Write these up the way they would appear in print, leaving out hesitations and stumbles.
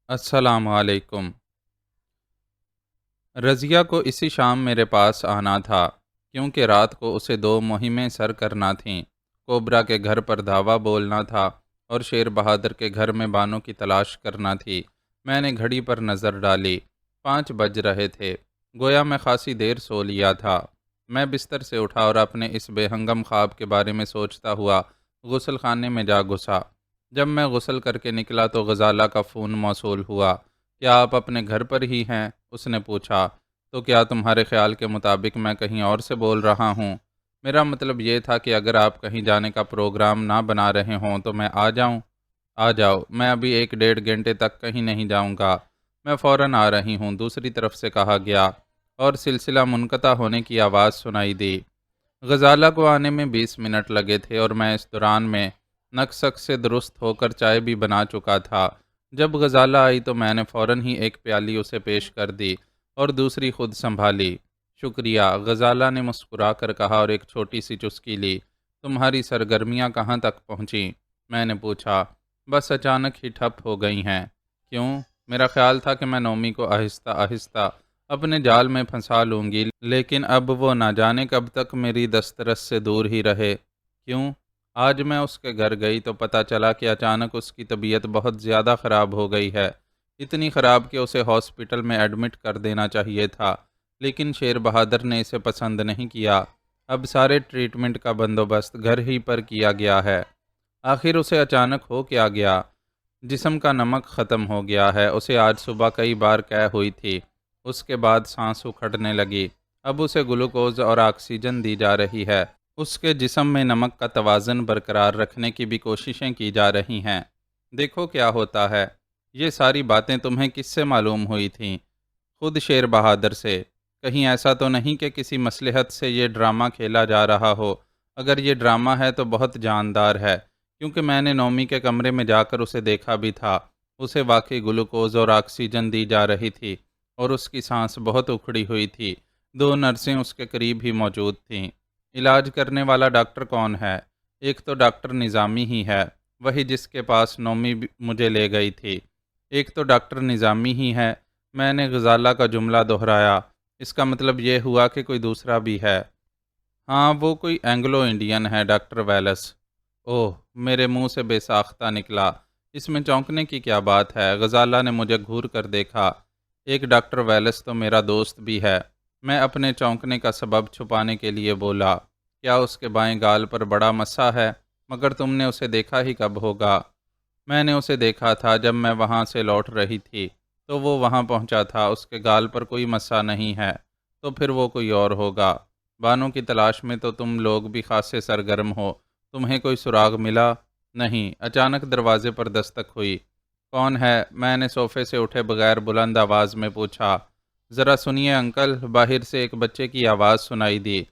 السلام علیکم۔ رضیہ کو اسی شام میرے پاس آنا تھا کیونکہ رات کو اسے 2 مہمیں سر کرنا تھیں۔ کوبرا کے گھر پر دعویٰ بولنا تھا اور شیر بہادر کے گھر میں بانو کی تلاش کرنا تھی۔ میں نے گھڑی پر نظر ڈالی، 5 بج رہے تھے، گویا میں خاصی دیر سو لیا تھا۔ میں بستر سے اٹھا اور اپنے اس بے ہنگم خواب کے بارے میں سوچتا ہوا غسل خانے میں جا گھسا۔ جب میں غسل کر کے نکلا تو غزالہ کا فون موصول ہوا۔ کیا آپ اپنے گھر پر ہی ہیں؟ اس نے پوچھا۔ تو کیا تمہارے خیال کے مطابق میں کہیں اور سے بول رہا ہوں؟ میرا مطلب یہ تھا کہ اگر آپ کہیں جانے کا پروگرام نہ بنا رہے ہوں تو میں آ جاؤں؟ آ جاؤ، میں ابھی 1 ڈیڑھ گھنٹے تک کہیں نہیں جاؤں گا، میں فوراً آ رہی ہوں، دوسری طرف سے کہا گیا، اور سلسلہ منقطع ہونے کی آواز سنائی دی۔ غزالہ کو آنے میں 20 منٹ لگے تھے اور میں اس دوران میں نقصق سے درست ہو کر چائے بھی بنا چکا تھا۔ جب غزالہ آئی تو میں نے فوراً ہی ایک پیالی اسے پیش کر دی اور دوسری خود سنبھالی۔ شکریہ، غزالہ نے مسکرا کر کہا اور ایک چھوٹی سی چسکی لی۔ تمہاری سرگرمیاں کہاں تک پہنچیں؟ میں نے پوچھا۔ بس اچانک ہی ٹھپ ہو گئی ہیں۔ کیوں؟ میرا خیال تھا کہ میں نومی کو آہستہ آہستہ اپنے جال میں پھنسا لوں گی، لیکن اب وہ نہ جانے کب تک میری دسترس سے دور ہی رہے۔ کیوں؟ آج میں اس کے گھر گئی تو پتہ چلا کہ اچانک اس کی طبیعت بہت زیادہ خراب ہو گئی ہے، اتنی خراب کہ اسے ہاسپٹل میں ایڈمٹ کر دینا چاہیے تھا، لیکن شیر بہادر نے اسے پسند نہیں کیا۔ اب سارے ٹریٹمنٹ کا بندوبست گھر ہی پر کیا گیا ہے۔ آخر اسے اچانک ہو کیا گیا؟ جسم کا نمک ختم ہو گیا ہے۔ اسے آج صبح کئی بار قے ہوئی تھی، اس کے بعد سانس اکھڑنے لگی۔ اب اسے گلوکوز اور آکسیجن دی جا رہی ہے۔ اس کے جسم میں نمک کا توازن برقرار رکھنے کی بھی کوششیں کی جا رہی ہیں۔ دیکھو کیا ہوتا ہے۔ یہ ساری باتیں تمہیں کس سے معلوم ہوئی تھیں؟ خود شیر بہادر سے۔ کہیں ایسا تو نہیں کہ کسی مصلحت سے یہ ڈرامہ کھیلا جا رہا ہو؟ اگر یہ ڈرامہ ہے تو بہت جاندار ہے، کیونکہ میں نے نومی کے کمرے میں جا کر اسے دیکھا بھی تھا۔ اسے واقعی گلوکوز اور آکسیجن دی جا رہی تھی اور اس کی سانس بہت اکھڑی ہوئی تھی۔ 2 نرسیں اس کے قریب ہی موجود تھیں۔ علاج کرنے والا ڈاکٹر کون ہے؟ ایک تو ڈاکٹر نظامی ہی ہے، وہی جس کے پاس نومی مجھے لے گئی تھی۔ ایک تو ڈاکٹر نظامی ہی ہے، میں نے غزالہ کا جملہ دہرایا۔ اس کا مطلب یہ ہوا کہ کوئی دوسرا بھی ہے؟ ہاں، وہ کوئی اینگلو انڈین ہے، ڈاکٹر ویلس۔ اوہ، میرے منہ سے بے ساختہ نکلا۔ اس میں چونکنے کی کیا بات ہے؟ غزالہ نے مجھے گھور کر دیکھا۔ ایک ڈاکٹر ویلس تو میرا دوست بھی ہے۔ میں اپنے چونکنے کا سبب چھپانے کے لیے بولا۔ کیا اس کے بائیں گال پر بڑا مسا ہے؟ مگر تم نے اسے دیکھا ہی کب ہوگا؟ میں نے اسے دیکھا تھا جب میں وہاں سے لوٹ رہی تھی، تو وہ وہاں پہنچا تھا۔ اس کے گال پر کوئی مسا نہیں ہے، تو پھر وہ کوئی اور ہوگا۔ بانو کی تلاش میں تو تم لوگ بھی خاصے سرگرم ہو، تمہیں کوئی سراغ ملا؟ نہیں۔ اچانک دروازے پر دستک ہوئی۔ کون ہے؟ میں نے صوفے سے اٹھے بغیر بلند آواز میں پوچھا۔ ذرا سنیے انکل، باہر سے ایک بچے کی آواز سنائی دی۔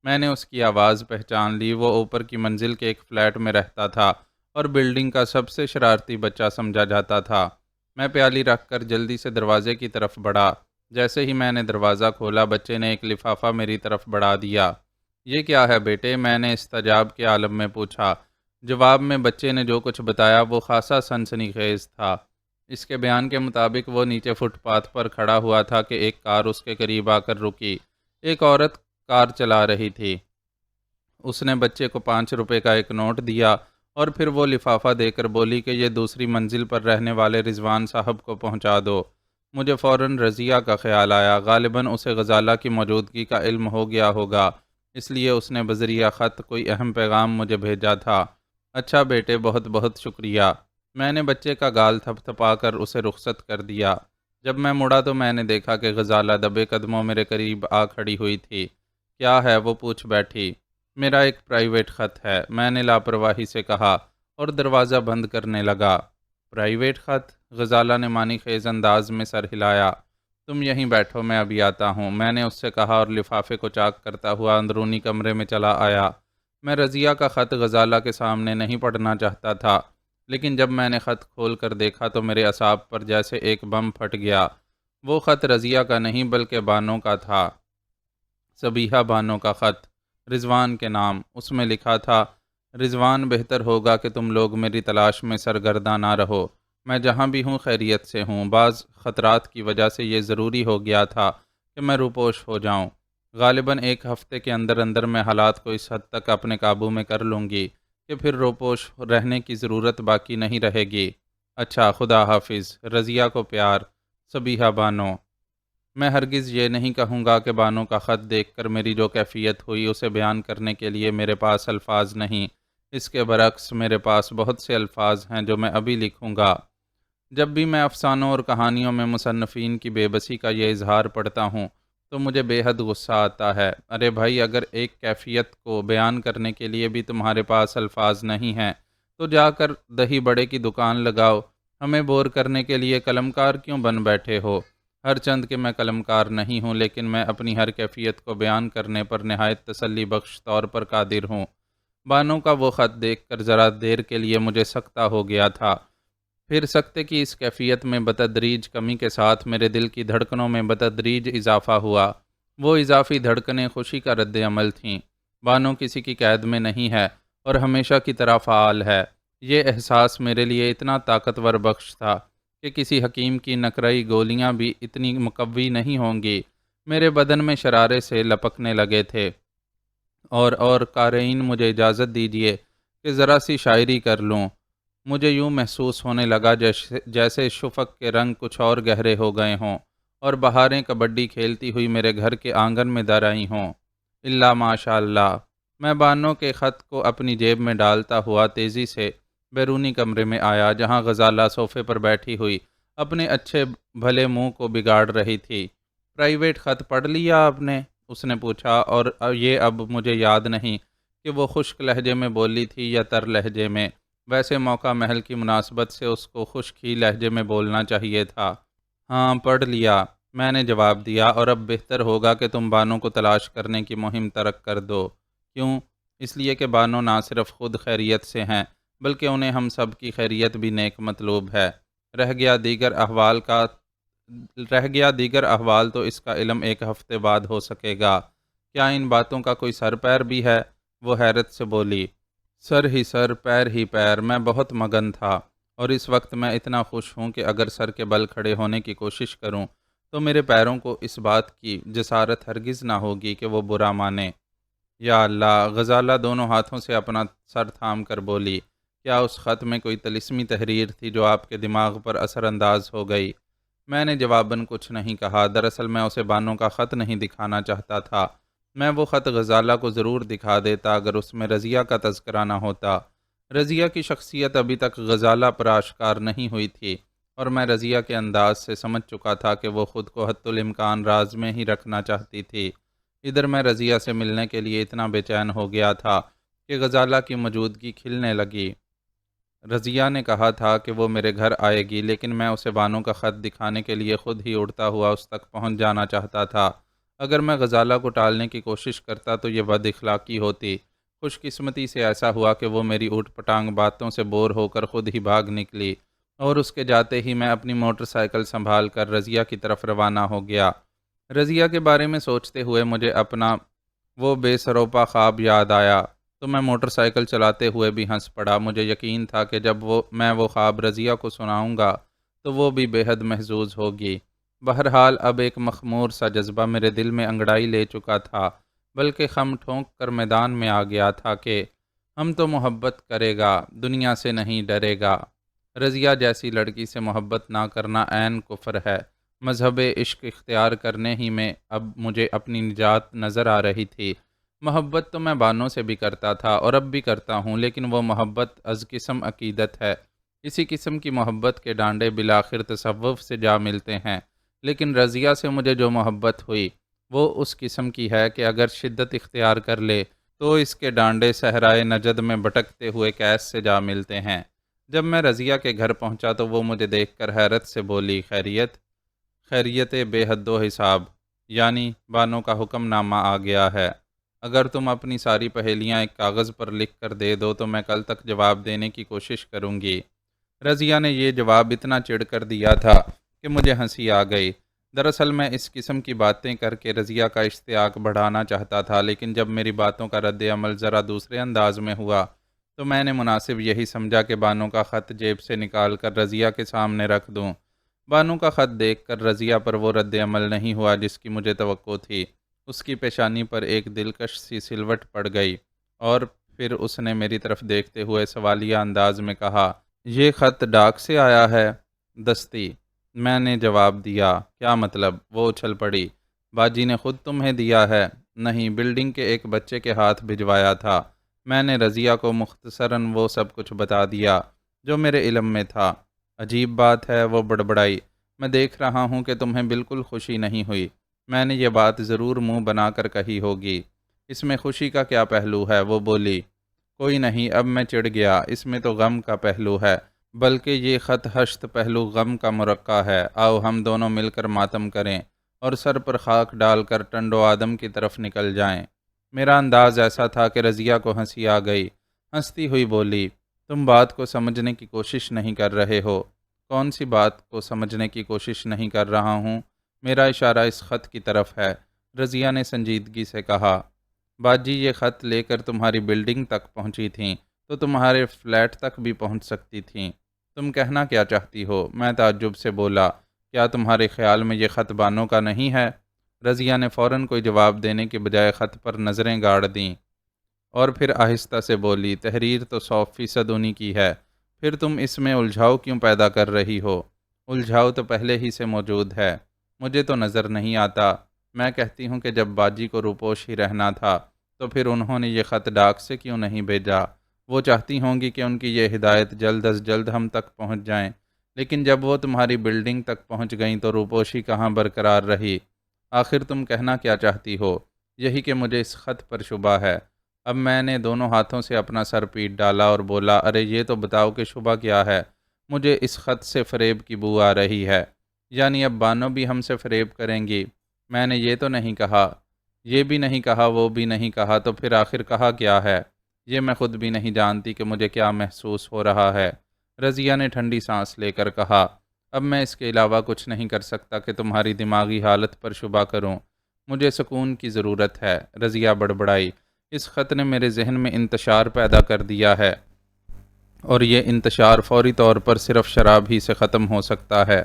میں نے اس کی آواز پہچان لی۔ وہ اوپر کی منزل کے ایک فلیٹ میں رہتا تھا اور بلڈنگ کا سب سے شرارتی بچہ سمجھا جاتا تھا۔ میں پیالی رکھ کر جلدی سے دروازے کی طرف بڑھا۔ جیسے ہی میں نے دروازہ کھولا، بچے نے ایک لفافہ میری طرف بڑھا دیا۔ یہ کیا ہے بیٹے؟ میں نے استجاب کے عالم میں پوچھا۔ جواب میں بچے نے جو کچھ بتایا وہ خاصا سنسنی خیز تھا۔ اس کے بیان کے مطابق وہ نیچے فٹ پاتھ پر کھڑا ہوا تھا کہ ایک کار اس کے قریب آ کر رکی۔ ایک عورت کار چلا رہی تھی۔ اس نے بچے کو 5 روپے کا ایک نوٹ دیا اور پھر وہ لفافہ دے کر بولی کہ یہ دوسری منزل پر رہنے والے رضوان صاحب کو پہنچا دو۔ مجھے فوراً رضیہ کا خیال آیا۔ غالباً اسے غزالہ کی موجودگی کا علم ہو گیا ہوگا، اس لیے اس نے بذریعہ خط کوئی اہم پیغام مجھے بھیجا تھا۔ اچھا بیٹے، بہت بہت شکریہ۔ میں نے بچے کا گال تھپ تھپا کر اسے رخصت کر دیا۔ جب میں مڑا تو میں نے دیکھا کہ غزالہ دبے قدموں میرے قریب آ کھڑی ہوئی تھی۔ کیا ہے؟ وہ پوچھ بیٹھی۔ میرا ایک پرائیویٹ خط ہے، میں نے لاپرواہی سے کہا اور دروازہ بند کرنے لگا۔ پرائیویٹ خط؟ غزالہ نے معنی خیز انداز میں سر ہلایا۔ تم یہیں بیٹھو، میں ابھی آتا ہوں، میں نے اس سے کہا اور لفافے کو چاک کرتا ہوا اندرونی کمرے میں چلا آیا۔ میں رضیہ کا خط غزالہ کے سامنے نہیں پڑھنا چاہتا تھا، لیکن جب میں نے خط کھول کر دیکھا تو میرے اعصاب پر جیسے ایک بم پھٹ گیا۔ وہ خط رضیہ کا نہیں بلکہ بانو کا تھا، صبیحہ بانو کا خط، رضوان کے نام۔ اس میں لکھا تھا، رضوان، بہتر ہوگا کہ تم لوگ میری تلاش میں سرگرداں نہ رہو۔ میں جہاں بھی ہوں خیریت سے ہوں۔ بعض خطرات کی وجہ سے یہ ضروری ہو گیا تھا کہ میں روپوش ہو جاؤں۔ غالباً ایک ہفتے کے اندر اندر میں حالات کو اس حد تک اپنے قابو میں کر لوں گی کہ پھر روپوش رہنے کی ضرورت باقی نہیں رہے گی۔ اچھا، خدا حافظ۔ رضیہ کو پیار، صبیحہ بانو۔ میں ہرگز یہ نہیں کہوں گا کہ بانو کا خط دیکھ کر میری جو کیفیت ہوئی اسے بیان کرنے کے لیے میرے پاس الفاظ نہیں۔ اس کے برعکس میرے پاس بہت سے الفاظ ہیں جو میں ابھی لکھوں گا۔ جب بھی میں افسانوں اور کہانیوں میں مصنفین کی بے بسی کا یہ اظہار پڑھتا ہوں تو مجھے بے حد غصہ آتا ہے۔ ارے بھائی، اگر ایک کیفیت کو بیان کرنے کے لیے بھی تمہارے پاس الفاظ نہیں ہیں تو جا کر دہی بڑے کی دکان لگاؤ۔ ہمیں بور کرنے کے لیے قلمکار کیوں بن بیٹھے ہو؟ ہر چند کہ میں قلمکار نہیں ہوں، لیکن میں اپنی ہر کیفیت کو بیان کرنے پر نہایت تسلی بخش طور پر قادر ہوں۔ بانو کا وہ خط دیکھ کر ذرا دیر کے لیے مجھے سکتہ ہو گیا تھا۔ پھر سکتے کی اس کیفیت میں بتدریج کمی کے ساتھ میرے دل کی دھڑکنوں میں بتدریج اضافہ ہوا۔ وہ اضافی دھڑکنیں خوشی کا رد عمل تھیں۔ بانو کسی کی قید میں نہیں ہے اور ہمیشہ کی طرح فعال ہے۔ یہ احساس میرے لیے اتنا طاقتور بخش تھا کہ کسی حکیم کی نقرئی گولیاں بھی اتنی مقوی نہیں ہوں گی۔ میرے بدن میں شرارے سے لپکنے لگے تھے۔ اور قارئین، مجھے اجازت دیجیے کہ ذرا سی شاعری کر لوں۔ مجھے یوں محسوس ہونے لگا جیسے شفق کے رنگ کچھ اور گہرے ہو گئے ہوں اور بہاریں کبڈی کھیلتی ہوئی میرے گھر کے آنگن میں در آئی ہوں۔ اللہ ماشاء اللہ۔ میں بانو کے خط کو اپنی جیب میں ڈالتا ہوا تیزی سے بیرونی کمرے میں آیا، جہاں غزالہ صوفے پر بیٹھی ہوئی اپنے اچھے بھلے منہ کو بگاڑ رہی تھی۔ پرائیویٹ خط پڑھ لیا آپ نے؟ اس نے پوچھا، اور یہ اب مجھے یاد نہیں کہ وہ خشک لہجے میں بولی تھی یا تر لہجے میں۔ ویسے موقع محل کی مناسبت سے اس کو خشک ہی لہجے میں بولنا چاہیے تھا۔ ہاں، پڑھ لیا، میں نے جواب دیا، اور اب بہتر ہوگا کہ تم بانو کو تلاش کرنے کی مہم ترک کر دو۔ کیوں؟ اس لیے کہ بانو نہ صرف خود خیریت سے ہیں بلکہ انہیں ہم سب کی خیریت بھی نیک مطلوب ہے۔ رہ گیا دیگر احوال تو اس کا علم ایک ہفتے بعد ہو سکے گا۔ کیا ان باتوں کا کوئی سر پیر بھی ہے؟ وہ حیرت سے بولی۔ سر ہی سر، پیر ہی پیر۔ میں بہت مگن تھا، اور اس وقت میں اتنا خوش ہوں کہ اگر سر کے بل کھڑے ہونے کی کوشش کروں تو میرے پیروں کو اس بات کی جسارت ہرگز نہ ہوگی کہ وہ برا مانے۔ یا اللہ! غزالہ دونوں ہاتھوں سے اپنا سر تھام کر بولی۔ کیا اس خط میں کوئی طلسمی تحریر تھی جو آپ کے دماغ پر اثر انداز ہو گئی؟ میں نے جواباً کچھ نہیں کہا۔ دراصل میں اسے بانو کا خط نہیں دکھانا چاہتا تھا۔ میں وہ خط غزالہ کو ضرور دکھا دیتا اگر اس میں رضیہ کا تذکرہ نہ ہوتا۔ رضیہ کی شخصیت ابھی تک غزالہ پر آشکار نہیں ہوئی تھی، اور میں رضیہ کے انداز سے سمجھ چکا تھا کہ وہ خود کو حتی الامکان راز میں ہی رکھنا چاہتی تھی۔ ادھر میں رضیہ سے ملنے کے لیے اتنا بے چین ہو گیا تھا کہ غزالہ کی موجودگی کھلنے لگی۔ رضیہ نے کہا تھا کہ وہ میرے گھر آئے گی، لیکن میں اسے بانو کا خط دکھانے کے لیے خود ہی اڑتا ہوا اس تک پہنچ جانا چاہتا تھا۔ اگر میں غزالہ کو ٹالنے کی کوشش کرتا تو یہ بد اخلاقی ہوتی۔ خوش قسمتی سے ایسا ہوا کہ وہ میری اوٹ پٹانگ باتوں سے بور ہو کر خود ہی بھاگ نکلی، اور اس کے جاتے ہی میں اپنی موٹر سائیکل سنبھال کر رضیہ کی طرف روانہ ہو گیا۔ رضیہ کے بارے میں سوچتے ہوئے مجھے اپنا وہ بے سروپا خواب یاد آیا تو میں موٹر سائیکل چلاتے ہوئے بھی ہنس پڑا۔ مجھے یقین تھا کہ جب میں وہ خواب رضیہ کو سناؤں گا تو وہ بھی بے حد محظوظ ہوگی۔ بہرحال اب ایک مخمور سا جذبہ میرے دل میں انگڑائی لے چکا تھا، بلکہ خم ٹھونک کر میدان میں آ گیا تھا کہ ہم تو محبت کرے گا، دنیا سے نہیں ڈرے گا۔ رضیہ جیسی لڑکی سے محبت نہ کرنا عین کفر ہے۔ مذہب عشق اختیار کرنے ہی میں اب مجھے اپنی نجات نظر آ رہی تھی۔ محبت تو میں بانو سے بھی کرتا تھا اور اب بھی کرتا ہوں، لیکن وہ محبت از قسم عقیدت ہے۔ اسی قسم کی محبت کے ڈانڈے بالآخر تصوف سے جا ملتے ہیں، لیکن رضیہ سے مجھے جو محبت ہوئی وہ اس قسم کی ہے کہ اگر شدت اختیار کر لے تو اس کے ڈانڈے صحرائے نجد میں بھٹکتے ہوئے کیس سے جا ملتے ہیں۔ جب میں رضیہ کے گھر پہنچا تو وہ مجھے دیکھ کر حیرت سے بولی، خیریت؟ خیریت بے حد و حساب، یعنی بانو کا حکم نامہ آ گیا ہے۔ اگر تم اپنی ساری پہیلیاں ایک کاغذ پر لکھ کر دے دو تو میں کل تک جواب دینے کی کوشش کروں گی۔ رضیہ نے یہ جواب اتنا چڑھ کر دیا تھا کہ مجھے ہنسی آ گئی۔ دراصل میں اس قسم کی باتیں کر کے رضیہ کا اشتیاق بڑھانا چاہتا تھا، لیکن جب میری باتوں کا رد عمل ذرا دوسرے انداز میں ہوا تو میں نے مناسب یہی سمجھا کہ بانو کا خط جیب سے نکال کر رضیہ کے سامنے رکھ دوں۔ بانو کا خط دیکھ کر رضیہ پر وہ رد عمل نہیں ہوا جس کی مجھے توقع تھی۔ اس کی پیشانی پر ایک دلکش سی سلوٹ پڑ گئی اور پھر اس نے میری طرف دیکھتے ہوئے سوالیہ انداز میں کہا، یہ خط ڈاک سے آیا ہے؟ دستی، میں نے جواب دیا۔ کیا مطلب؟ وہ اچھل پڑی۔ باجی نے خود تمہیں دیا ہے؟ نہیں، بلڈنگ کے ایک بچے کے ہاتھ بھجوایا تھا۔ میں نے رضیہ کو مختصراً وہ سب کچھ بتا دیا جو میرے علم میں تھا۔ عجیب بات ہے، وہ بڑبڑائی، میں دیکھ رہا ہوں کہ تمہیں بالکل خوشی نہیں ہوئی۔ میں نے یہ بات ضرور منہ بنا کر کہی ہوگی۔ اس میں خوشی کا کیا پہلو ہے؟ وہ بولی۔ کوئی نہیں، اب میں چڑ گیا، اس میں تو غم کا پہلو ہے، بلکہ یہ خط ہشت پہلو غم کا مرقع ہے۔ آؤ ہم دونوں مل کر ماتم کریں اور سر پر خاک ڈال کر ٹنڈو آدم کی طرف نکل جائیں۔ میرا انداز ایسا تھا کہ رضیہ کو ہنسی آ گئی۔ ہنستی ہوئی بولی، تم بات کو سمجھنے کی کوشش نہیں کر رہے ہو۔ کون سی بات کو سمجھنے کی کوشش نہیں کر رہا ہوں؟ میرا اشارہ اس خط کی طرف ہے۔ رضیہ نے سنجیدگی سے کہا، باجی یہ خط لے کر تمہاری بلڈنگ تک پہنچی تھیں تو تمہارے فلیٹ تک بھی پہنچ سکتی تھیں۔ تم کہنا کیا چاہتی ہو؟ میں تعجب سے بولا، کیا تمہارے خیال میں یہ خط بانو کا نہیں ہے؟ رضیہ نے فوراً کوئی جواب دینے کے بجائے خط پر نظریں گاڑ دیں اور پھر آہستہ سے بولی، تحریر تو 100% انہی کی ہے، پھر تم اس میں الجھاؤ کیوں پیدا کر رہی ہو؟ الجھاؤ تو پہلے ہی سے موجود ہے، مجھے تو نظر نہیں آتا۔ میں کہتی ہوں کہ جب باجی کو روپوش ہی رہنا تھا تو پھر انہوں نے یہ خط ڈاک سے کیوں نہیں بھیجا؟ وہ چاہتی ہوں گی کہ ان کی یہ ہدایت جلد از جلد ہم تک پہنچ جائیں، لیکن جب وہ تمہاری بلڈنگ تک پہنچ گئیں تو روپوشی کہاں برقرار رہی؟ آخر تم کہنا کیا چاہتی ہو؟ یہی کہ مجھے اس خط پر شبہ ہے۔ اب میں نے دونوں ہاتھوں سے اپنا سر پیٹ ڈالا اور بولا، ارے یہ تو بتاؤ کہ شبہ کیا ہے؟ مجھے اس خط سے فریب کی بو آ رہی ہے۔ یعنی اب بانو بھی ہم سے فریب کریں گی؟ میں نے یہ تو نہیں کہا، یہ بھی نہیں کہا، وہ بھی نہیں کہا، تو پھر آخر کہا کیا ہے؟ یہ میں خود بھی نہیں جانتی کہ مجھے کیا محسوس ہو رہا ہے۔ رضیہ نے ٹھنڈی سانس لے کر کہا، اب میں اس کے علاوہ کچھ نہیں کر سکتا کہ تمہاری دماغی حالت پر شبہ کروں۔ مجھے سکون کی ضرورت ہے۔ رضیہ بڑبڑائی، اس خط نے میرے ذہن میں انتشار پیدا کر دیا ہے اور یہ انتشار فوری طور پر صرف شراب ہی سے ختم ہو سکتا ہے۔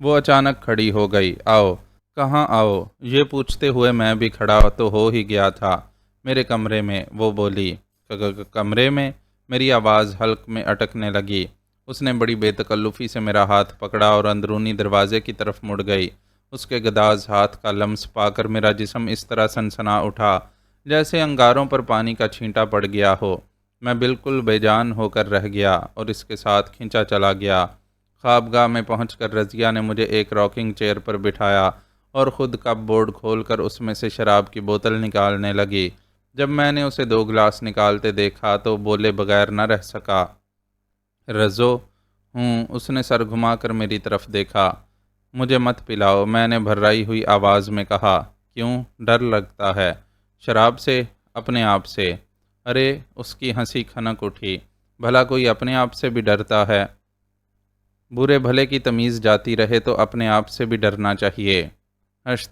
وہ اچانک کھڑی ہو گئی۔ آؤ۔ کہاں آؤ؟ یہ پوچھتے ہوئے میں بھی کھڑا تو ہو ہی گیا تھا۔ میرے کمرے میں، وہ بولی۔ کمرے میں؟ میری آواز حلق میں اٹکنے لگی۔ اس نے بڑی بے تکلفی سے میرا ہاتھ پکڑا اور اندرونی دروازے کی طرف مڑ گئی۔ اس کے گداز ہاتھ کا لمس پا کر میرا جسم اس طرح سنسنا اٹھا جیسے انگاروں پر پانی کا چھینٹا پڑ گیا ہو۔ میں بالکل بے جان ہو کر رہ گیا اور اس کے ساتھ کھنچا چلا گیا۔ خوابگاہ میں پہنچ کر رضیہ نے مجھے ایک راکنگ چیئر پر بٹھایا اور خود کپ بورڈ کھول کر اس میں سے شراب کی بوتل نکالنے لگی۔ جب میں نے اسے 2 گلاس نکالتے دیکھا تو بولے بغیر نہ رہ سکا۔ رضو؟ ہوں۔ اس نے سر گھما کر میری طرف دیکھا۔ مجھے مت پلاؤ، میں نے بھرائی ہوئی آواز میں کہا۔ کیوں؟ ڈر لگتا ہے؟ شراب سے؟ اپنے آپ سے؟ ارے، اس کی ہنسی کھنک اٹھی، بھلا کوئی اپنے آپ سے بھی ڈرتا ہے؟ برے بھلے کی تمیز جاتی رہے تو اپنے آپ سے بھی ڈرنا چاہیے۔ ہشت،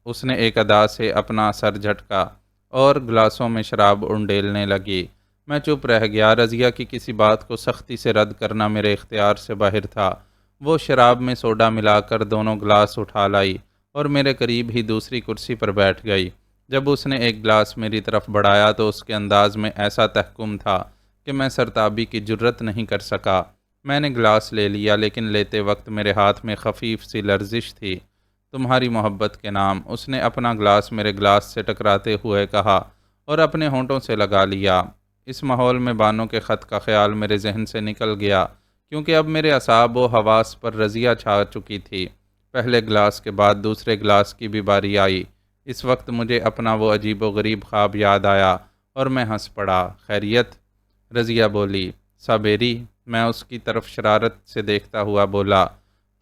اس نے ایک ادا سے اپنا سر جھٹکا اور گلاسوں میں شراب انڈیلنے لگی۔ میں چپ رہ گیا۔ رضیہ کی کسی بات کو سختی سے رد کرنا میرے اختیار سے باہر تھا۔ وہ شراب میں سوڈا ملا کر دونوں گلاس اٹھا لائی اور میرے قریب ہی دوسری کرسی پر بیٹھ گئی۔ جب اس نے ایک گلاس میری طرف بڑھایا تو اس کے انداز میں ایسا تحکم تھا کہ میں سرتابی کی جرت نہیں کر سکا۔ میں نے گلاس لے لیا، لیکن لیتے وقت میرے ہاتھ میں خفیف سی لرزش تھی۔ تمہاری محبت کے نام، اس نے اپنا گلاس میرے گلاس سے ٹکراتے ہوئے کہا اور اپنے ہونٹوں سے لگا لیا۔ اس ماحول میں بانو کے خط کا خیال میرے ذہن سے نکل گیا، کیونکہ اب میرے اعصاب و حواس پر رضیہ چھا چکی تھی۔ پہلے گلاس کے بعد دوسرے گلاس کی بھی باری آئی۔ اس وقت مجھے اپنا وہ عجیب و غریب خواب یاد آیا اور میں ہنس پڑا۔ خیریت؟ رضیہ بولی۔ سابیری؟ میں اس کی طرف شرارت سے دیکھتا ہوا بولا،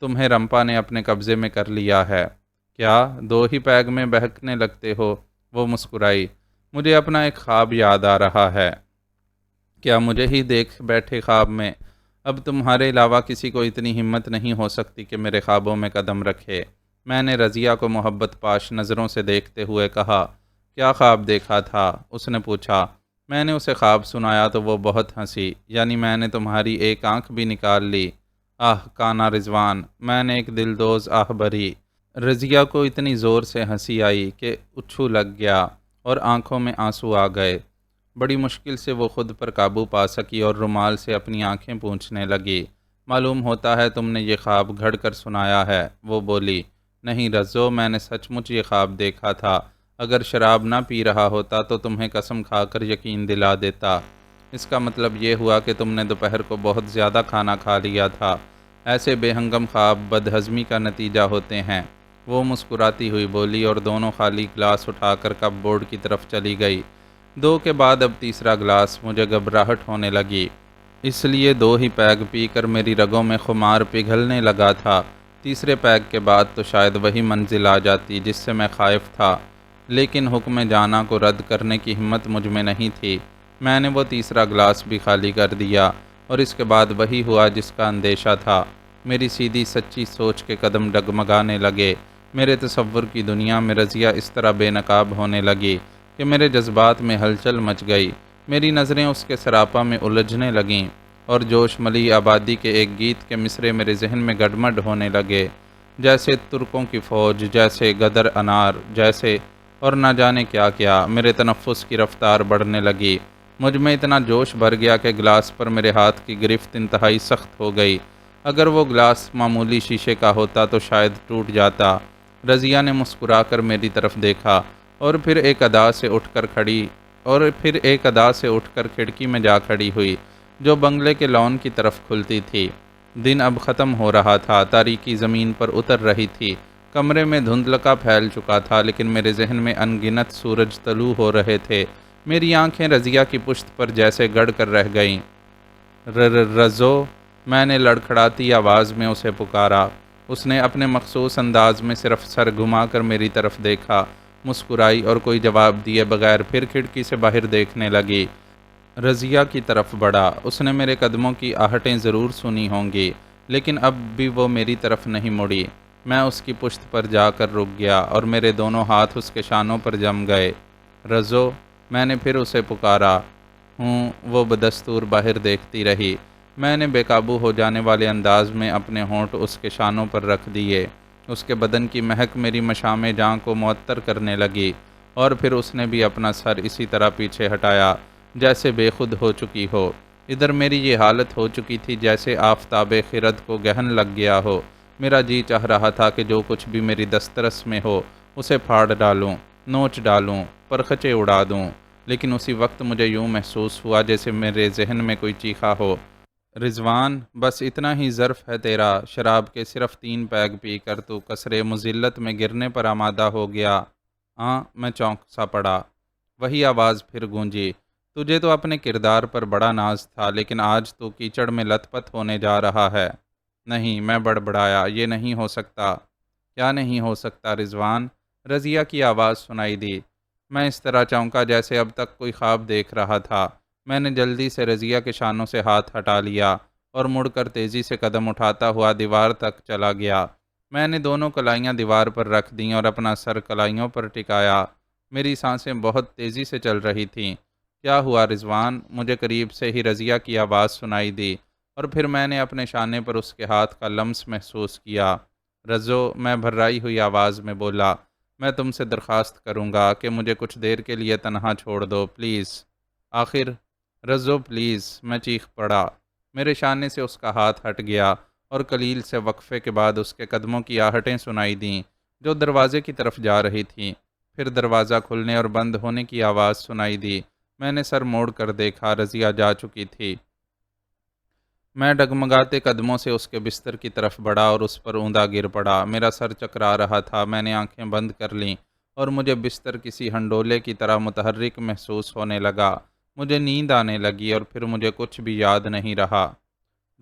تمہیں رمپا نے اپنے قبضے میں کر لیا ہے کیا؟ 2 ہی پیگ میں بہکنے لگتے ہو؟ وہ مسکرائی۔ مجھے اپنا ایک خواب یاد آ رہا ہے۔ کیا مجھے ہی دیکھ بیٹھے خواب میں؟ اب تمہارے علاوہ کسی کو اتنی ہمت نہیں ہو سکتی کہ میرے خوابوں میں قدم رکھے۔ میں نے رضیہ کو محبت پاش نظروں سے دیکھتے ہوئے کہا، کیا خواب دیکھا تھا؟ اس نے پوچھا۔ میں نے اسے خواب سنایا تو وہ بہت ہنسی، یعنی میں نے تمہاری ایک آنکھ بھی نکال لی۔ آہ کانا رضوان، میں نے ایک دلدوز آہ بھری۔ رضیہ کو اتنی زور سے ہنسی آئی کہ اچھو لگ گیا اور آنکھوں میں آنسو آ گئے۔ بڑی مشکل سے وہ خود پر قابو پا سکی اور رومال سے اپنی آنکھیں پونچھنے لگی۔ معلوم ہوتا ہے تم نے یہ خواب گھڑ کر سنایا ہے، وہ بولی۔ نہیں رزو، میں نے سچ مچ یہ خواب دیکھا تھا۔ اگر شراب نہ پی رہا ہوتا تو تمہیں قسم کھا کر یقین دلا دیتا۔ اس کا مطلب یہ ہوا کہ تم نے دوپہر کو بہت زیادہ کھانا کھا لیا تھا۔ ایسے بے ہنگم خواب بدہضمی کا نتیجہ ہوتے ہیں۔ وہ مسکراتی ہوئی بولی اور دونوں خالی گلاس اٹھا کر کپ بورڈ کی طرف چلی گئی۔ 2 کے بعد اب تیسرا گلاس، مجھے گھبراہٹ ہونے لگی، اس لیے 2 ہی پیگ پی کر میری رگوں میں خمار پگھلنے لگا تھا۔ تیسرے پیگ کے بعد تو شاید وہی منزل آ جاتی جس سے میں خائف تھا، لیکن حکم جانا کو رد کرنے کی ہمت مجھ میں نہیں تھی۔ میں نے وہ تیسرا گلاس بھی خالی کر دیا اور اس کے بعد وہی ہوا جس کا اندیشہ تھا۔ میری سیدھی سچی سوچ کے قدم ڈگمگانے لگے۔ میرے تصور کی دنیا میں رضیہ اس طرح بے نقاب ہونے لگی کہ میرے جذبات میں ہلچل مچ گئی۔ میری نظریں اس کے سراپا میں الجھنے لگیں اور جوش ملی آبادی کے ایک گیت کے مصرے میرے ذہن میں گڈمڈ ہونے لگے، جیسے ترکوں کی فوج، جیسے گدر انار، جیسے اور نہ جانے کیا کیا۔ میرے تنفس کی رفتار بڑھنے لگی۔ مجھ میں اتنا جوش بھر گیا کہ گلاس پر میرے ہاتھ کی گرفت انتہائی سخت ہو گئی۔ اگر وہ گلاس معمولی شیشے کا ہوتا تو شاید ٹوٹ جاتا۔ رضیہ نے مسکرا کر میری طرف دیکھا اور پھر ایک ادا سے اٹھ کر کھڑکی میں جا کھڑی ہوئی جو بنگلے کے لان کی طرف کھلتی تھی۔ دن اب ختم ہو رہا تھا، تاریکی زمین پر اتر رہی تھی، کمرے میں دھندلکا پھیل چکا تھا، لیکن میرے ذہن میں ان گنت سورج طلوع ہو رہے تھے۔ میری آنکھیں رضیہ کی پشت پر جیسے گڑ کر رہ گئیں۔ رزو، میں نے لڑکھڑاتی آواز میں اسے پکارا۔ اس نے اپنے مخصوص انداز میں صرف سر گھما کر میری طرف دیکھا، مسکرائی اور کوئی جواب دیے بغیر پھر کھڑکی سے باہر دیکھنے لگی۔ رضیہ کی طرف بڑھا۔ اس نے میرے قدموں کی آہٹیں ضرور سنی ہوں گی، لیکن اب بھی وہ میری طرف نہیں مڑی۔ میں اس کی پشت پر جا کر رک گیا اور میرے دونوں ہاتھ اس کے شانوں پر جم گئے۔ رزو، میں نے پھر اسے پکارا۔ ہوں، وہ بدستور باہر دیکھتی رہی۔ میں نے بے قابو ہو جانے والے انداز میں اپنے ہونٹ اس کے شانوں پر رکھ دیے۔ اس کے بدن کی مہک میری مشام جاں کو معطر کرنے لگی اور پھر اس نے بھی اپنا سر اسی طرح پیچھے ہٹایا جیسے بے خود ہو چکی ہو۔ ادھر میری یہ حالت ہو چکی تھی جیسے آفتاب خرد کو گہن لگ گیا ہو۔ میرا جی چاہ رہا تھا کہ جو کچھ بھی میری دسترس میں ہو اسے پھاڑ ڈالوں، نوچ ڈالوں، پرخچے اڑا دوں، لیکن اسی وقت مجھے یوں محسوس ہوا جیسے میرے ذہن میں کوئی چیخا ہو، رضوان، بس اتنا ہی ظرف ہے تیرا، شراب کے صرف 3 پیگ پی کر تو کسرے مذلت میں گرنے پر آمادہ ہو گیا۔ میں چونک سا پڑا۔ وہی آواز پھر گونجی، تجھے تو اپنے کردار پر بڑا ناز تھا، لیکن آج تو کیچڑ میں لت پت ہونے جا رہا ہے۔ نہیں، میں بڑبڑایا، یہ نہیں ہو سکتا۔ کیا نہیں ہو سکتا رضوان؟ رضیہ کی آواز سنائی دی۔ میں اس طرح چونکا جیسے اب تک کوئی خواب دیکھ رہا تھا۔ میں نے جلدی سے رضیہ کے شانوں سے ہاتھ ہٹا لیا اور مڑ کر تیزی سے قدم اٹھاتا ہوا دیوار تک چلا گیا۔ میں نے دونوں کلائیاں دیوار پر رکھ دیں اور اپنا سر کلائیوں پر ٹکایا۔ میری سانسیں بہت تیزی سے چل رہی تھیں۔ کیا ہوا رضوان؟ مجھے قریب سے ہی رضیہ کی آواز سنائی دی اور پھر میں نے اپنے شانے پر اس کے ہاتھ کا لمس محسوس کیا۔ رزو، میں بھرائی ہوئی آواز میں بولا، میں تم سے درخواست کروں گا کہ مجھے کچھ دیر کے لیے تنہا چھوڑ دو، پلیز۔ آخر رزو پلیز، میں چیخ پڑا۔ میرے شانے سے اس کا ہاتھ ہٹ گیا اور قلیل سے وقفے کے بعد اس کے قدموں کی آہٹیں سنائی دیں جو دروازے کی طرف جا رہی تھیں۔ پھر دروازہ کھلنے اور بند ہونے کی آواز سنائی دی۔ میں نے سر موڑ کر دیکھا، رضیہ جا چکی تھی۔ میں ڈگمگاتے قدموں سے اس کے بستر کی طرف بڑھا اور اس پر اوندا گر پڑا۔ میرا سر چکرا رہا تھا۔ میں نے آنکھیں بند کر لیں اور مجھے بستر کسی ہنڈولے کی طرح متحرک محسوس ہونے لگا۔ مجھے نیند آنے لگی اور پھر مجھے کچھ بھی یاد نہیں رہا۔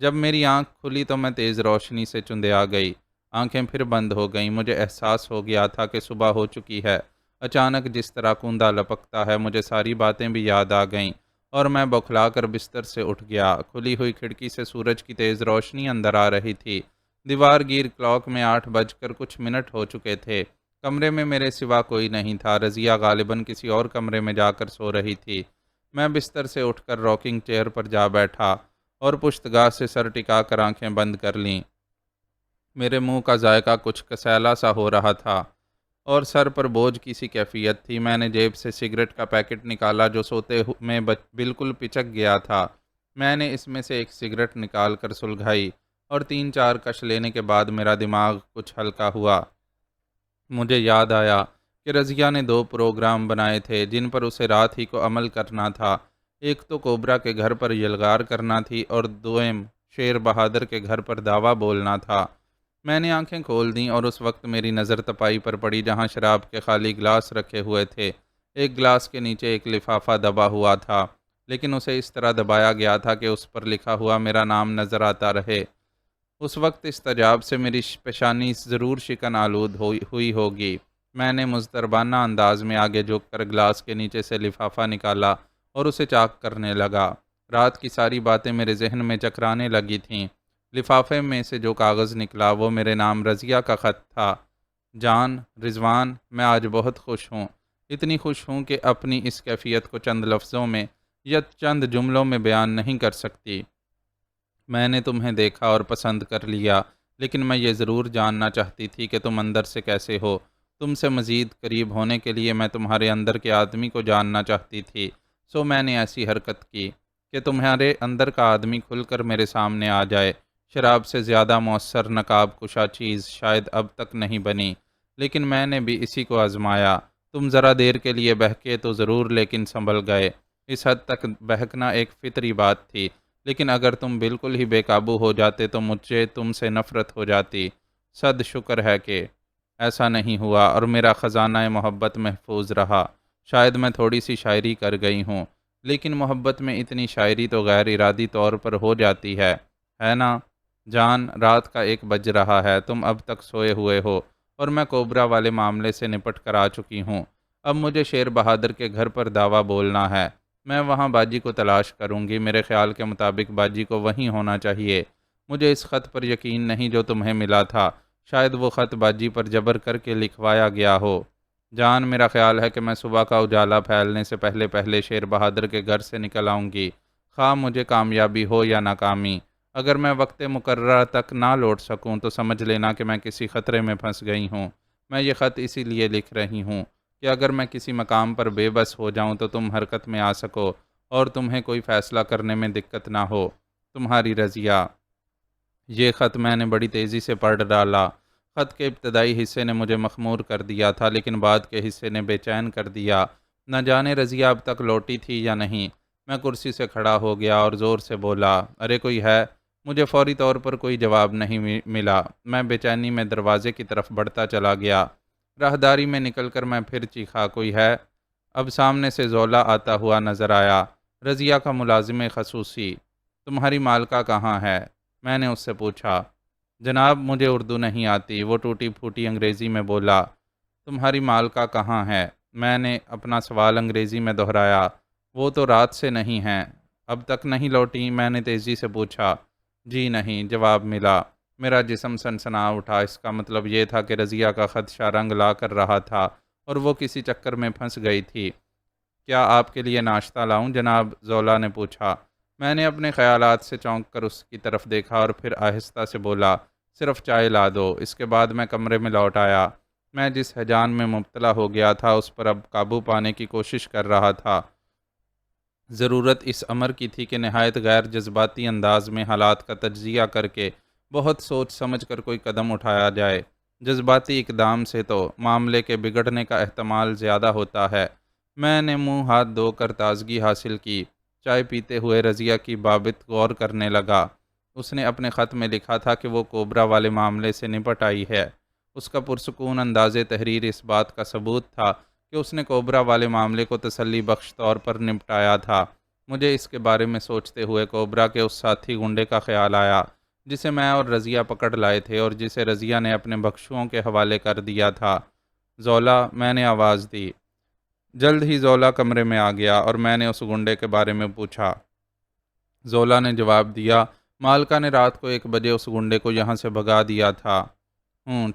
جب میری آنکھ کھلی تو میں تیز روشنی سے چندیا گئی۔ آنکھیں پھر بند ہو گئیں۔ مجھے احساس ہو گیا تھا کہ صبح ہو چکی ہے۔ اچانک جس طرح کوندا لپکتا ہے، مجھے ساری باتیں بھی یاد آ گئیں اور میں بوکھلا کر بستر سے اٹھ گیا۔ کھلی ہوئی کھڑکی سے سورج کی تیز روشنی اندر آ رہی تھی۔ دیوار گیر کلاک میں 8 بج کر کچھ منٹ ہو چکے تھے۔ کمرے میں میرے سوا کوئی نہیں تھا۔ رضیہ غالباً کسی اور کمرے میں جا کر سو رہی تھی۔ میں بستر سے اٹھ کر راکنگ چیئر پر جا بیٹھا اور پشتگاہ سے سر ٹکا کر آنکھیں بند کر لیں۔ میرے منہ کا ذائقہ کچھ کسیلا سا ہو رہا تھا اور سر پر بوجھ کی سی کیفیت تھی۔ میں نے جیب سے سگریٹ کا پیکٹ نکالا جو سوتے میں بالکل پچک گیا تھا۔ میں نے اس میں سے ایک سگریٹ نکال کر سلگھائی اور 3-4 کش لینے کے بعد میرا دماغ کچھ ہلکا ہوا۔ مجھے یاد آیا کہ رضیہ نے 2 پروگرام بنائے تھے جن پر اسے رات ہی کو عمل کرنا تھا۔ ایک تو کوبرا کے گھر پر یلغار کرنا تھی اور دوئم شیر بہادر کے گھر پر دعویٰ بولنا تھا۔ میں نے آنکھیں کھول دیں اور اس وقت میری نظر تپائی پر پڑی جہاں شراب کے خالی گلاس رکھے ہوئے تھے۔ ایک گلاس کے نیچے ایک لفافہ دبا ہوا تھا، لیکن اسے اس طرح دبایا گیا تھا کہ اس پر لکھا ہوا میرا نام نظر آتا رہے۔ اس وقت اس تجاب سے میری پیشانی ضرور شکن آلود ہوئی ہوگی۔ میں نے مضطربانہ انداز میں آگے جھک کر گلاس کے نیچے سے لفافہ نکالا اور اسے چاک کرنے لگا۔ رات کی ساری باتیں میرے ذہن میں چکرانے لگی تھیں۔ لفافے میں سے جو کاغذ نکلا وہ میرے نام رضیہ کا خط تھا۔ جان، رضوان، میں آج بہت خوش ہوں۔ اتنی خوش ہوں کہ اپنی اس کیفیت کو چند لفظوں میں یا چند جملوں میں بیان نہیں کر سکتی۔ میں نے تمہیں دیکھا اور پسند کر لیا، لیکن میں یہ ضرور جاننا چاہتی تھی کہ تم اندر سے کیسے ہو۔ تم سے مزید قریب ہونے کے لیے میں تمہارے اندر کے آدمی کو جاننا چاہتی تھی، سو میں نے ایسی حرکت کی کہ تمہارے اندر کا آدمی کھل کر میرے سامنے آ جائے۔ شراب سے زیادہ مؤثر نقاب کشا چیز شاید اب تک نہیں بنی، لیکن میں نے بھی اسی کو آزمایا۔ تم ذرا دیر کے لیے بہکے تو ضرور، لیکن سنبھل گئے۔ اس حد تک بہکنا ایک فطری بات تھی، لیکن اگر تم بالکل ہی بے قابو ہو جاتے تو مجھے تم سے نفرت ہو جاتی۔ صد شکر ہے کہ ایسا نہیں ہوا اور میرا خزانہ محبت محفوظ رہا۔ شاید میں تھوڑی سی شاعری کر گئی ہوں، لیکن محبت میں اتنی شاعری تو غیر ارادی طور پر ہو جاتی ہے نا؟ جان، رات کا 1 بج رہا ہے، تم اب تک سوئے ہوئے ہو اور میں کوبرا والے معاملے سے نپٹ کر آ چکی ہوں۔ اب مجھے شیر بہادر کے گھر پر دعویٰ بولنا ہے۔ میں وہاں باجی کو تلاش کروں گی۔ میرے خیال کے مطابق باجی کو وہیں ہونا چاہیے۔ مجھے اس خط پر یقین نہیں جو تمہیں ملا تھا۔ شاید وہ خط باجی پر جبر کر کے لکھوایا گیا ہو۔ جان، میرا خیال ہے کہ میں صبح کا اجالا پھیلنے سے پہلے پہلے شیر بہادر کے گھر سے نکل آؤں گی، خواہ مجھے کامیابی ہو یا ناکامی۔ اگر میں وقت مقررہ تک نہ لوٹ سکوں تو سمجھ لینا کہ میں کسی خطرے میں پھنس گئی ہوں۔ میں یہ خط اسی لیے لکھ رہی ہوں کہ اگر میں کسی مقام پر بے بس ہو جاؤں تو تم حرکت میں آ سکو اور تمہیں کوئی فیصلہ کرنے میں دقت نہ ہو۔ تمہاری رضیہ۔ یہ خط میں نے بڑی تیزی سے پڑھ ڈالا۔ خط کے ابتدائی حصے نے مجھے مخمور کر دیا تھا، لیکن بعد کے حصے نے بے چین کر دیا۔ نہ جانے رضیہ اب تک لوٹی تھی یا نہیں۔ میں کرسی سے کھڑا ہو گیا اور زور سے بولا، ارے کوئی ہے؟ مجھے فوری طور پر کوئی جواب نہیں ملا۔ میں بے چینی میں دروازے کی طرف بڑھتا چلا گیا۔ راہداری میں نکل کر میں پھر چیخا، کوئی ہے؟ اب سامنے سے زولا آتا ہوا نظر آیا، رضیہ کا ملازم خصوصی۔ تمہاری مالکہ کہاں ہے؟ میں نے اس سے پوچھا۔ جناب، مجھے اردو نہیں آتی، وہ ٹوٹی پھوٹی انگریزی میں بولا۔ تمہاری مالکہ کہاں ہے؟ میں نے اپنا سوال انگریزی میں دہرایا۔ وہ تو رات سے نہیں ہیں، اب تک نہیں لوٹی؟ میں نے تیزی سے پوچھا۔ جی نہیں، جواب ملا۔ میرا جسم سنسنا اٹھا۔ اس کا مطلب یہ تھا کہ رضیہ کا خدشہ رنگ لا کر رہا تھا اور وہ کسی چکر میں پھنس گئی تھی۔ کیا آپ کے لیے ناشتہ لاؤں جناب؟ زولا نے پوچھا۔ میں نے اپنے خیالات سے چونک کر اس کی طرف دیکھا اور پھر آہستہ سے بولا، صرف چائے لا دو۔ اس کے بعد میں کمرے میں لوٹ آیا۔ میں جس ہیجان میں مبتلا ہو گیا تھا اس پر اب قابو پانے کی کوشش کر رہا تھا۔ ضرورت اس امر کی تھی کہ نہایت غیر جذباتی انداز میں حالات کا تجزیہ کر کے بہت سوچ سمجھ کر کوئی قدم اٹھایا جائے۔ جذباتی اقدام سے تو معاملے کے بگڑنے کا احتمال زیادہ ہوتا ہے۔ میں نے منہ ہاتھ دھو کر تازگی حاصل کی۔ چائے پیتے ہوئے رضیہ کی بابت غور کرنے لگا۔ اس نے اپنے خط میں لکھا تھا کہ وہ کوبرا والے معاملے سے نپٹ آئی ہے۔ اس کا پرسکون انداز تحریر اس بات کا ثبوت تھا کہ اس نے کوبرا والے معاملے کو تسلی بخش طور پر نپٹایا تھا۔ مجھے اس کے بارے میں سوچتے ہوئے کوبرا کے اس ساتھی گنڈے کا خیال آیا جسے میں اور رضیہ پکڑ لائے تھے اور جسے رضیہ نے اپنے بخشوؤں کے حوالے کر دیا تھا۔ زولا، میں نے آواز دی۔ جلد ہی زولا کمرے میں آ گیا اور میں نے اس گنڈے کے بارے میں پوچھا۔ زولا نے جواب دیا، مالکہ نے رات کو 1 بجے اس گنڈے کو یہاں سے بھگا دیا تھا۔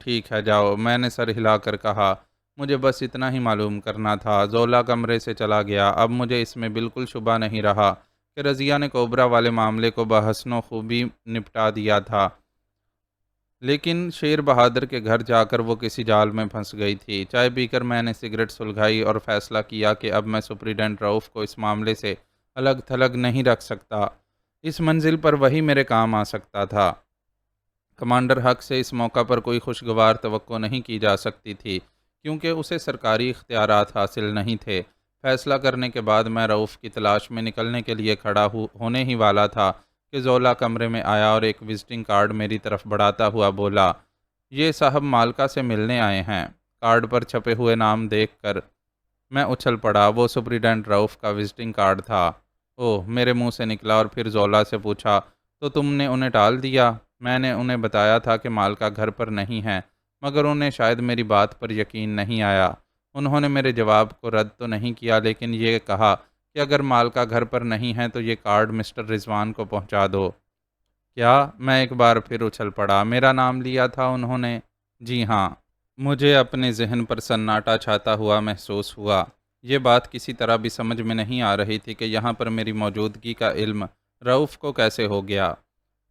ٹھیک ہے، جاؤ، میں نے سر ہلا کر کہا۔ مجھے بس اتنا ہی معلوم کرنا تھا۔ زولا کمرے سے چلا گیا۔ اب مجھے اس میں بالکل شبہ نہیں رہا کہ رضیہ نے کوبرا والے معاملے کو بحسن و خوبی نپٹا دیا تھا، لیکن شیر بہادر کے گھر جا کر وہ کسی جال میں پھنس گئی تھی۔ چائے پی کر میں نے سگریٹ سلگائی اور فیصلہ کیا کہ اب میں سپرنٹنڈنٹ رؤف کو اس معاملے سے الگ تھلگ نہیں رکھ سکتا۔ اس منزل پر وہی میرے کام آ سکتا تھا۔ کمانڈر حق سے اس موقع پر کوئی خوشگوار توقع نہیں کی جا سکتی تھی، کیونکہ اسے سرکاری اختیارات حاصل نہیں تھے۔ فیصلہ کرنے کے بعد میں رؤف کی تلاش میں نکلنے کے لیے کھڑا ہونے ہی والا تھا کہ زولا کمرے میں آیا اور ایک وزٹنگ کارڈ میری طرف بڑھاتا ہوا بولا، یہ صاحب مالکہ سے ملنے آئے ہیں۔ کارڈ پر چھپے ہوئے نام دیکھ کر میں اچھل پڑا۔ وہ سپرنٹنڈنٹ رؤف کا وزٹنگ کارڈ تھا۔ اوہ، میرے منہ سے نکلا اور پھر زولا سے پوچھا، تو تم نے انہیں ٹال دیا؟ میں نے انہیں بتایا تھا کہ مالکہ گھر پر نہیں ہیں، مگر انہیں شاید میری بات پر یقین نہیں آیا۔ انہوں نے میرے جواب کو رد تو نہیں کیا، لیکن یہ کہا کہ اگر مالکہ گھر پر نہیں ہیں تو یہ کارڈ مسٹر رضوان کو پہنچا دو۔ کیا؟ میں ایک بار پھر اچھل پڑا۔ میرا نام لیا تھا انہوں نے؟ جی ہاں۔ مجھے اپنے ذہن پر سناٹا چھاتا ہوا محسوس ہوا۔ یہ بات کسی طرح بھی سمجھ میں نہیں آ رہی تھی کہ یہاں پر میری موجودگی کا علم رؤف کو کیسے ہو گیا۔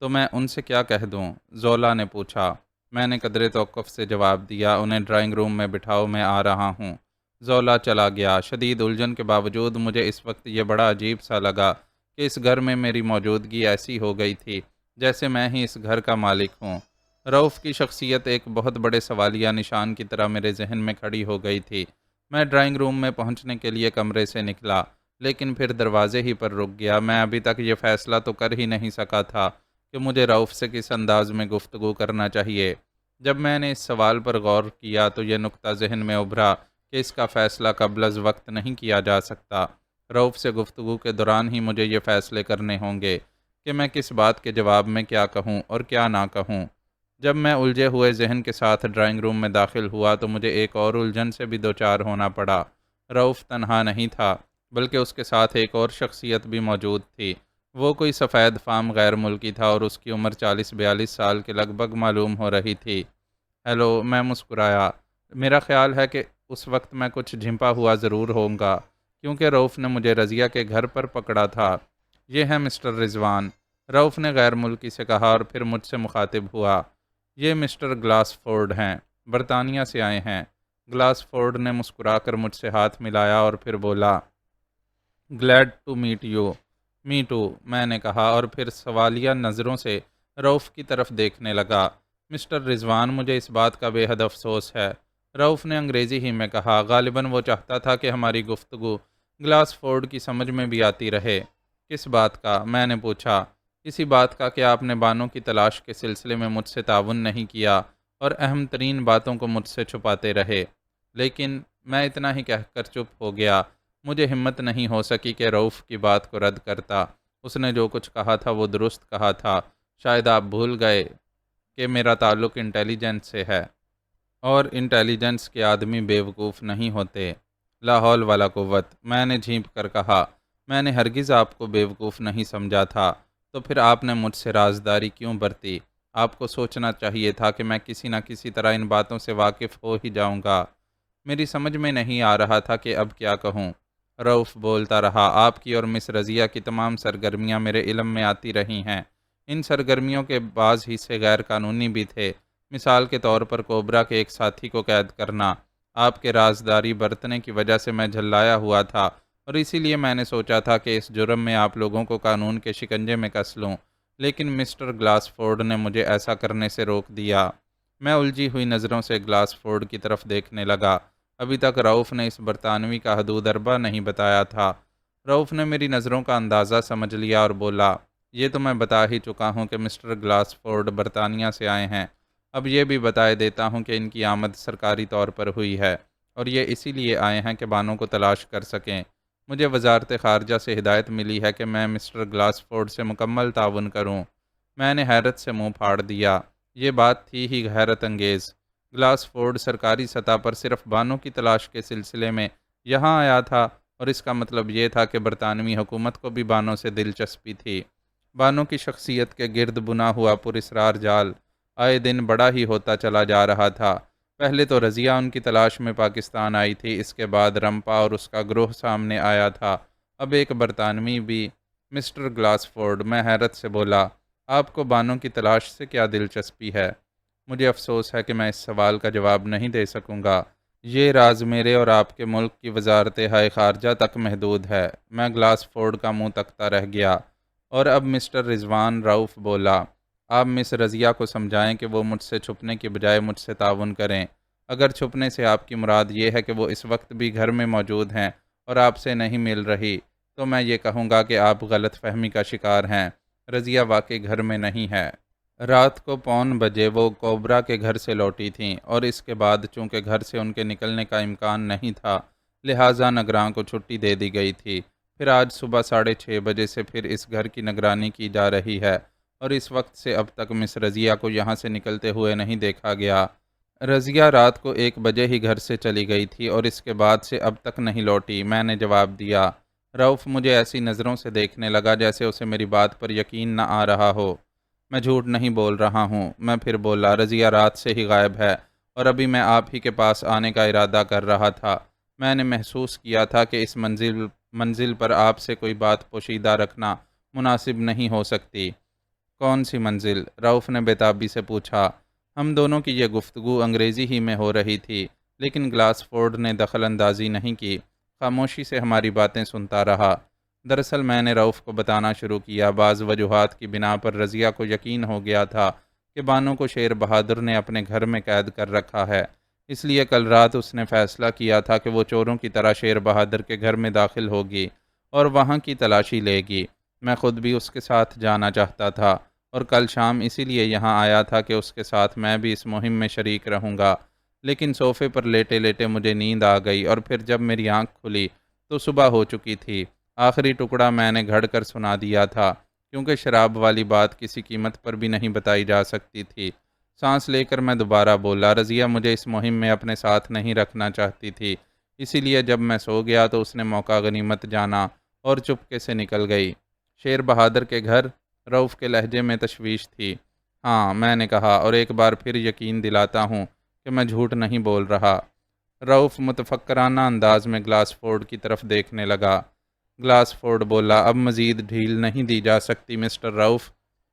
تو میں ان سے کیا کہہ دوں؟ زولا نے پوچھا۔ میں نے قدرے توقف سے جواب دیا، انہیں ڈرائنگ روم میں بٹھاؤ، میں آ رہا ہوں۔ زولا چلا گیا۔ شدید الجھن کے باوجود مجھے اس وقت یہ بڑا عجیب سا لگا کہ اس گھر میں میری موجودگی ایسی ہو گئی تھی جیسے میں ہی اس گھر کا مالک ہوں۔ رؤف کی شخصیت ایک بہت بڑے سوالیہ نشان کی طرح میرے ذہن میں کھڑی ہو گئی تھی۔ میں ڈرائنگ روم میں پہنچنے کے لیے کمرے سے نکلا، لیکن پھر دروازے ہی پر رک گیا۔ میں ابھی تک یہ فیصلہ تو کر ہی نہیں سکا تھا کہ مجھے رؤف سے کس انداز میں گفتگو کرنا چاہیے۔ جب میں نے اس سوال پر غور کیا تو یہ نکتہ ذہن میں ابھرا کہ اس کا فیصلہ قبل از وقت نہیں کیا جا سکتا۔ رؤف سے گفتگو کے دوران ہی مجھے یہ فیصلے کرنے ہوں گے کہ میں کس بات کے جواب میں کیا کہوں اور کیا نہ کہوں۔ جب میں الجھے ہوئے ذہن کے ساتھ ڈرائنگ روم میں داخل ہوا تو مجھے ایک اور الجھن سے بھی دوچار ہونا پڑا۔ رؤف تنہا نہیں تھا، بلکہ اس کے ساتھ ایک اور شخصیت بھی موجود تھی۔ وہ کوئی سفید فام غیر ملکی تھا اور اس کی عمر 40-42 سال کے لگ بھگ معلوم ہو رہی تھی۔ ہیلو، میں مسکرایا۔ میرا خیال ہے کہ اس وقت میں کچھ جھنپا ہوا ضرور ہوں گا، کیونکہ رؤف نے مجھے رضیہ کے گھر پر پکڑا تھا۔ یہ ہے مسٹر رضوان، رؤف نے غیر ملکی سے کہا اور پھر مجھ سے مخاطب ہوا۔ یہ مسٹر گلاس فورڈ ہیں، برطانیہ سے آئے ہیں۔ گلاس فورڈ نے مسکرا کر مجھ سے ہاتھ ملایا اور پھر بولا، glad to meet you. Me too, میں نے کہا اور پھر سوالیہ نظروں سے رؤف کی طرف دیکھنے لگا۔ مسٹر رضوان، مجھے اس بات کا بے حد افسوس ہے، رؤف نے انگریزی ہی میں کہا۔ غالباً وہ چاہتا تھا کہ ہماری گفتگو گلاس فورڈ کی سمجھ میں بھی آتی رہے۔ کس بات کا؟ میں نے پوچھا۔ اسی بات کا کہ آپ نے بانو کی تلاش کے سلسلے میں مجھ سے تعاون نہیں کیا اور اہم ترین باتوں کو مجھ سے چھپاتے رہے۔ لیکن میں اتنا ہی کہہ کر چپ ہو گیا۔ مجھے ہمت نہیں ہو سکی کہ رؤف کی بات کو رد کرتا۔ اس نے جو کچھ کہا تھا وہ درست کہا تھا۔ شاید آپ بھول گئے کہ میرا تعلق انٹیلیجنس سے ہے، اور انٹیلیجنس کے آدمی بیوقوف نہیں ہوتے۔ لا حول ولا قوت، میں نے جھینپ کر کہا۔ میں نے ہرگز آپ کو بیوقوف نہیں سمجھا تھا، تو پھر آپ نے مجھ سے رازداری کیوں برتی؟ آپ کو سوچنا چاہیے تھا کہ میں کسی نہ کسی طرح ان باتوں سے واقف ہو ہی جاؤں گا۔ میری سمجھ میں نہیں آ رہا تھا کہ اب کیا کہوں۔ رؤف بولتا رہا، آپ کی اور مس رضیہ کی تمام سرگرمیاں میرے علم میں آتی رہی ہیں۔ ان سرگرمیوں کے بعض حصے غیر قانونی بھی تھے۔ مثال کے طور پر کوبرا کے ایک ساتھی کو قید کرنا۔ آپ کے رازداری برتنے کی وجہ سے میں جھلایا ہوا تھا، اور اسی لیے میں نے سوچا تھا کہ اس جرم میں آپ لوگوں کو قانون کے شکنجے میں کس لوں، لیکن مسٹر گلاس فورڈ نے مجھے ایسا کرنے سے روک دیا۔ میں الجھی ہوئی نظروں سے گلاس فورڈ کی طرف دیکھنے لگا۔ ابھی تک رؤف نے اس برطانوی کا حدود اربہ نہیں بتایا تھا۔ رؤف نے میری نظروں کا اندازہ سمجھ لیا اور بولا، یہ تو میں بتا ہی چکا ہوں کہ مسٹر گلاس فورڈ برطانیہ سے آئے ہیں۔ اب یہ بھی بتائے دیتا ہوں کہ ان کی آمد سرکاری طور پر ہوئی ہے، اور یہ اسی لیے آئے ہیں کہ بانو کو تلاش کر سکیں۔ مجھے وزارت خارجہ سے ہدایت ملی ہے کہ میں مسٹر گلاس فورڈ سے مکمل تعاون کروں۔ میں نے حیرت سے منہ پھاڑ دیا۔ یہ بات تھی ہی حیرت انگیز۔ گلاس فورڈ سرکاری سطح پر صرف بانو کی تلاش کے سلسلے میں یہاں آیا تھا، اور اس کا مطلب یہ تھا کہ برطانوی حکومت کو بھی بانو سے دلچسپی تھی۔ بانو کی شخصیت کے گرد بنا ہوا پراسرار جال آئے دن بڑا ہی ہوتا چلا جا رہا تھا۔ پہلے تو رضیہ ان کی تلاش میں پاکستان آئی تھی، اس کے بعد رمپا اور اس کا گروہ سامنے آیا تھا، اب ایک برطانوی بھی۔ مسٹر گلاسفورڈ، میں حیرت سے بولا، آپ کو بانو کی تلاش سے کیا دلچسپی ہے؟ مجھے افسوس ہے کہ میں اس سوال کا جواب نہیں دے سکوں گا۔ یہ راز میرے اور آپ کے ملک کی وزارت خارجہ تک محدود ہے۔ میں گلاسفورڈ کا منہ تکتا رہ گیا، اور اب مسٹر رضوان رؤف بولا، آپ مس رضیہ کو سمجھائیں کہ وہ مجھ سے چھپنے کی بجائے مجھ سے تعاون کریں۔ اگر چھپنے سے آپ کی مراد یہ ہے کہ وہ اس وقت بھی گھر میں موجود ہیں اور آپ سے نہیں مل رہی، تو میں یہ کہوں گا کہ آپ غلط فہمی کا شکار ہیں۔ رضیہ واقعی گھر میں نہیں ہے۔ رات کو 1:15 وہ کوبرا کے گھر سے لوٹی تھیں، اور اس کے بعد چونکہ گھر سے ان کے نکلنے کا امکان نہیں تھا، لہٰذا نگراں کو چھٹی دے دی گئی تھی۔ پھر آج صبح 6:30 سے پھر اس گھر کی نگرانی کی جا رہی ہے، اور اس وقت سے اب تک مس رضیہ کو یہاں سے نکلتے ہوئے نہیں دیکھا گیا۔ رضیہ رات کو 1 بجے ہی گھر سے چلی گئی تھی، اور اس کے بعد سے اب تک نہیں لوٹی، میں نے جواب دیا۔ رؤف مجھے ایسی نظروں سے دیکھنے لگا جیسے اسے میری بات پر یقین نہ آ رہا ہو۔ میں جھوٹ نہیں بول رہا ہوں، میں پھر بولا، رضیہ رات سے ہی غائب ہے، اور ابھی میں آپ ہی کے پاس آنے کا ارادہ کر رہا تھا۔ میں نے محسوس کیا تھا کہ اس منزل پر آپ سے کوئی بات پوشیدہ رکھنا مناسب نہیں ہو سکتی۔ کون سی منزل؟ رؤف نے بےتابی سے پوچھا۔ ہم دونوں کی یہ گفتگو انگریزی ہی میں ہو رہی تھی، لیکن گلاسفورڈ نے دخل اندازی نہیں کی، خاموشی سے ہماری باتیں سنتا رہا۔ دراصل میں نے رؤف کو بتانا شروع کیا، بعض وجوہات کی بنا پر رضیہ کو یقین ہو گیا تھا کہ بانو کو شیر بہادر نے اپنے گھر میں قید کر رکھا ہے، اس لیے کل رات اس نے فیصلہ کیا تھا کہ وہ چوروں کی طرح شیر بہادر کے گھر میں داخل ہوگی اور وہاں کی تلاشی لے گی۔ میں خود بھی اس کے ساتھ جانا چاہتا تھا، اور کل شام اسی لیے یہاں آیا تھا کہ اس کے ساتھ میں بھی اس مہم میں شریک رہوں گا، لیکن صوفے پر لیٹے لیٹے مجھے نیند آ گئی، اور پھر جب میری آنکھ کھلی تو صبح ہو چکی تھی۔ آخری ٹکڑا میں نے گھڑ کر سنا دیا تھا، کیونکہ شراب والی بات کسی قیمت پر بھی نہیں بتائی جا سکتی تھی۔ سانس لے کر میں دوبارہ بولا، رضیہ مجھے اس مہم میں اپنے ساتھ نہیں رکھنا چاہتی تھی، اسی لیے جب میں سو گیا تو اس نے موقع غنیمت جانا اور چپکے سے نکل گئی۔ شیر بہادر کے گھر؟ رؤف کے لہجے میں تشویش تھی۔ ہاں، میں نے کہا، اور ایک بار پھر یقین دلاتا ہوں کہ میں جھوٹ نہیں بول رہا۔ رؤف متفکرانہ انداز میں گلاسفورڈ کی طرف دیکھنے لگا۔ گلاسفورڈ بولا، اب مزید ڈھیل نہیں دی جا سکتی مسٹر رؤف،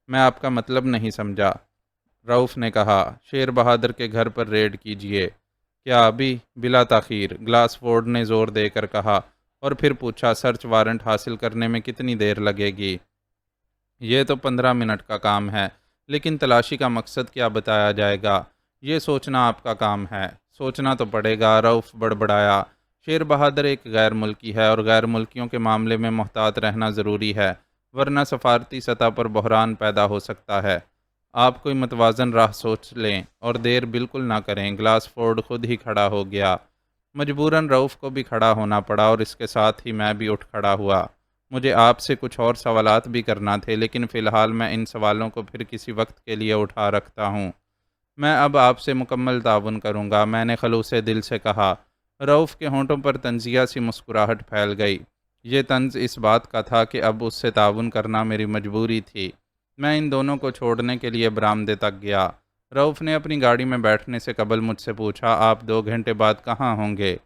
میں آپ کا مطلب نہیں سمجھا۔ رؤف نے کہا، شیر بہادر کے گھر پر ریڈ کیجیے۔ کیا ابھی؟ بلا تاخیر، گلاسفورڈ نے زور دے کر کہا، اور پھر پوچھا، سرچ وارنٹ حاصل کرنے میں کتنی دیر لگے گی؟ یہ تو 15 منٹ کا کام ہے، لیکن تلاشی کا مقصد کیا بتایا جائے گا، یہ سوچنا آپ کا کام ہے۔ سوچنا تو پڑے گا، رؤف بڑبڑایا۔ شیر بہادر ایک غیر ملکی ہے، اور غیر ملکیوں کے معاملے میں محتاط رہنا ضروری ہے، ورنہ سفارتی سطح پر بحران پیدا ہو سکتا ہے۔ آپ کوئی متوازن راہ سوچ لیں، اور دیر بالکل نہ کریں۔ گلاسفورڈ خود ہی کھڑا ہو گیا۔ مجبوراً رؤف کو بھی کھڑا ہونا پڑا، اور اس کے ساتھ ہی میں بھی اٹھ کھڑا ہوا۔ مجھے آپ سے کچھ اور سوالات بھی کرنا تھے، لیکن فی الحال میں ان سوالوں کو پھر کسی وقت کے لیے اٹھا رکھتا ہوں۔ میں اب آپ سے مکمل تعاون کروں گا، میں نے خلوص دل سے کہا۔ رؤف کے ہونٹوں پر طنزیہ سی مسکراہٹ پھیل گئی۔ یہ طنز اس بات کا تھا کہ اب اس سے تعاون کرنا میری مجبوری تھی۔ میں ان دونوں کو چھوڑنے کے لیے برآمدے تک گیا۔ رؤف نے اپنی گاڑی میں بیٹھنے سے قبل مجھ سے پوچھا، آپ 2 گھنٹے بعد کہاں ہوں گے؟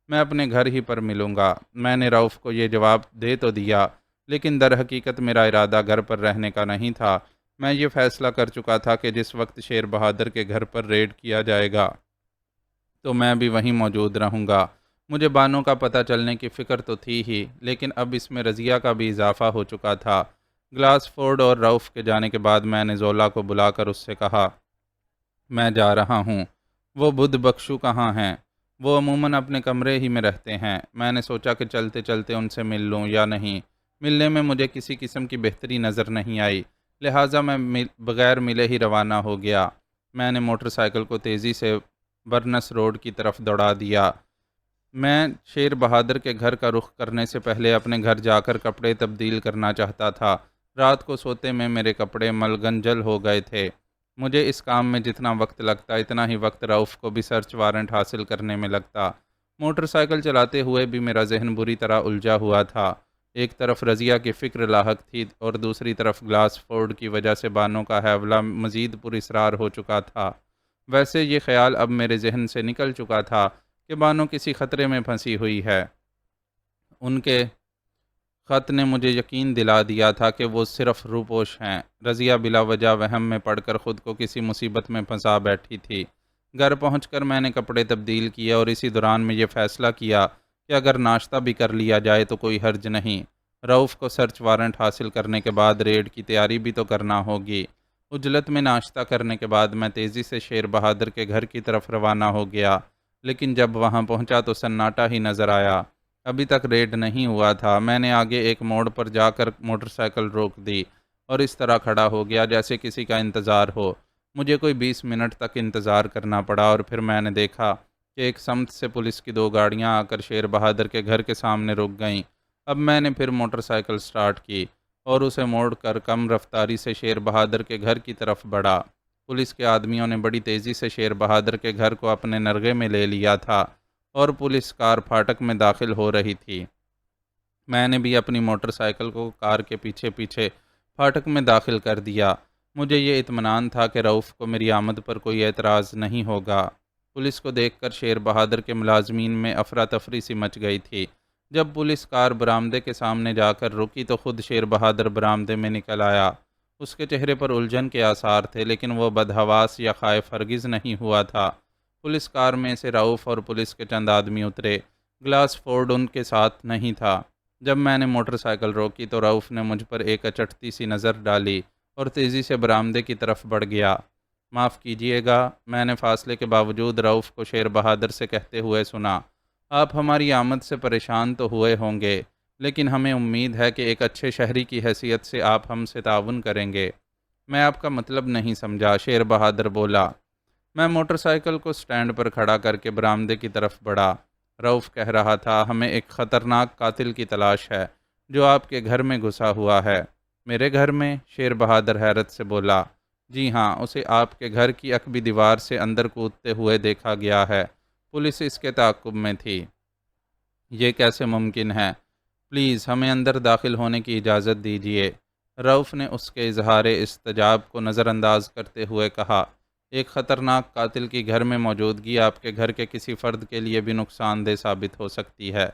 میں اپنے گھر ہی پر ملوں گا۔ میں نے رؤف کو یہ جواب دے تو دیا، لیکن در حقیقت میرا ارادہ گھر پر رہنے کا نہیں تھا۔ میں یہ فیصلہ کر چکا تھا کہ جس وقت شیر بہادر کے گھر پر ریڈ کیا جائے گا تو میں بھی وہیں موجود رہوں گا۔ مجھے بانو کا پتہ چلنے کی فکر تو تھی ہی، لیکن اب اس میں رضیہ کا بھی اضافہ ہو چکا تھا۔ گلاسفورڈ اور رؤف کے جانے کے بعد میں نے زولا کو بلا کر اس سے کہا، میں جا رہا ہوں۔ وہ بدھ بخشو کہاں ہیں؟ وہ عموماً اپنے کمرے ہی میں رہتے ہیں۔ میں نے سوچا کہ چلتے چلتے ان سے مل لوں یا نہیں۔ ملنے میں مجھے کسی قسم کی بہتری نظر نہیں آئی، لہٰذا میں بغیر ملے ہی روانہ ہو گیا۔ میں نے موٹر سائیکل کو تیزی سے برنس روڈ کی طرف دوڑا دیا۔ میں شیر بہادر کے گھر کا رخ کرنے سے پہلے اپنے گھر جا کر کپڑے تبدیل کرنا چاہتا تھا۔ رات کو سوتے میں میرے کپڑے ملگنجل ہو گئے تھے۔ مجھے اس کام میں جتنا وقت لگتا اتنا ہی وقت رؤف کو بھی سرچ وارنٹ حاصل کرنے میں لگتا۔ موٹر سائیکل چلاتے ہوئے بھی میرا ذہن بری طرح الجھا ہوا تھا۔ ایک طرف رضیہ کی فکر لاحق تھی، اور دوسری طرف گلاسفورڈ کی وجہ سے بانو کا حیولہ مزید پر اسرار ہو چکا تھا۔ ویسے یہ خیال اب میرے ذہن سے نکل چکا تھا کہ بانو کسی خطرے میں پھنسی ہوئی ہے۔ ان کے خط نے مجھے یقین دلا دیا تھا کہ وہ صرف روپوش ہیں۔ رضیہ بلا وجہ وہم میں پڑ کر خود کو کسی مصیبت میں پھنسا بیٹھی تھی۔ گھر پہنچ کر میں نے کپڑے تبدیل کیے اور اسی دوران میں یہ فیصلہ کیا کہ اگر ناشتہ بھی کر لیا جائے تو کوئی حرج نہیں۔ رؤف کو سرچ وارنٹ حاصل کرنے کے بعد ریڈ کی تیاری بھی تو کرنا ہوگی۔ عجلت میں ناشتہ کرنے کے بعد میں تیزی سے شیر بہادر کے گھر کی طرف روانہ ہو گیا، لیکن جب وہاں پہنچا تو سناٹا ہی نظر آیا۔ ابھی تک ریڈ نہیں ہوا تھا۔ میں نے آگے ایک موڑ پر جا کر موٹر سائیکل روک دی اور اس طرح کھڑا ہو گیا جیسے کسی کا انتظار ہو۔ مجھے کوئی 20 منٹ تک انتظار کرنا پڑا اور پھر میں نے دیکھا کہ ایک سمت سے پولیس کی 2 گاڑیاں آ کر شیر بہادر کے گھر کے سامنے رک گئیں۔ اب میں نے پھر موٹر سائیکل سٹارٹ کی اور اسے موڑ کر کم رفتاری سے شیر بہادر کے گھر کی طرف بڑھا۔ پولیس کے آدمیوں نے بڑی تیزی سے شیر بہادر کے گھر کو اپنے نرغے میں لے لیا تھا اور پولیس کار پھاٹک میں داخل ہو رہی تھی۔ میں نے بھی اپنی موٹر سائیکل کو کار کے پیچھے پیچھے پھاٹک میں داخل کر دیا۔ مجھے یہ اطمینان تھا کہ رؤف کو میری آمد پر کوئی اعتراض نہیں ہوگا۔ پولیس کو دیکھ کر شیر بہادر کے ملازمین میں افراتفری سی مچ گئی تھی۔ جب پولیس کار برآمدے کے سامنے جا کر رکی تو خود شیر بہادر برآمدے میں نکل آیا۔ اس کے چہرے پر الجھن کے آثار تھے، لیکن وہ بدحواس یا خائف ہرگز نہیں ہوا تھا۔ پولیس کار میں سے رؤف اور پولیس کے چند آدمی اترے۔ گلاس فورڈ ان کے ساتھ نہیں تھا۔ جب میں نے موٹر سائیکل روکی تو رؤف نے مجھ پر ایک اچٹتی سی نظر ڈالی اور تیزی سے برآمدے کی طرف بڑھ گیا۔ معاف کیجیے گا، میں نے فاصلے کے باوجود رؤف کو شیر بہادر سے کہتے ہوئے سنا۔ آپ ہماری آمد سے پریشان تو ہوئے ہوں گے، لیکن ہمیں امید ہے کہ ایک اچھے شہری کی حیثیت سے آپ ہم سے تعاون کریں گے۔ میں آپ کا مطلب نہیں سمجھا، شیر بہادر بولا۔ میں موٹر سائیکل کو سٹینڈ پر کھڑا کر کے برآمدے کی طرف بڑھا۔ رؤف کہہ رہا تھا، ہمیں ایک خطرناک قاتل کی تلاش ہے جو آپ کے گھر میں گھسا ہوا ہے۔ میرے گھر میں؟ شیر بہادر حیرت سے بولا۔ جی ہاں، اسے آپ کے گھر کی عقبی دیوار سے اندر کودتے ہوئے دیکھا گیا ہے۔ پولیس اس کے تعاقب میں تھی۔ یہ کیسے ممکن ہے؟ پلیز ہمیں اندر داخل ہونے کی اجازت دیجیے۔ رؤف نے اس کے اظہار استجاب کو نظر انداز کرتے ہوئے کہا، ایک خطرناک قاتل کی گھر میں موجودگی آپ کے گھر کے کسی فرد کے لیے بھی نقصان دہ ثابت ہو سکتی ہے۔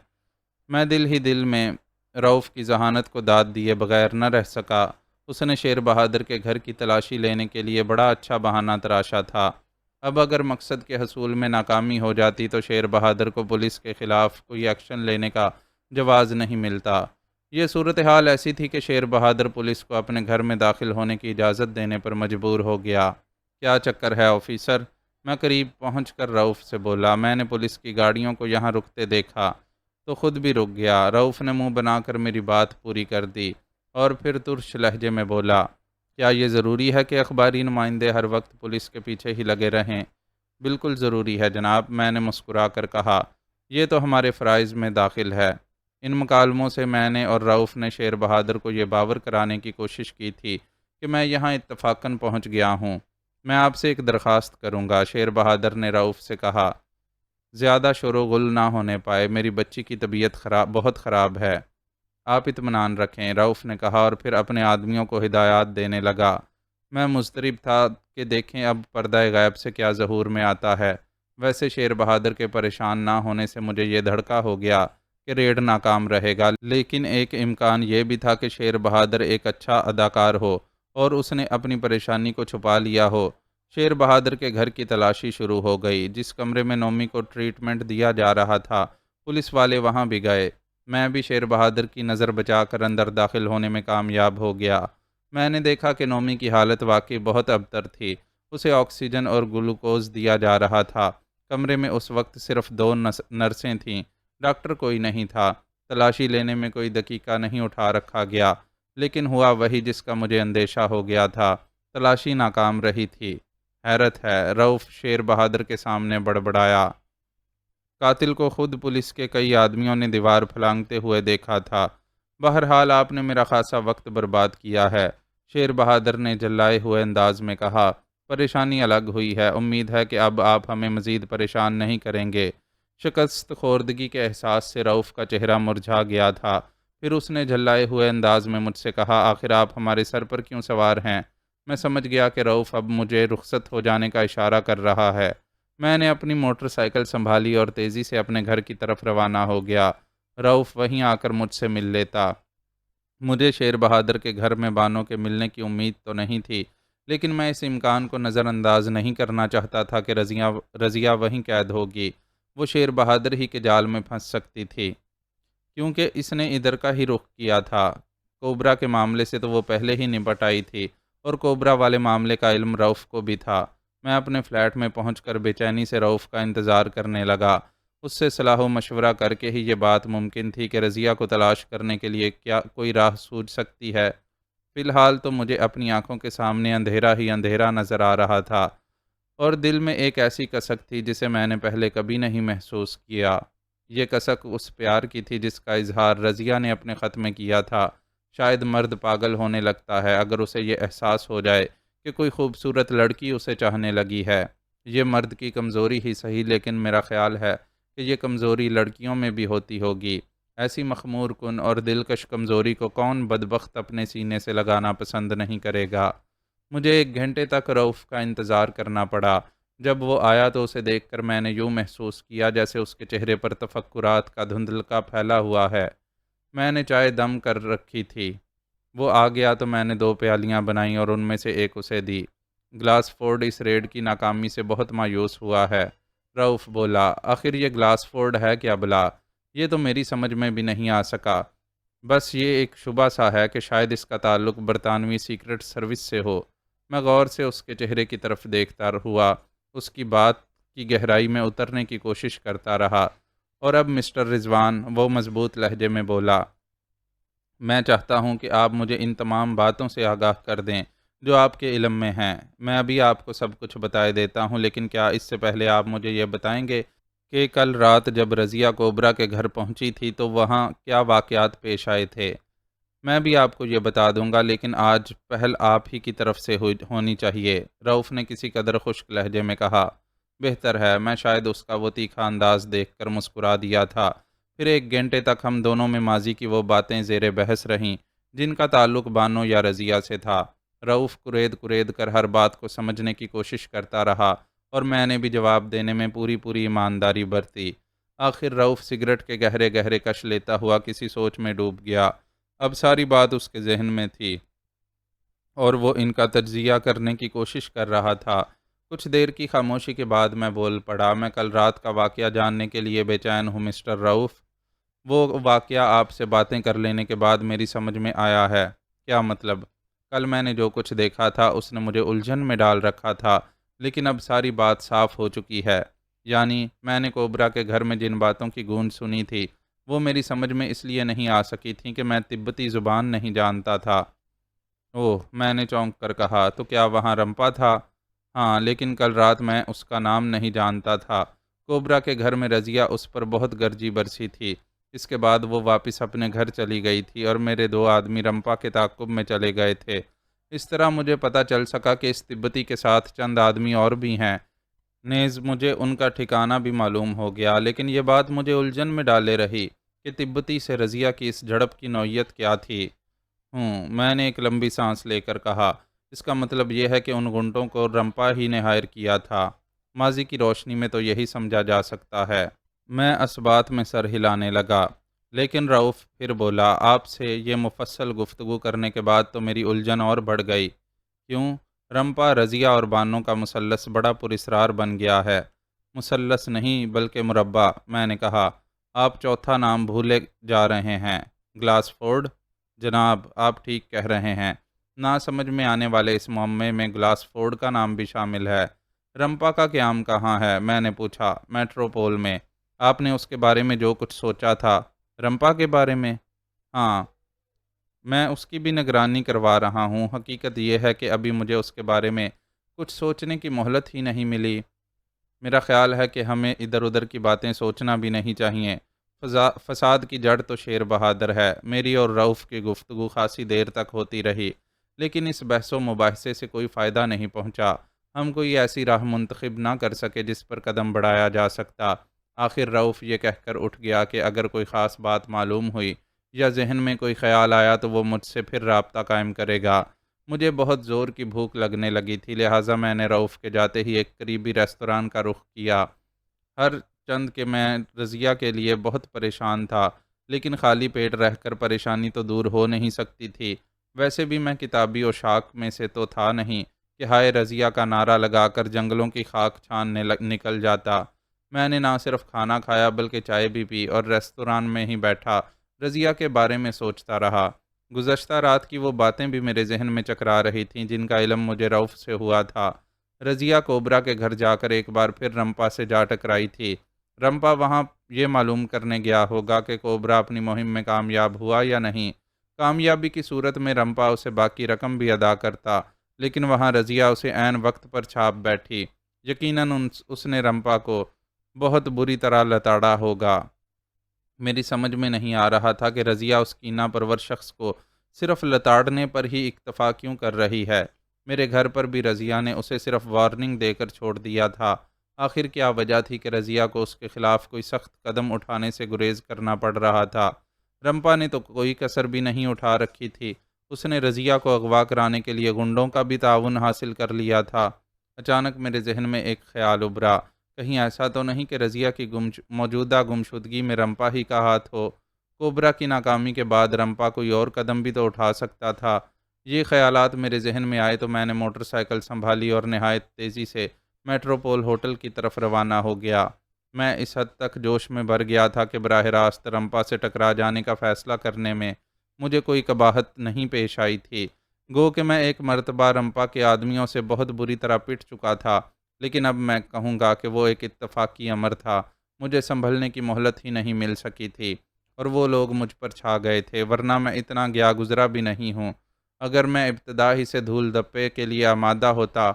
میں دل ہی دل میں رؤف کی ذہانت کو داد دیے بغیر نہ رہ سکا۔ اس نے شیر بہادر کے گھر کی تلاشی لینے کے لیے بڑا اچھا بہانہ تراشا تھا۔ اب اگر مقصد کے حصول میں ناکامی ہو جاتی تو شیر بہادر کو پولیس کے خلاف کوئی ایکشن لینے کا جواز نہیں ملتا۔ یہ صورتحال ایسی تھی کہ شیر بہادر پولیس کو اپنے گھر میں داخل ہونے کی اجازت دینے پر مجبور ہو گیا۔ کیا چکر ہے آفیسر؟ میں قریب پہنچ کر رؤف سے بولا۔ میں نے پولیس کی گاڑیوں کو یہاں رکتے دیکھا تو خود بھی رک گیا۔ رؤف نے منہ بنا کر میری بات پوری کر دی اور پھر ترش لہجے میں بولا، کیا یہ ضروری ہے کہ اخباری نمائندے ہر وقت پولیس کے پیچھے ہی لگے رہیں؟ بالکل ضروری ہے جناب، میں نے مسکرا کر کہا، یہ تو ہمارے فرائض میں داخل ہے۔ ان مکالموں سے میں نے اور رؤف نے شیر بہادر کو یہ باور کرانے کی کوشش کی تھی کہ میں یہاں اتفاقاً پہنچ گیا ہوں۔ میں آپ سے ایک درخواست کروں گا، شیر بہادر نے رؤف سے کہا۔ زیادہ شور و غل نہ ہونے پائے، میری بچی کی طبیعت بہت خراب ہے۔ آپ اطمینان رکھیں، رؤف نے کہا اور پھر اپنے آدمیوں کو ہدایات دینے لگا۔ میں مضطرب تھا کہ دیکھیں اب پردہ غیب سے کیا ظہور میں آتا ہے۔ ویسے شیر بہادر کے پریشان نہ ہونے سے مجھے یہ دھڑکا ہو گیا کہ ریڈ ناکام رہے گا، لیکن ایک امکان یہ بھی تھا کہ شیر بہادر ایک اچھا اداکار ہو اور اس نے اپنی پریشانی کو چھپا لیا ہو۔ شیر بہادر کے گھر کی تلاشی شروع ہو گئی۔ جس کمرے میں نومی کو ٹریٹمنٹ دیا جا رہا تھا، پولیس والے وہاں بھی گئے۔ میں بھی شیر بہادر کی نظر بچا کر اندر داخل ہونے میں کامیاب ہو گیا۔ میں نے دیکھا کہ نومی کی حالت واقعی بہت ابتر تھی۔ اسے آکسیجن اور گلوکوز دیا جا رہا تھا۔ کمرے میں اس وقت صرف 2 نرسیں تھیں، ڈاکٹر کوئی نہیں تھا۔ تلاشی لینے میں کوئی دقیقہ نہیں اٹھا رکھا گیا، لیکن ہوا وہی جس کا مجھے اندیشہ ہو گیا تھا، تلاشی ناکام رہی تھی۔ حیرت ہے، رؤف شیر بہادر کے سامنے بڑبڑایا۔ قاتل کو خود پولیس کے کئی آدمیوں نے دیوار پھلانگتے ہوئے دیکھا تھا۔ بہرحال آپ نے میرا خاصا وقت برباد کیا ہے، شیر بہادر نے جلائے ہوئے انداز میں کہا۔ پریشانی الگ ہوئی ہے، امید ہے کہ اب آپ ہمیں مزید پریشان نہیں کریں گے۔ شکست خوردگی کے احساس سے رؤف کا چہرہ مرجھا گیا تھا۔ پھر اس نے جھلائے ہوئے انداز میں مجھ سے کہا، آخر آپ ہمارے سر پر کیوں سوار ہیں؟ میں سمجھ گیا کہ رؤوف اب مجھے رخصت ہو جانے کا اشارہ کر رہا ہے۔ میں نے اپنی موٹر سائیکل سنبھالی اور تیزی سے اپنے گھر کی طرف روانہ ہو گیا۔ رؤوف وہیں آ کر مجھ سے مل لیتا۔ مجھے شیر بہادر کے گھر میں بانو کے ملنے کی امید تو نہیں تھی، لیکن میں اس امکان کو نظر انداز نہیں کرنا چاہتا تھا کہ رضیہ وہیں قید ہوگی۔ وہ شیر بہادر ہی کے جال میں پھنس سکتی تھی، کیونکہ اس نے ادھر کا ہی رخ کیا تھا۔ کوبرا کے معاملے سے تو وہ پہلے ہی نپٹ آئی تھی، اور کوبرا والے معاملے کا علم رؤوف کو بھی تھا۔ میں اپنے فلیٹ میں پہنچ کر بے چینی سے رؤوف کا انتظار کرنے لگا۔ اس سے صلاح و مشورہ کر کے ہی یہ بات ممکن تھی کہ رضیہ کو تلاش کرنے کے لیے کیا کوئی راہ سوجھ سکتی ہے۔ فی الحال تو مجھے اپنی آنکھوں کے سامنے اندھیرا ہی اندھیرا نظر آ رہا تھا، اور دل میں ایک ایسی کسک تھی جسے میں نے پہلے کبھی نہیں محسوس کیا۔ یہ کسک اس پیار کی تھی جس کا اظہار رضیہ نے اپنے خط میں کیا تھا۔ شاید مرد پاگل ہونے لگتا ہے اگر اسے یہ احساس ہو جائے کہ کوئی خوبصورت لڑکی اسے چاہنے لگی ہے۔ یہ مرد کی کمزوری ہی صحیح، لیکن میرا خیال ہے کہ یہ کمزوری لڑکیوں میں بھی ہوتی ہوگی۔ ایسی مخمور کن اور دلکش کمزوری کو کون بدبخت اپنے سینے سے لگانا پسند نہیں کرے گا۔ مجھے 1 گھنٹے تک رؤوف کا انتظار کرنا پڑا۔ جب وہ آیا تو اسے دیکھ کر میں نے یوں محسوس کیا جیسے اس کے چہرے پر تفکرات کا دھندلکا پھیلا ہوا ہے۔ میں نے چائے دم کر رکھی تھی۔ وہ آ گیا تو میں نے 2 پیالیاں بنائیں اور ان میں سے ایک اسے دی۔ گلاس فورڈ اس ریڈ کی ناکامی سے بہت مایوس ہوا ہے۔ رؤوف بولا، آخر یہ گلاس فورڈ ہے کیا بلا؟ یہ تو میری سمجھ میں بھی نہیں آ سکا۔ بس یہ ایک شبہ سا ہے کہ شاید اس کا تعلق برطانوی سیکرٹ سروس سے ہو۔ میں غور سے اس کے چہرے کی طرف دیکھتا ہوا اس کی بات کی گہرائی میں اترنے کی کوشش کرتا رہا، اور اب مسٹر رضوان، وہ مضبوط لہجے میں بولا، میں چاہتا ہوں کہ آپ مجھے ان تمام باتوں سے آگاہ کر دیں جو آپ کے علم میں ہیں۔ میں ابھی آپ کو سب کچھ بتائے دیتا ہوں، لیکن کیا اس سے پہلے آپ مجھے یہ بتائیں گے کہ کل رات جب رضیہ کوبرا کے گھر پہنچی تھی تو وہاں کیا واقعات پیش آئے تھے؟ میں بھی آپ کو یہ بتا دوں گا، لیکن آج پہل آپ ہی کی طرف سے ہونی چاہیے، رؤوف نے کسی قدر خشک لہجے میں کہا۔ بہتر ہے، میں شاید اس کا وہ تیکھا انداز دیکھ کر مسکرا دیا تھا۔ پھر 1 گھنٹے تک ہم دونوں میں ماضی کی وہ باتیں زیر بحث رہیں جن کا تعلق بانو یا رضیہ سے تھا۔ رؤوف کرید کر ہر بات کو سمجھنے کی کوشش کرتا رہا، اور میں نے بھی جواب دینے میں پوری ایمانداری برتی۔ آخر رؤوف سگریٹ کے گہرے گہرے کش لیتا ہوا کسی سوچ میں ڈوب گیا۔ اب ساری بات اس کے ذہن میں تھی، اور وہ ان کا تجزیہ کرنے کی کوشش کر رہا تھا۔ کچھ دیر کی خاموشی کے بعد میں بول پڑا، میں کل رات کا واقعہ جاننے کے لیے بے چین ہوں مسٹر رؤوف۔ وہ واقعہ آپ سے باتیں کر لینے کے بعد میری سمجھ میں آیا ہے۔ کیا مطلب؟ کل میں نے جو کچھ دیکھا تھا اس نے مجھے الجھن میں ڈال رکھا تھا، لیکن اب ساری بات صاف ہو چکی ہے۔ یعنی میں نے کوبرا کے گھر میں جن باتوں کی گونج سنی تھی وہ میری سمجھ میں اس لیے نہیں آ سکی تھیں کہ میں تبتی زبان نہیں جانتا تھا۔ اوہ، میں نے چونک کر کہا، تو کیا وہاں رمپا تھا؟ ہاں، لیکن کل رات میں اس کا نام نہیں جانتا تھا۔ کوبرا کے گھر میں رضیہ اس پر بہت گرجی برسی تھی۔ اس کے بعد وہ واپس اپنے گھر چلی گئی تھی اور میرے 2 آدمی رمپا کے تعاقب میں چلے گئے تھے۔ اس طرح مجھے پتہ چل سکا کہ اس تبتی کے ساتھ چند آدمی اور بھی ہیں، نیز مجھے ان کا ٹھکانہ بھی معلوم ہو گیا، لیکن یہ بات مجھے الجھن میں ڈالے رہی کہ تبتی سے رضیہ کی اس جھڑپ کی نوعیت کیا تھی۔ میں نے ایک لمبی سانس لے کر کہا، اس کا مطلب یہ ہے کہ ان گنڈوں کو رمپا ہی نے ہائر کیا تھا۔ ماضی کی روشنی میں تو یہی سمجھا جا سکتا ہے۔ میں اسبات میں سر ہلانے لگا، لیکن رؤوف پھر بولا، آپ سے یہ مفصل گفتگو کرنے کے بعد تو میری الجھن اور بڑھ گئی۔ کیوں؟ رمپا، رضیہ اور بانو کا مثلث بڑا پراسرار بن گیا ہے۔ مثلث نہیں بلکہ مربع، میں نے کہا۔ آپ چوتھا نام بھولے جا رہے ہیں۔ گلاس فورڈ؟ جناب، آپ ٹھیک کہہ رہے ہیں۔ نہ سمجھ میں آنے والے اس معمے میں گلاس فورڈ کا نام بھی شامل ہے۔ رمپا کا قیام کہاں ہے؟ میں نے پوچھا۔ میٹروپول میں۔ آپ نے اس کے بارے میں جو کچھ سوچا تھا؟ رمپا کے بارے میں؟ ہاں، میں اس کی بھی نگرانی کروا رہا ہوں۔ حقیقت یہ ہے کہ ابھی مجھے اس کے بارے میں کچھ سوچنے کی مہلت ہی نہیں ملی۔ میرا خیال ہے کہ ہمیں ادھر ادھر کی باتیں سوچنا بھی نہیں چاہیے۔ فساد کی جڑ تو شیر بہادر ہے۔ میری اور رؤوف کی گفتگو خاصی دیر تک ہوتی رہی، لیکن اس بحث و مباحثے سے کوئی فائدہ نہیں پہنچا۔ ہم کوئی ایسی راہ منتخب نہ کر سکے جس پر قدم بڑھایا جا سکتا۔ آخر رؤوف یہ کہہ کر اٹھ گیا کہ اگر کوئی خاص بات معلوم ہوئی یا ذہن میں کوئی خیال آیا تو وہ مجھ سے پھر رابطہ قائم کرے گا۔ مجھے بہت زور کی بھوک لگنے لگی تھی، لہٰذا میں نے رؤف کے جاتے ہی ایک قریبی ریستوران کا رخ کیا۔ ہر چند کہ میں رضیہ کے لیے بہت پریشان تھا، لیکن خالی پیٹ رہ کر پریشانی تو دور ہو نہیں سکتی تھی۔ ویسے بھی میں کتابی عشاق میں سے تو تھا نہیں کہ ہائے رضیہ کا نعرہ لگا کر جنگلوں کی خاک چھاننے نکل جاتا۔ میں نے نہ صرف کھانا کھایا بلکہ چائے بھی پی اور ریستوران میں ہی بیٹھا رضیہ کے بارے میں سوچتا رہا۔ گزشتہ رات کی وہ باتیں بھی میرے ذہن میں چکرا رہی تھیں جن کا علم مجھے رؤف سے ہوا تھا۔ رضیہ کوبرا کے گھر جا کر ایک بار پھر رمپا سے جا ٹکرائی تھی۔ رمپا وہاں یہ معلوم کرنے گیا ہوگا کہ کوبرا اپنی مہم میں کامیاب ہوا یا نہیں۔ کامیابی کی صورت میں رمپا اسے باقی رقم بھی ادا کرتا، لیکن وہاں رضیہ اسے عین وقت پر چھاپ بیٹھی۔ یقیناً اس نے رمپا کو بہت بری طرح لتاڑا ہوگا۔ میری سمجھ میں نہیں آ رہا تھا کہ رضیہ اس کینہ پرور شخص کو صرف لتاڑنے پر ہی اکتفا کیوں کر رہی ہے۔ میرے گھر پر بھی رضیہ نے اسے صرف وارننگ دے کر چھوڑ دیا تھا۔ آخر کیا وجہ تھی کہ رضیہ کو اس کے خلاف کوئی سخت قدم اٹھانے سے گریز کرنا پڑ رہا تھا؟ رمپا نے تو کوئی کسر بھی نہیں اٹھا رکھی تھی۔ اس نے رضیہ کو اغوا کرانے کے لیے گنڈوں کا بھی تعاون حاصل کر لیا تھا۔ اچانک میرے ذہن میں ایک خیال ابھرا، کہیں ایسا تو نہیں کہ رضیہ کی موجودہ گمشدگی میں رمپا ہی کا ہاتھ ہو؟ کوبرا کی ناکامی کے بعد رمپا کوئی اور قدم بھی تو اٹھا سکتا تھا۔ یہ خیالات میرے ذہن میں آئے تو میں نے موٹر سائیکل سنبھالی اور نہایت تیزی سے میٹروپول ہوٹل کی طرف روانہ ہو گیا۔ میں اس حد تک جوش میں بھر گیا تھا کہ براہ راست رمپا سے ٹکرا جانے کا فیصلہ کرنے میں مجھے کوئی قباحت نہیں پیش آئی تھی۔ گو کہ میں ایک مرتبہ رمپا کے آدمیوں سے بہت بری طرح پٹ چکا تھا، لیکن اب میں کہوں گا کہ وہ ایک اتفاقی امر تھا۔ مجھے سنبھلنے کی مہلت ہی نہیں مل سکی تھی اور وہ لوگ مجھ پر چھا گئے تھے، ورنہ میں اتنا گیا گزرا بھی نہیں ہوں۔ اگر میں ابتدا ہی سے دھول دھپے کے لیے آمادہ ہوتا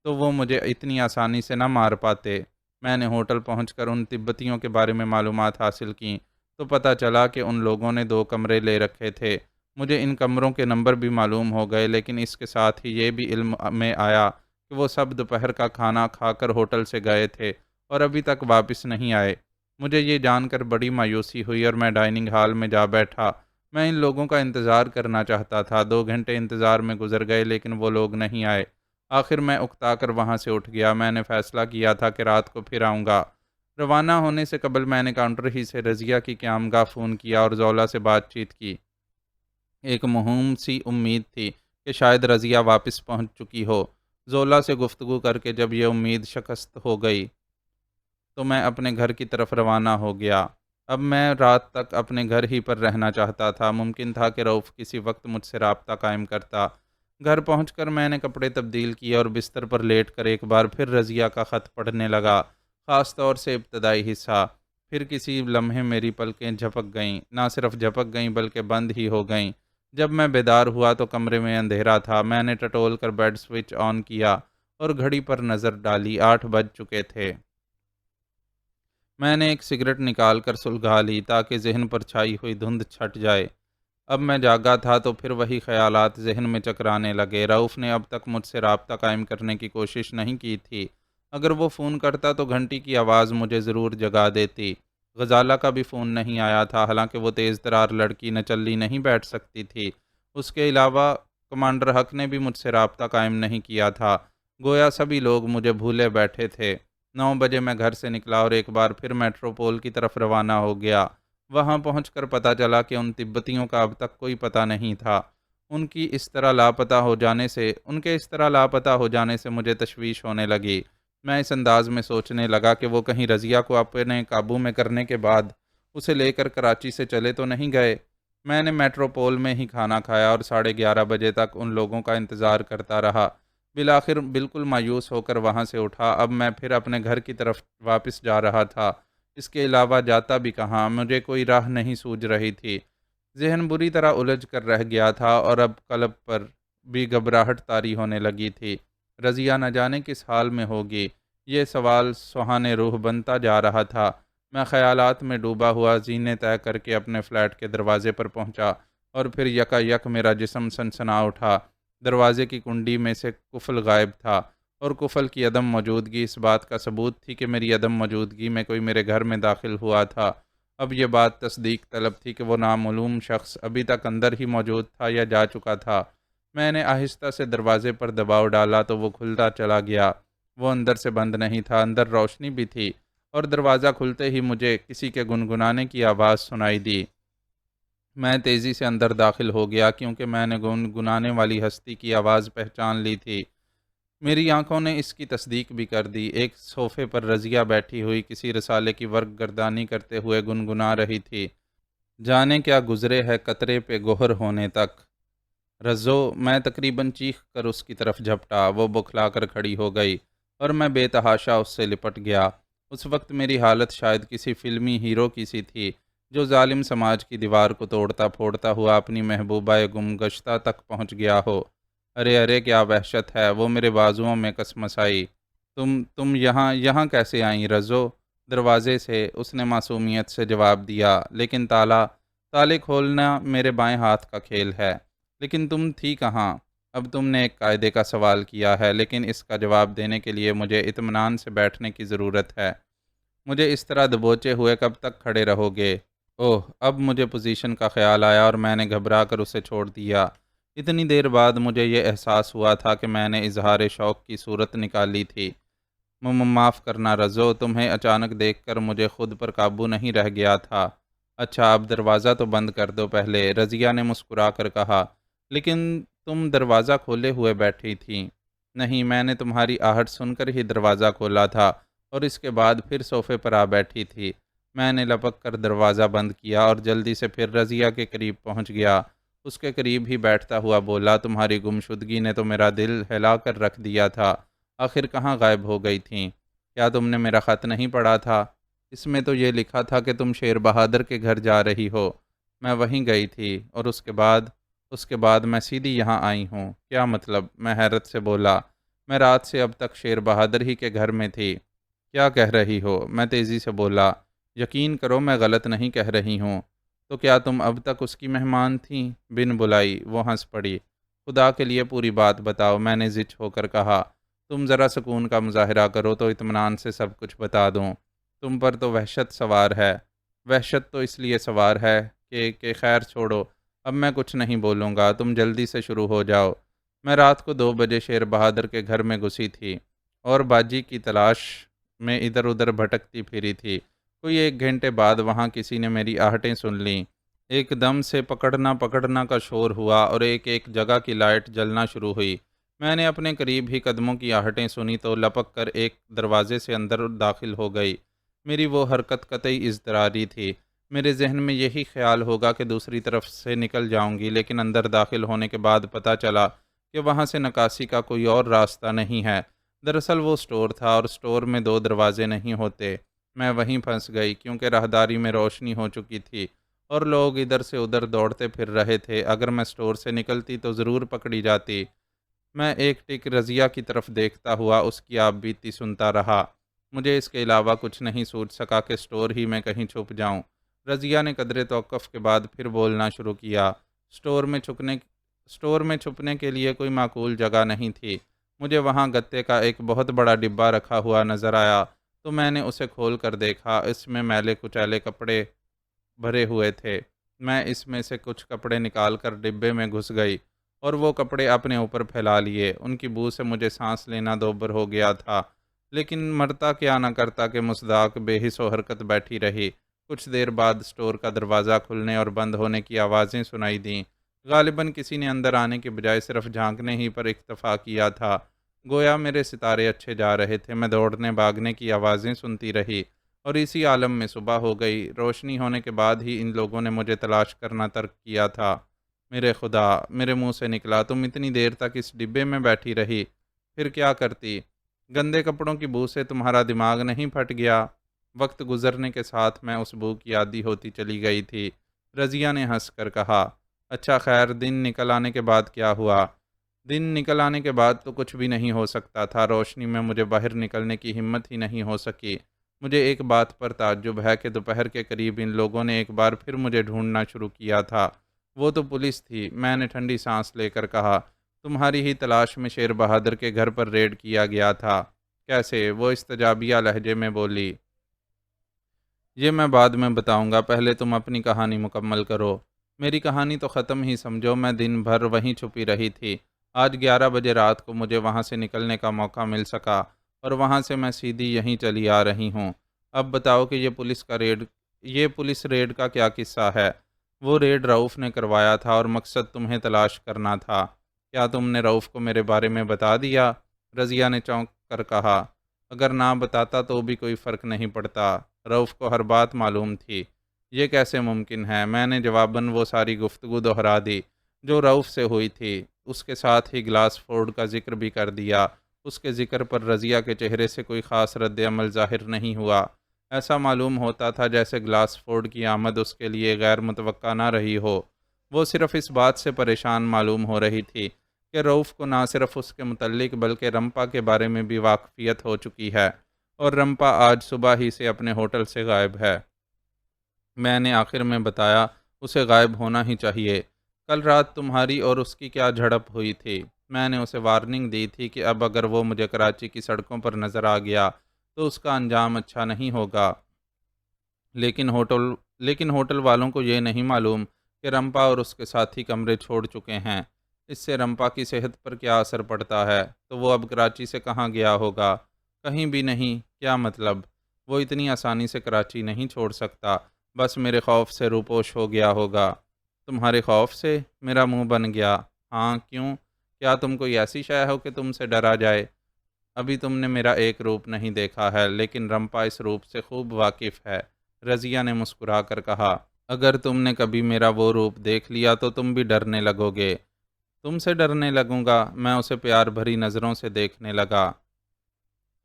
تو وہ مجھے اتنی آسانی سے نہ مار پاتے۔ میں نے ہوٹل پہنچ کر ان تبتیوں کے بارے میں معلومات حاصل کیں تو پتہ چلا کہ ان لوگوں نے 2 کمرے لے رکھے تھے۔ مجھے ان کمروں کے نمبر بھی معلوم ہو گئے، لیکن اس کے ساتھ ہی یہ بھی علم میں آیا کہ وہ سب دوپہر کا کھانا کھا کر ہوٹل سے گئے تھے اور ابھی تک واپس نہیں آئے۔ مجھے یہ جان کر بڑی مایوسی ہوئی اور میں ڈائننگ ہال میں جا بیٹھا۔ میں ان لوگوں کا انتظار کرنا چاہتا تھا۔ 2 گھنٹے انتظار میں گزر گئے لیکن وہ لوگ نہیں آئے۔ آخر میں اکتا کر وہاں سے اٹھ گیا۔ میں نے فیصلہ کیا تھا کہ رات کو پھر آؤں گا۔ روانہ ہونے سے قبل میں نے کاؤنٹر ہی سے رضیہ کی قیامگاہ فون کیا اور زولا سے بات چیت کی۔ ایک موہوم سی امید تھی کہ شاید رضیہ واپس پہنچ چکی ہو۔ زولا سے گفتگو کر کے جب یہ امید شکست ہو گئی تو میں اپنے گھر کی طرف روانہ ہو گیا۔ اب میں رات تک اپنے گھر ہی پر رہنا چاہتا تھا۔ ممکن تھا کہ رؤف کسی وقت مجھ سے رابطہ قائم کرتا۔ گھر پہنچ کر میں نے کپڑے تبدیل کیے اور بستر پر لیٹ کر ایک بار پھر رضیہ کا خط پڑھنے لگا، خاص طور سے ابتدائی حصہ۔ پھر کسی لمحے میری پلکیں جھپک گئیں، نہ صرف جھپک گئیں بلکہ بند ہی ہو گئیں۔ جب میں بیدار ہوا تو کمرے میں اندھیرا تھا۔ میں نے ٹٹول کر بیڈ سوئچ آن کیا اور گھڑی پر نظر ڈالی۔ 8 بج چکے تھے۔ میں نے ایک سگریٹ نکال کر سلگھا لی تاکہ ذہن پر چھائی ہوئی دھند چھٹ جائے۔ اب میں جاگا تھا تو پھر وہی خیالات ذہن میں چکرانے لگے۔ رؤف نے اب تک مجھ سے رابطہ قائم کرنے کی کوشش نہیں کی تھی۔ اگر وہ فون کرتا تو گھنٹی کی آواز مجھے ضرور جگا دیتی۔ غزالہ کا بھی فون نہیں آیا تھا، حالانکہ وہ تیز ترار لڑکی نچلی نہیں بیٹھ سکتی تھی۔ اس کے علاوہ کمانڈر حق نے بھی مجھ سے رابطہ قائم نہیں کیا تھا۔ گویا سبھی لوگ مجھے بھولے بیٹھے تھے۔ 9 بجے میں گھر سے نکلا اور ایک بار پھر میٹروپول کی طرف روانہ ہو گیا۔ وہاں پہنچ کر پتہ چلا کہ ان تبتیوں کا اب تک کوئی پتہ نہیں تھا۔ ان کے اس طرح لاپتہ ہو جانے سے مجھے تشویش ہونے لگی۔ میں اس انداز میں سوچنے لگا کہ وہ کہیں رضیہ کو اپنے قابو میں کرنے کے بعد اسے لے کر کراچی سے چلے تو نہیں گئے۔ میں نے میٹروپول میں ہی کھانا کھایا اور 11:30 بجے تک ان لوگوں کا انتظار کرتا رہا۔ بالآخر بالکل مایوس ہو کر وہاں سے اٹھا۔ اب میں پھر اپنے گھر کی طرف واپس جا رہا تھا۔ اس کے علاوہ جاتا بھی کہاں؟ مجھے کوئی راہ نہیں سوجھ رہی تھی۔ ذہن بری طرح الجھ کر رہ گیا تھا اور اب قلب پر بھی گھبراہٹ طاری ہونے لگی تھی۔ رضیہ نہ جانے کس حال میں ہوگی، یہ سوال سوہانے روح بنتا جا رہا تھا۔ میں خیالات میں ڈوبا ہوا زینے طے کر کے اپنے فلیٹ کے دروازے پر پہنچا اور پھر یکا یک میرا جسم سنسنا اٹھا۔ دروازے کی کنڈی میں سے قفل غائب تھا اور قفل کی عدم موجودگی اس بات کا ثبوت تھی کہ میری عدم موجودگی میں کوئی میرے گھر میں داخل ہوا تھا۔ اب یہ بات تصدیق طلب تھی کہ وہ نامعلوم شخص ابھی تک اندر ہی موجود تھا یا جا چکا تھا۔ میں نے آہستہ سے دروازے پر دباؤ ڈالا تو وہ کھلتا چلا گیا۔ وہ اندر سے بند نہیں تھا، اندر روشنی بھی تھی، اور دروازہ کھلتے ہی مجھے کسی کے گنگنانے کی آواز سنائی دی۔ میں تیزی سے اندر داخل ہو گیا کیونکہ میں نے گنگنانے والی ہستی کی آواز پہچان لی تھی۔ میری آنکھوں نے اس کی تصدیق بھی کر دی۔ ایک صوفے پر رضیہ بیٹھی ہوئی کسی رسالے کی ورق گردانی کرتے ہوئے گنگنا رہی تھی، جانے کیا گزرے ہے قطرے پہ گوہر ہونے تک۔ رزو، میں تقریباً چیخ کر اس کی طرف جھپٹا۔ وہ بکھلا کر کھڑی ہو گئی اور میں بے تحاشا اس سے لپٹ گیا۔ اس وقت میری حالت شاید کسی فلمی ہیرو کی سی تھی جو ظالم سماج کی دیوار کو توڑتا پھوڑتا ہوا اپنی محبوبہ گمگشتہ تک پہنچ گیا ہو۔ ارے ارے کیا وحشت ہے! وہ میرے بازوؤں میں کسمسائی۔ تم یہاں کیسے آئیں رزو؟ دروازے سے، اس نے معصومیت سے جواب دیا، لیکن تالے کھولنا میرے بائیں ہاتھ کا کھیل ہے۔ لیکن تم تھی کہاں؟ اب تم نے ایک قاعدے کا سوال کیا ہے، لیکن اس کا جواب دینے کے لیے مجھے اطمینان سے بیٹھنے کی ضرورت ہے۔ مجھے اس طرح دبوچے ہوئے کب تک کھڑے رہو گے؟ اوہ، اب مجھے پوزیشن کا خیال آیا اور میں نے گھبرا کر اسے چھوڑ دیا۔ اتنی دیر بعد مجھے یہ احساس ہوا تھا کہ میں نے اظہار شوق کی صورت نکالی تھی۔ معاف کرنا رزو، تمہیں اچانک دیکھ کر مجھے خود پر قابو نہیں رہ گیا تھا۔ اچھا، اب دروازہ تو بند کر دو پہلے، رضیہ نے مسکرا کر کہا۔ لیکن تم دروازہ کھولے ہوئے بیٹھی تھیں۔ نہیں، میں نے تمہاری آہٹ سن کر ہی دروازہ کھولا تھا اور اس کے بعد پھر صوفے پر آ بیٹھی تھی۔ میں نے لپک کر دروازہ بند کیا اور جلدی سے پھر رضیہ کے قریب پہنچ گیا۔ اس کے قریب ہی بیٹھتا ہوا بولا، تمہاری گمشدگی نے تو میرا دل ہلا کر رکھ دیا تھا۔ آخر کہاں غائب ہو گئی تھیں؟ کیا تم نے میرا خط نہیں پڑھا تھا؟ اس میں تو یہ لکھا تھا کہ تم شیر بہادر کے گھر جا رہی ہو۔ میں وہیں گئی تھی اور اس کے بعد میں سیدھی یہاں آئی ہوں۔ کیا مطلب؟ میں حیرت سے بولا۔ میں رات سے اب تک شیر بہادر ہی کے گھر میں تھی۔ کیا کہہ رہی ہو؟ میں تیزی سے بولا۔ یقین کرو میں غلط نہیں کہہ رہی ہوں۔ تو کیا تم اب تک اس کی مہمان تھیں؟ بن بلائی وہ ہنس پڑی۔ خدا کے لیے پوری بات بتاؤ، میں نے زچ ہو کر کہا۔ تم ذرا سکون کا مظاہرہ کرو تو اطمینان سے سب کچھ بتا دوں۔ تم پر تو وحشت سوار ہے۔ وحشت تو اس لیے سوار ہے کہ خیر چھوڑو، اب میں کچھ نہیں بولوں گا، تم جلدی سے شروع ہو جاؤ۔ میں رات کو 2 بجے شیر بہادر کے گھر میں گھسی تھی اور باجی کی تلاش میں ادھر ادھر بھٹکتی پھری تھی۔ کوئی 1 گھنٹے بعد وہاں کسی نے میری آہٹیں سن لیں۔ ایک دم سے پکڑنا کا شور ہوا اور ایک ایک جگہ کی لائٹ جلنا شروع ہوئی۔ میں نے اپنے قریب ہی قدموں کی آہٹیں سنی تو لپک کر ایک دروازے سے اندر داخل ہو گئی۔ میری وہ حرکت قطعی اضطراری تھی۔ میرے ذہن میں یہی خیال ہوگا کہ دوسری طرف سے نکل جاؤں گی، لیکن اندر داخل ہونے کے بعد پتہ چلا کہ وہاں سے نکاسی کا کوئی اور راستہ نہیں ہے۔ دراصل وہ سٹور تھا اور سٹور میں 2 دروازے نہیں ہوتے۔ میں وہیں پھنس گئی کیونکہ راہداری میں روشنی ہو چکی تھی اور لوگ ادھر سے ادھر دوڑتے پھر رہے تھے۔ اگر میں سٹور سے نکلتی تو ضرور پکڑی جاتی۔ میں ایک ٹک رضیہ کی طرف دیکھتا ہوا اس کی آپ بیتی سنتا رہا۔ مجھے اس کے علاوہ کچھ نہیں سوچ سکا کہ سٹور ہی میں کہیں چھپ جاؤں۔ رضیہ نے قدرے توقف کے بعد پھر بولنا شروع کیا۔ سٹور میں چھپنے کے لیے کوئی معقول جگہ نہیں تھی۔ مجھے وہاں گتے کا ایک بہت بڑا ڈبہ رکھا ہوا نظر آیا تو میں نے اسے کھول کر دیکھا۔ اس میں میلے کچیلے کپڑے بھرے ہوئے تھے۔ میں اس میں سے کچھ کپڑے نکال کر ڈبے میں گھس گئی اور وہ کپڑے اپنے اوپر پھیلا لیے۔ ان کی بو سے مجھے سانس لینا دوبر ہو گیا تھا، لیکن مرتا کیا نہ کرتا کہ مصداق بے حس و حرکت بیٹھی رہی۔ کچھ دیر بعد سٹور کا دروازہ کھلنے اور بند ہونے کی آوازیں سنائی دیں۔ غالباً کسی نے اندر آنے کے بجائے صرف جھانکنے ہی پر اکتفا کیا تھا۔ گویا میرے ستارے اچھے جا رہے تھے۔ میں دوڑنے بھاگنے کی آوازیں سنتی رہی اور اسی عالم میں صبح ہو گئی۔ روشنی ہونے کے بعد ہی ان لوگوں نے مجھے تلاش کرنا ترک کیا تھا۔ میرے خدا! میرے منہ سے نکلا، تم اتنی دیر تک اس ڈبے میں بیٹھی رہی؟ پھر کیا کرتی؟ گندے کپڑوں کی بو سے تمہارا دماغ نہیں پھٹ گیا؟ وقت گزرنے کے ساتھ میں اس بو کی عادی ہوتی چلی گئی تھی۔ رضیہ نے ہنس کر کہا۔ اچھا خیر، دن نکل آنے کے بعد کیا ہوا؟ دن نکل آنے کے بعد تو کچھ بھی نہیں ہو سکتا تھا۔ روشنی میں مجھے باہر نکلنے کی ہمت ہی نہیں ہو سکی۔ مجھے ایک بات پر تعجب ہے کہ دوپہر کے قریب ان لوگوں نے ایک بار پھر مجھے ڈھونڈنا شروع کیا تھا۔ وہ تو پولیس تھی، میں نے ٹھنڈی سانس لے کر کہا۔ تمہاری ہی تلاش میں شیر بہادر کے گھر پر ریڈ کیا گیا تھا؟ کیسے؟ وہ استجابیہ لہجے میں بولی۔ یہ میں بعد میں بتاؤں گا، پہلے تم اپنی کہانی مکمل کرو۔ میری کہانی تو ختم ہی سمجھو، میں دن بھر وہیں چھپی رہی تھی۔ آج 11 بجے رات کو مجھے وہاں سے نکلنے کا موقع مل سکا اور وہاں سے میں سیدھی یہیں چلی آ رہی ہوں۔ اب بتاؤ کہ یہ پولیس ریڈ کا کیا قصہ ہے؟ وہ ریڈ رؤف نے کروایا تھا اور مقصد تمہیں تلاش کرنا تھا۔ کیا تم نے رؤف کو میرے بارے میں بتا دیا؟ رضیہ نے چونک کر کہا۔ اگر نہ بتاتا تو بھی کوئی فرق نہیں پڑتا، رؤف کو ہر بات معلوم تھی۔ یہ کیسے ممکن ہے؟ میں نے جواباً وہ ساری گفتگو دہرا دی جو رؤف سے ہوئی تھی، اس کے ساتھ ہی گلاس فورڈ کا ذکر بھی کر دیا۔ اس کے ذکر پر رضیہ کے چہرے سے کوئی خاص رد عمل ظاہر نہیں ہوا۔ ایسا معلوم ہوتا تھا جیسے گلاس فورڈ کی آمد اس کے لیے غیر متوقع نہ رہی ہو۔ وہ صرف اس بات سے پریشان معلوم ہو رہی تھی کہ رؤف کو نہ صرف اس کے متعلق بلکہ رمپا کے بارے میں بھی واقفیت ہو چکی ہے، اور رمپا آج صبح ہی سے اپنے ہوٹل سے غائب ہے۔ میں نے آخر میں بتایا، اسے غائب ہونا ہی چاہیے۔ کل رات تمہاری اور اس کی کیا جھڑپ ہوئی تھی؟ میں نے اسے وارننگ دی تھی کہ اب اگر وہ مجھے کراچی کی سڑکوں پر نظر آ گیا تو اس کا انجام اچھا نہیں ہوگا۔ لیکن ہوٹل والوں کو یہ نہیں معلوم کہ رمپا اور اس کے ساتھی کمرے چھوڑ چکے ہیں۔ اس سے رمپا کی صحت پر کیا اثر پڑتا ہے؟ تو وہ اب کراچی سے کہاں گیا ہوگا؟ کہیں بھی نہیں۔ کیا مطلب؟ وہ اتنی آسانی سے کراچی نہیں چھوڑ سکتا، بس میرے خوف سے روپوش ہو گیا ہوگا۔ تمہارے خوف سے؟ میرا منہ بن گیا۔ ہاں، کیوں؟ کیا تم کوئی ایسی شے ہو کہ تم سے ڈرا جائے؟ ابھی تم نے میرا ایک روپ نہیں دیکھا ہے، لیکن رمپا اس روپ سے خوب واقف ہے، رضیہ نے مسکرا کر کہا۔ اگر تم نے کبھی میرا وہ روپ دیکھ لیا تو تم بھی ڈرنے لگو گے۔ تم سے ڈرنے لگوں گا؟ میں اسے پیار بھری نظروں سے دیکھنے لگا۔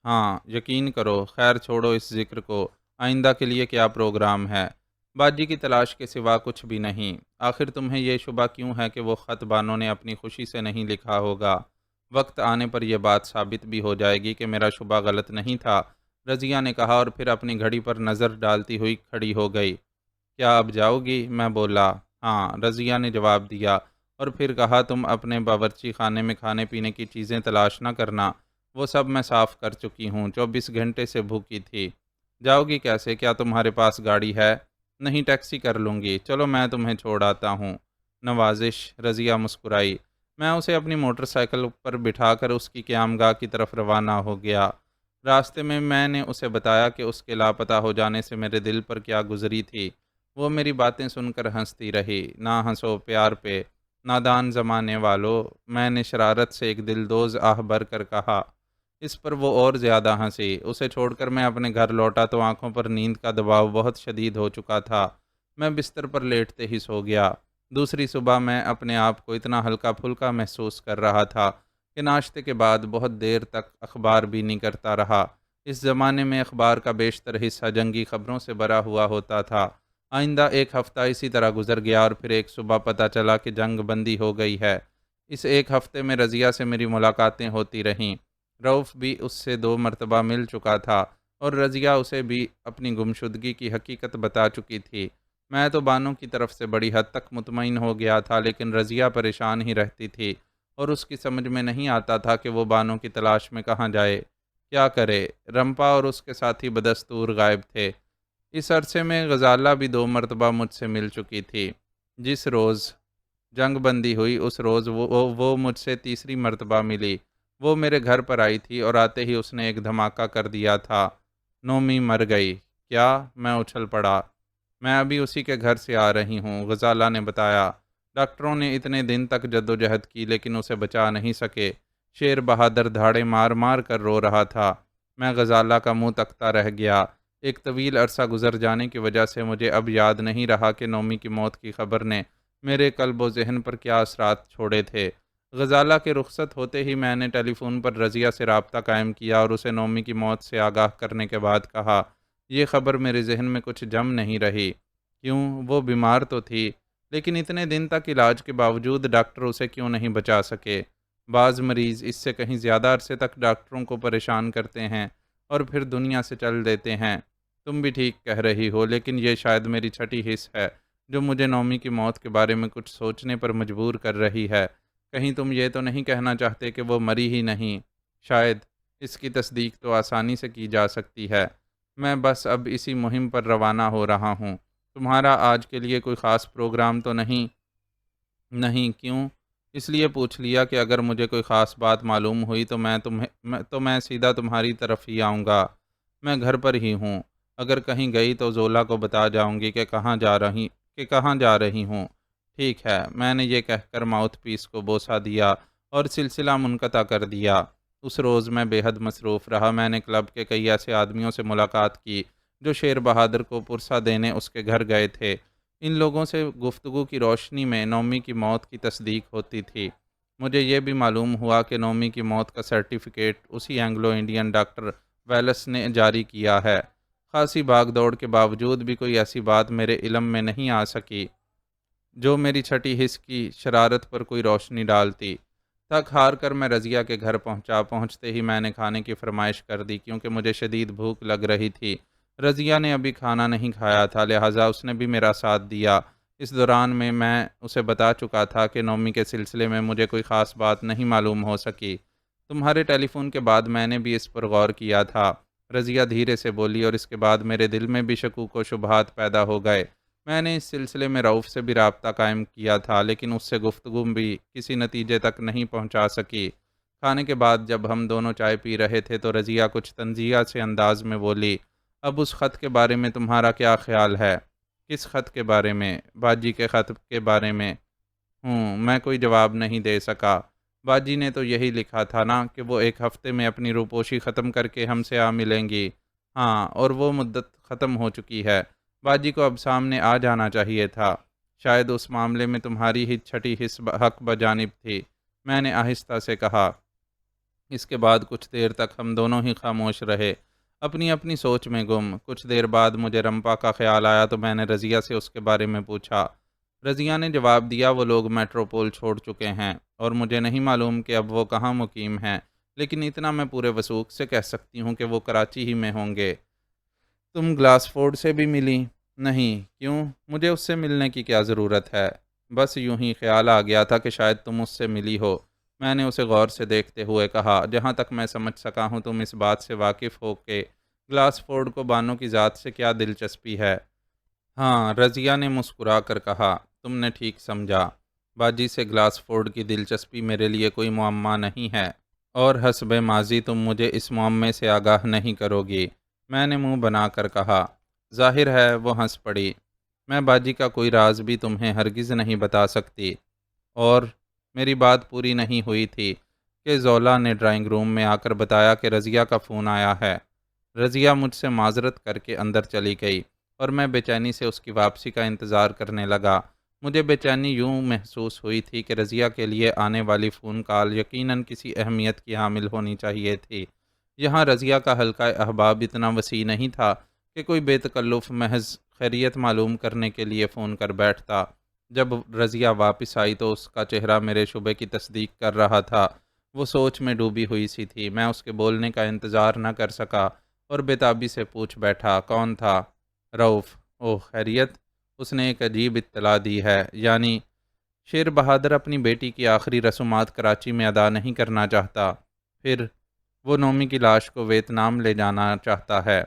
ہاں، یقین کرو۔ خیر چھوڑو اس ذکر کو، آئندہ کے لیے کیا پروگرام ہے؟ باجی کی تلاش کے سوا کچھ بھی نہیں۔ آخر تمہیں یہ شبہ کیوں ہے کہ وہ خط بانو نے اپنی خوشی سے نہیں لکھا ہوگا؟ وقت آنے پر یہ بات ثابت بھی ہو جائے گی کہ میرا شبہ غلط نہیں تھا، رضیہ نے کہا، اور پھر اپنی گھڑی پر نظر ڈالتی ہوئی کھڑی ہو گئی۔ کیا اب جاؤ گی؟ میں بولا۔ ہاں، رضیہ نے جواب دیا، اور پھر کہا، تم اپنے باورچی خانے میں کھانے پینے کی چیزیں تلاش نہ کرنا، وہ سب میں صاف کر چکی ہوں، 24 گھنٹے سے بھوکی تھی۔ جاؤ گی کیسے؟ کیا تمہارے پاس گاڑی ہے؟ نہیں، ٹیکسی کر لوں گی، چلو میں تمہیں چھوڑ آتا ہوں۔ نوازش، رضیہ مسکرائی۔ میں اسے اپنی موٹر سائیکل پر بٹھا کر اس کی قیامگاہ کی طرف روانہ ہو گیا۔ راستے میں نے اسے بتایا کہ اس کے لاپتہ ہو جانے سے میرے دل پر کیا گزری تھی۔ وہ میری باتیں سن کر ہنستی رہی۔ نہ ہنسو پیار پہ، نادان زمانے والو، میں نے شرارت سے ایک دلدوز آہ بھر کر کہا۔ اس پر وہ اور زیادہ ہنسی۔ اسے چھوڑ کر میں اپنے گھر لوٹا تو آنکھوں پر نیند کا دباؤ بہت شدید ہو چکا تھا۔ میں بستر پر لیٹتے ہی سو گیا۔ دوسری صبح میں اپنے آپ کو اتنا ہلکا پھلکا محسوس کر رہا تھا کہ ناشتے کے بعد بہت دیر تک اخبار بھی نہیں کرتا رہا۔ اس زمانے میں اخبار کا بیشتر حصہ جنگی خبروں سے بھرا ہوا ہوتا تھا۔ آئندہ ایک ہفتہ اسی طرح گزر گیا اور پھر ایک صبح پتہ چلا کہ جنگ بندی ہو گئی ہے۔ اس ایک ہفتے میں رضیہ سے میری ملاقاتیں ہوتی رہیں۔ رؤف بھی اس سے 2 مرتبہ مل چکا تھا اور رضیہ اسے بھی اپنی گمشدگی کی حقیقت بتا چکی تھی۔ میں تو بانو کی طرف سے بڑی حد تک مطمئن ہو گیا تھا، لیکن رضیہ پریشان ہی رہتی تھی اور اس کی سمجھ میں نہیں آتا تھا کہ وہ بانو کی تلاش میں کہاں جائے، کیا کرے۔ رمپا اور اس کے ساتھی بدستور غائب تھے۔ اس عرصے میں غزالہ بھی 2 مرتبہ مجھ سے مل چکی تھی۔ جس روز جنگ بندی ہوئی اس روز وہ مجھ سے تیسری مرتبہ ملی۔ وہ میرے گھر پر آئی تھی اور آتے ہی اس نے ایک دھماکہ کر دیا تھا۔ نومی مر گئی۔ کیا؟ میں اچھل پڑا۔ میں ابھی اسی کے گھر سے آ رہی ہوں، غزالہ نے بتایا۔ ڈاکٹروں نے اتنے دن تک جدوجہد کی لیکن اسے بچا نہیں سکے۔ شیر بہادر دھاڑے مار مار کر رو رہا تھا۔ میں غزالہ کا منہ تکتا رہ گیا۔ ایک طویل عرصہ گزر جانے کی وجہ سے مجھے اب یاد نہیں رہا کہ نومی کی موت کی خبر نے میرے قلب و ذہن پر کیا اثرات چھوڑے تھے۔ غزالہ کے رخصت ہوتے ہی میں نے ٹیلی فون پر رضیہ سے رابطہ قائم کیا اور اسے نومی کی موت سے آگاہ کرنے کے بعد کہا، یہ خبر میرے ذہن میں کچھ جم نہیں رہی۔ کیوں؟ وہ بیمار تو تھی، لیکن اتنے دن تک علاج کے باوجود ڈاکٹر اسے کیوں نہیں بچا سکے؟ بعض مریض اس سے کہیں زیادہ عرصے تک ڈاکٹروں کو پریشان کرتے ہیں اور پھر دنیا سے چل دیتے ہیں۔ تم بھی ٹھیک کہہ رہی ہو، لیکن یہ شاید میری چھٹی حس ہے جو مجھے نومی کی موت کے بارے میں کچھ سوچنے پر مجبور کر رہی ہے۔ کہیں تم یہ تو نہیں کہنا چاہتے کہ وہ مری ہی نہیں؟ شاید۔ اس کی تصدیق تو آسانی سے کی جا سکتی ہے۔ میں بس اب اسی مہم پر روانہ ہو رہا ہوں۔ تمہارا آج کے لیے کوئی خاص پروگرام تو نہیں؟ نہیں، کیوں؟ اس لیے پوچھ لیا کہ اگر مجھے کوئی خاص بات معلوم ہوئی تو میں سیدھا تمہاری طرف ہی آؤں گا۔ میں گھر پر ہی ہوں۔ اگر کہیں گئی تو زولا کو بتا جاؤں گی کہ کہاں جا رہی ہوں۔ ٹھیک ہے، میں نے یہ کہہ کر ماؤتھ پیس کو بوسہ دیا اور سلسلہ منقطع کر دیا۔ اس روز میں بے حد مصروف رہا۔ میں نے کلب کے کئی ایسے آدمیوں سے ملاقات کی جو شیر بہادر کو پرسہ دینے اس کے گھر گئے تھے۔ ان لوگوں سے گفتگو کی روشنی میں نومی کی موت کی تصدیق ہوتی تھی۔ مجھے یہ بھی معلوم ہوا کہ نومی کی موت کا سرٹیفکیٹ اسی اینگلو انڈین ڈاکٹر ویلس نے جاری کیا ہے۔ خاصی بھاگ دوڑ کے باوجود بھی کوئی ایسی بات میرے علم میں نہیں آ سکی جو میری چھٹی حس کی شرارت پر کوئی روشنی ڈالتی۔ تھک ہار کر میں رضیہ کے گھر پہنچا۔ پہنچتے ہی میں نے کھانے کی فرمائش کر دی کیونکہ مجھے شدید بھوک لگ رہی تھی۔ رضیہ نے ابھی کھانا نہیں کھایا تھا، لہٰذا اس نے بھی میرا ساتھ دیا۔ اس دوران میں اسے بتا چکا تھا کہ نومی کے سلسلے میں مجھے کوئی خاص بات نہیں معلوم ہو سکی۔ تمہارے ٹیلی فون کے بعد میں نے بھی اس پر غور کیا تھا، رضیہ دھیرے سے بولی، اور اس کے بعد میرے دل میں بھی شکوک و شبہات پیدا ہو گئے۔ میں نے اس سلسلے میں رؤف سے بھی رابطہ قائم کیا تھا، لیکن اس سے گفتگو بھی کسی نتیجے تک نہیں پہنچا سکی۔ کھانے کے بعد جب ہم دونوں چائے پی رہے تھے تو رضیہ کچھ طنزیہ سے انداز میں بولی، اب اس خط کے بارے میں تمہارا کیا خیال ہے؟ کس خط کے بارے میں؟ باجی کے خط کے بارے میں۔ میں کوئی جواب نہیں دے سکا۔ باجی نے تو یہی لکھا تھا نا کہ وہ 1 ہفتے میں اپنی روپوشی ختم کر کے ہم سے آ ملیں گی۔ ہاں، اور وہ مدت ختم ہو چکی ہے۔ باجی کو اب سامنے آ جانا چاہیے تھا۔ شاید اس معاملے میں تمہاری ہی چھٹی حس حق بجانب تھی، میں نے آہستہ سے کہا۔ اس کے بعد کچھ دیر تک ہم دونوں ہی خاموش رہے، اپنی اپنی سوچ میں گم۔ کچھ دیر بعد مجھے رمپا کا خیال آیا تو میں نے رضیہ سے اس کے بارے میں پوچھا۔ رضیہ نے جواب دیا وہ لوگ میٹروپول چھوڑ چکے ہیں اور مجھے نہیں معلوم کہ اب وہ کہاں مقیم ہیں، لیکن اتنا میں پورے وثوق سے کہہ سکتی ہوں کہ وہ کراچی ہی میں ہوں گے۔ تم گلاس فورڈ سے بھی ملی؟ نہیں، کیوں؟ مجھے اس سے ملنے کی کیا ضرورت ہے؟ بس یوں ہی خیال آ گیا تھا کہ شاید تم اس سے ملی ہو۔ میں نے اسے غور سے دیکھتے ہوئے کہا، جہاں تک میں سمجھ سکا ہوں تم اس بات سے واقف ہو کہ گلاس فورڈ کو بانو کی ذات سے کیا دلچسپی ہے؟ ہاں، رضیہ نے مسکرا کر کہا، تم نے ٹھیک سمجھا۔ باجی سے گلاس فورڈ کی دلچسپی میرے لیے کوئی معمہ نہیں ہے، اور حسب ماضی تم مجھے اس معمے سے آگاہ نہیں کرو گی۔ میں نے منہ بنا کر کہا۔ ظاہر ہے وہ ہنس پڑی۔ میں باجی کا کوئی راز بھی تمہیں ہرگز نہیں بتا سکتی۔ اور میری بات پوری نہیں ہوئی تھی کہ زولا نے ڈرائنگ روم میں آ کر بتایا کہ رضیہ کا فون آیا ہے۔ رضیہ مجھ سے معذرت کر کے اندر چلی گئی اور میں بے چینی سے اس کی واپسی کا انتظار کرنے لگا۔ مجھے بے چینی یوں محسوس ہوئی تھی کہ رضیہ کے لیے آنے والی فون کال یقیناً کسی اہمیت کی حامل ہونی چاہیے تھی۔ یہاں رضیہ کا حلقہ احباب اتنا وسیع نہیں تھا کہ کوئی بے تکلف محض خیریت معلوم کرنے کے لیے فون کر بیٹھتا۔ جب رضیہ واپس آئی تو اس کا چہرہ میرے شبے کی تصدیق کر رہا تھا۔ وہ سوچ میں ڈوبی ہوئی سی تھی۔ میں اس کے بولنے کا انتظار نہ کر سکا اور بےتابی سے پوچھ بیٹھا، کون تھا؟ رؤف۔ اوہ، خیریت؟ اس نے ایک عجیب اطلاع دی ہے، یعنی شیر بہادر اپنی بیٹی کی آخری رسومات کراچی میں ادا نہیں کرنا چاہتا، پھر وہ نومی کی لاش کو ویتنام لے جانا چاہتا ہے۔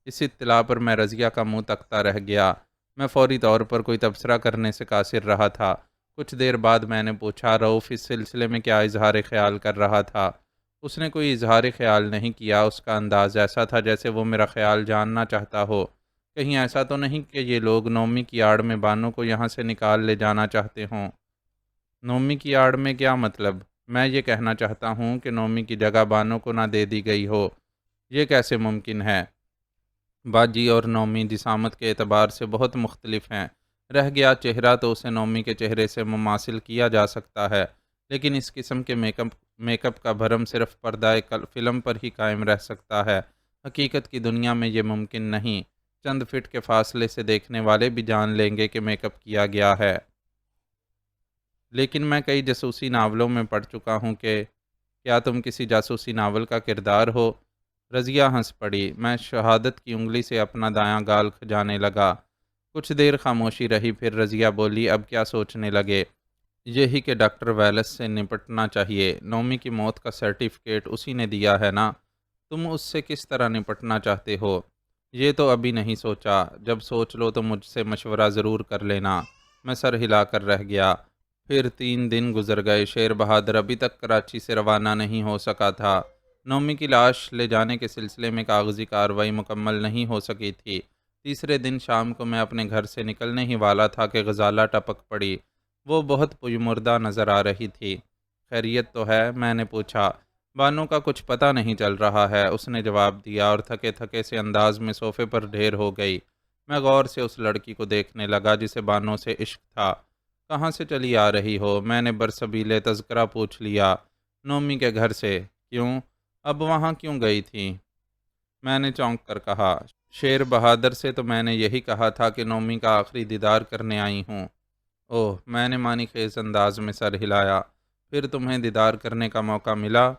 اس اطلاع پر میں رضیہ کا منہ تکتا رہ گیا۔ میں فوری طور پر کوئی تبصرہ کرنے سے قاصر رہا تھا۔ کچھ دیر بعد میں نے پوچھا، رؤف اس سلسلے میں کیا اظہار خیال کر رہا تھا؟ اس نے کوئی اظہار خیال نہیں کیا۔ اس کا انداز ایسا تھا جیسے وہ میرا خیال جاننا چاہتا ہو۔ کہیں ایسا تو نہیں کہ یہ لوگ نومی کی آڑ میں بانو کو یہاں سے نکال لے جانا چاہتے ہوں؟ نومی کی آڑ میں کیا مطلب؟ میں یہ کہنا چاہتا ہوں کہ نومی کی جگہ بانو کو نہ دے دی گئی ہو۔ یہ کیسے ممکن ہے؟ باجی اور نومی جسامت کے اعتبار سے بہت مختلف ہیں۔ رہ گیا چہرہ تو اسے نومی کے چہرے سے مماثل کیا جا سکتا ہے، لیکن اس قسم کے میک اپ کا بھرم صرف پردہ فلم پر ہی قائم رہ سکتا ہے۔ حقیقت کی دنیا میں یہ ممکن نہیں۔ چند فٹ کے فاصلے سے دیکھنے والے بھی جان لیں گے کہ میک اپ کیا گیا ہے۔ لیکن میں کئی جاسوسی ناولوں میں پڑھ چکا ہوں کہ کیا تم کسی جاسوسی ناول کا کردار ہو؟ رضیہ ہنس پڑی۔ میں شہادت کی انگلی سے اپنا دایاں گال کھجانے لگا۔ کچھ دیر خاموشی رہی، پھر رضیہ بولی، اب کیا سوچنے لگے؟ یہی کہ ڈاکٹر ویلس سے نپٹنا چاہیے۔ نومی کی موت کا سرٹیفکیٹ اسی نے دیا ہے نا؟ تم اس سے کس طرح نپٹنا چاہتے ہو؟ یہ تو ابھی نہیں سوچا، جب سوچ لو تو مجھ سے مشورہ ضرور کر لینا۔ میں سر ہلا کر رہ گیا۔ پھر 3 دن گزر گئے۔ شیر بہادر ابھی تک کراچی سے روانہ نہیں ہو سکا تھا۔ نومی کی لاش لے جانے کے سلسلے میں کاغذی کارروائی مکمل نہیں ہو سکی تھی۔ تیسرے دن شام کو میں اپنے گھر سے نکلنے ہی والا تھا کہ غزالہ ٹپک پڑی۔ وہ بہت پیمردہ نظر آ رہی تھی۔ خیریت تو ہے؟ میں نے پوچھا۔ بانو کا کچھ پتہ نہیں چل رہا ہے، اس نے جواب دیا، اور تھکے تھکے سے انداز میں صوفے پر ڈھیر ہو گئی۔ میں غور سے اس لڑکی کو دیکھنے لگا جسے بانو سے عشق تھا۔ کہاں سے چلی آ رہی ہو؟ میں نے برسبیلے تذکرہ پوچھ لیا۔ نومی کے گھر سے۔ کیوں؟ اب وہاں کیوں گئی تھی؟ میں نے چونک کر کہا۔ شیر بہادر سے تو میں نے یہی کہا تھا کہ نومی کا آخری دیدار کرنے آئی ہوں۔ اوہ، میں نے معنی خیز انداز میں سر ہلایا۔ پھر تمہیں دیدار کرنے کا موقع ملا؟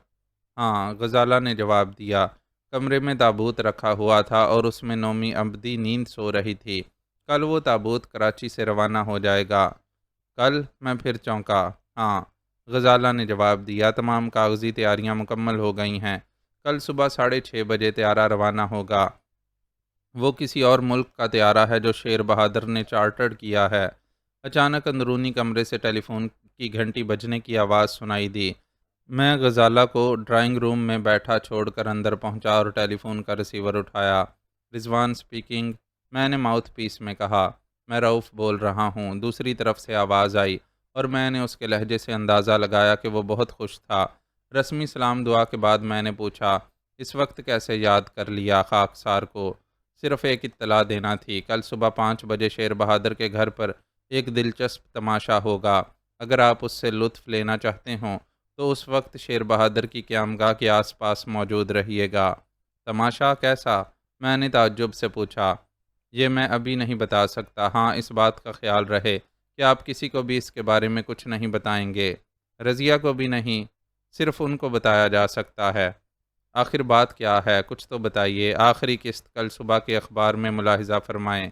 ہاں، غزالہ نے جواب دیا۔ کمرے میں تابوت رکھا ہوا تھا اور اس میں نومی ابدی نیند سو رہی تھی۔ کل وہ تابوت کراچی سے روانہ ہو جائے گا۔ کل؟ میں پھر چونکا۔ ہاں، غزالہ نے جواب دیا، تمام کاغذی تیاریاں مکمل ہو گئی ہیں۔ کل صبح 6:30 بجے طیارہ روانہ ہوگا۔ وہ کسی اور ملک کا طیارہ ہے جو شیر بہادر نے چارٹرڈ کیا ہے۔ اچانک اندرونی کمرے سے ٹیلی فون کی گھنٹی بجنے کی آواز سنائی دی۔ میں غزالہ کو ڈرائنگ روم میں بیٹھا چھوڑ کر اندر پہنچا اور ٹیلی فون کا ریسیور اٹھایا۔ رضوان سپیکنگ، میں نے ماؤتھ پیس میں کہا۔ میں رؤف بول رہا ہوں۔ دوسری طرف سے آواز آئی اور میں نے اس کے لہجے سے اندازہ لگایا کہ وہ بہت خوش تھا۔ رسمی سلام دعا کے بعد میں نے پوچھا، اس وقت کیسے یاد کر لیا خاکسار کو؟ صرف ایک اطلاع دینا تھی، کل صبح 5 بجے شیر بہادر کے گھر پر ایک دلچسپ تماشا ہوگا۔ اگر آپ اس سے لطف لینا چاہتے ہوں تو اس وقت شیر بہادر کی قیامگاہ کے آس پاس موجود رہیے گا۔ تماشا کیسا؟ میں نے تعجب سے پوچھا۔ یہ میں ابھی نہیں بتا سکتا۔ ہاں، اس بات کا خیال رہے کہ آپ کسی کو بھی اس کے بارے میں کچھ نہیں بتائیں گے۔ رضیہ کو بھی نہیں؟ صرف ان کو بتایا جا سکتا ہے۔ آخر بات کیا ہے؟ کچھ تو بتائیے۔ آخری قسط کل صبح کے اخبار میں ملاحظہ فرمائیں۔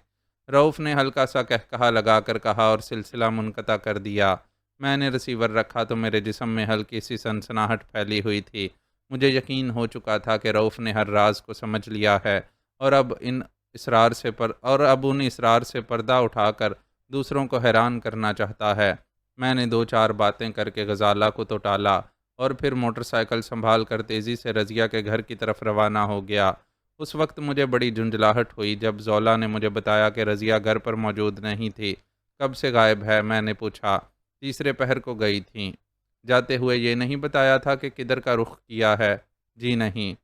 رؤف نے ہلکا سا قہقہا لگا کر کہا اور سلسلہ منقطع کر دیا۔ میں نے ریسیور رکھا تو میرے جسم میں ہلکی سی سنسناہٹ پھیلی ہوئی تھی۔ مجھے یقین ہو چکا تھا کہ رؤف نے ہر راز کو سمجھ لیا ہے اور اب ان اسرار سے پردہ اٹھا کر دوسروں کو حیران کرنا چاہتا ہے۔ میں نے 2-4 باتیں کر کے غزالہ کو تو ٹالا اور پھر موٹر سائیکل سنبھال کر تیزی سے رضیہ کے گھر کی طرف روانہ ہو گیا۔ اس وقت مجھے بڑی جھنجھلاہٹ ہوئی جب زولا نے مجھے بتایا کہ رضیہ گھر پر موجود نہیں تھی۔ کب سے غائب ہے؟ میں نے پوچھا۔ تیسرے پہر کو گئی تھیں۔ جاتے ہوئے یہ نہیں بتایا تھا کہ کدھر کا رخ کیا ہے؟ جی نہیں۔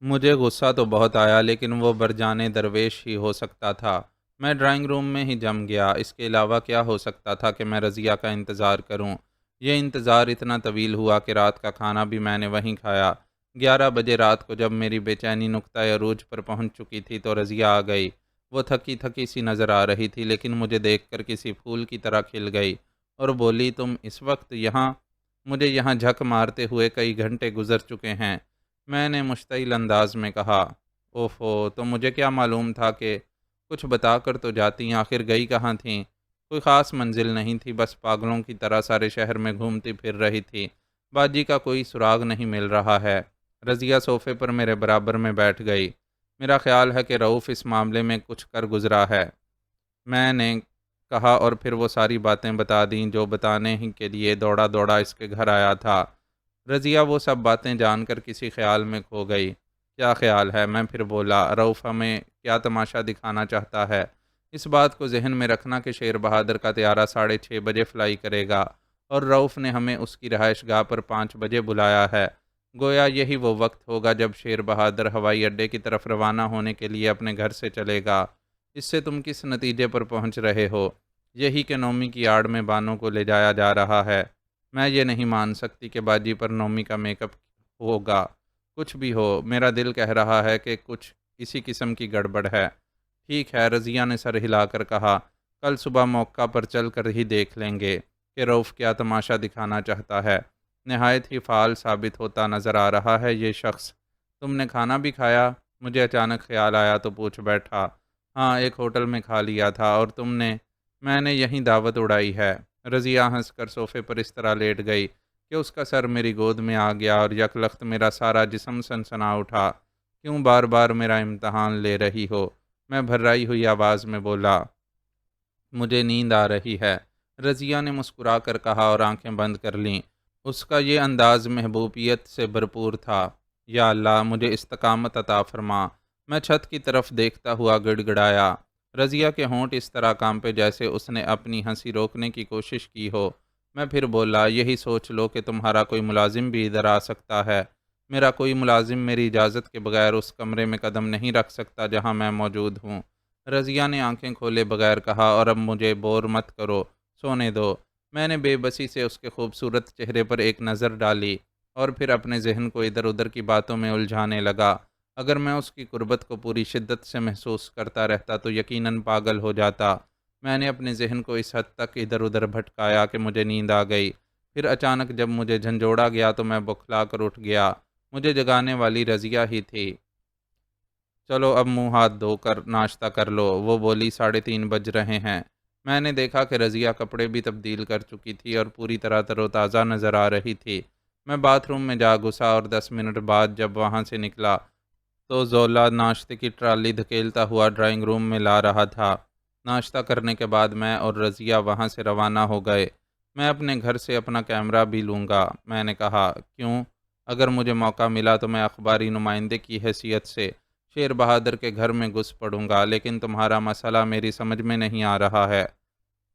مجھے غصہ تو بہت آیا لیکن وہ برجانے درویش ہی ہو سکتا تھا۔ میں ڈرائنگ روم میں ہی جم گیا۔ اس کے علاوہ کیا ہو سکتا تھا کہ میں رضیہ کا انتظار کروں؟ یہ انتظار اتنا طویل ہوا کہ رات کا کھانا بھی میں نے وہیں کھایا۔ 11 بجے رات کو جب میری بے چینی نقطۂ عروج پر پہنچ چکی تھی تو رضیہ آ گئی۔ وہ تھکی تھکی سی نظر آ رہی تھی لیکن مجھے دیکھ کر کسی پھول کی طرح کھل گئی اور بولی، تم اس وقت یہاں؟ مجھے یہاں جھک مارتے ہوئے کئی گھنٹے گزر چکے ہیں۔ میں نے مشتعل انداز میں کہا۔ اوفو، تو مجھے کیا معلوم تھا کہ کچھ بتا کر تو جاتی۔ آخر گئی کہاں تھیں؟ کوئی خاص منزل نہیں تھی، بس پاگلوں کی طرح سارے شہر میں گھومتی پھر رہی تھی۔ باجی کا کوئی سراغ نہیں مل رہا ہے۔ رضیہ صوفے پر میرے برابر میں بیٹھ گئی۔ میرا خیال ہے کہ رؤف اس معاملے میں کچھ کر گزرا ہے، میں نے کہا، اور پھر وہ ساری باتیں بتا دیں جو بتانے ہی کے لیے دوڑا دوڑا اس کے گھر آیا تھا۔ رضیہ وہ سب باتیں جان کر کسی خیال میں کھو گئی۔ کیا خیال ہے؟ میں پھر بولا۔ رؤف ہمیں کیا تماشا دکھانا چاہتا ہے؟ اس بات کو ذہن میں رکھنا کہ شیر بہادر کا طیارہ 6:30 بجے فلائی کرے گا اور رؤف نے ہمیں اس کی رہائش گاہ پر 5 بجے بلایا ہے۔ گویا یہی وہ وقت ہوگا جب شیر بہادر ہوائی اڈے کی طرف روانہ ہونے کے لیے اپنے گھر سے چلے گا۔ اس سے تم کس نتیجے پر پہنچ رہے ہو؟ یہی کہ نومی کی آڑ میں بانو کو لے جایا جا رہا ہے۔ میں یہ نہیں مان سکتی کہ باجی پر نومی کا میک اپ ہوگا۔ کچھ بھی ہو، میرا دل کہہ رہا ہے کہ کچھ اسی قسم کی گڑبڑ ہے۔ ٹھیک ہے، رضیہ نے سر ہلا کر کہا، کل صبح موقع پر چل کر ہی دیکھ لیں گے کہ رؤف کیا تماشا دکھانا چاہتا ہے۔ نہایت ہی فعال ثابت ہوتا نظر آ رہا ہے یہ شخص۔ تم نے کھانا بھی کھایا؟ مجھے اچانک خیال آیا تو پوچھ بیٹھا۔ ہاں، ایک ہوٹل میں کھا لیا تھا۔ اور تم نے؟ میں نے یہیں دعوت اڑائی ہے۔ رضیہ ہنس کر صوفے پر اس طرح لیٹ گئی کہ اس کا سر میری گود میں آ گیا اور یک لخت میرا سارا جسم سنسنا اٹھا کیوں بار بار میرا امتحان لے رہی ہو؟ میں بھرائی ہوئی آواز میں بولا، مجھے نیند آ رہی ہے۔ رضیہ نے مسکرا کر کہا اور آنکھیں بند کر لیں۔ اس کا یہ انداز محبوبیت سے بھرپور تھا۔ یا اللہ، مجھے استقامت عطا فرما۔ میں چھت کی طرف دیکھتا ہوا گڑ گڑایا۔ رضیہ کے ہونٹ اس طرح کانپے جیسے اس نے اپنی ہنسی روکنے کی کوشش کی ہو۔ میں پھر بولا، یہی سوچ لو کہ تمہارا کوئی ملازم بھی ادھر آ سکتا ہے۔ میرا کوئی ملازم میری اجازت کے بغیر اس کمرے میں قدم نہیں رکھ سکتا جہاں میں موجود ہوں۔ رضیہ نے آنکھیں کھولے بغیر کہا، اور اب مجھے بور مت کرو، سونے دو۔ میں نے بے بسی سے اس کے خوبصورت چہرے پر ایک نظر ڈالی اور پھر اپنے ذہن کو ادھر ادھر کی باتوں میں الجھانے لگا۔ اگر میں اس کی قربت کو پوری شدت سے محسوس کرتا رہتا تو یقیناً پاگل ہو جاتا۔ میں نے اپنے ذہن کو اس حد تک ادھر ادھر بھٹکایا کہ مجھے نیند آ گئی۔ پھر اچانک جب مجھے جھنجھوڑا گیا تو میں بوکھلا کر اٹھ گیا۔ مجھے جگانے والی رضیہ ہی تھی۔ چلو اب منہ ہاتھ دھو کر ناشتہ کر لو، وہ بولی، 3:30 بج رہے ہیں۔ میں نے دیکھا کہ رضیہ کپڑے بھی تبدیل کر چکی تھی اور پوری طرح تر و تازہ نظر آ رہی تھی۔ میں باتھ روم میں جا گھسا اور 10 منٹ بعد جب وہاں سے نکلا تو زولا ناشتے کی ٹرالی دھکیلتا ہوا ڈرائنگ روم میں لا رہا تھا۔ ناشتہ کرنے کے بعد میں اور رضیہ وہاں سے روانہ ہو گئے۔ میں اپنے گھر سے اپنا کیمرہ بھی لوں گا، میں نے کہا۔ کیوں؟ اگر مجھے موقع ملا تو میں اخباری نمائندے کی حیثیت سے شیر بہادر کے گھر میں گھس پڑوں گا، لیکن تمہارا مسئلہ میری سمجھ میں نہیں آ رہا ہے۔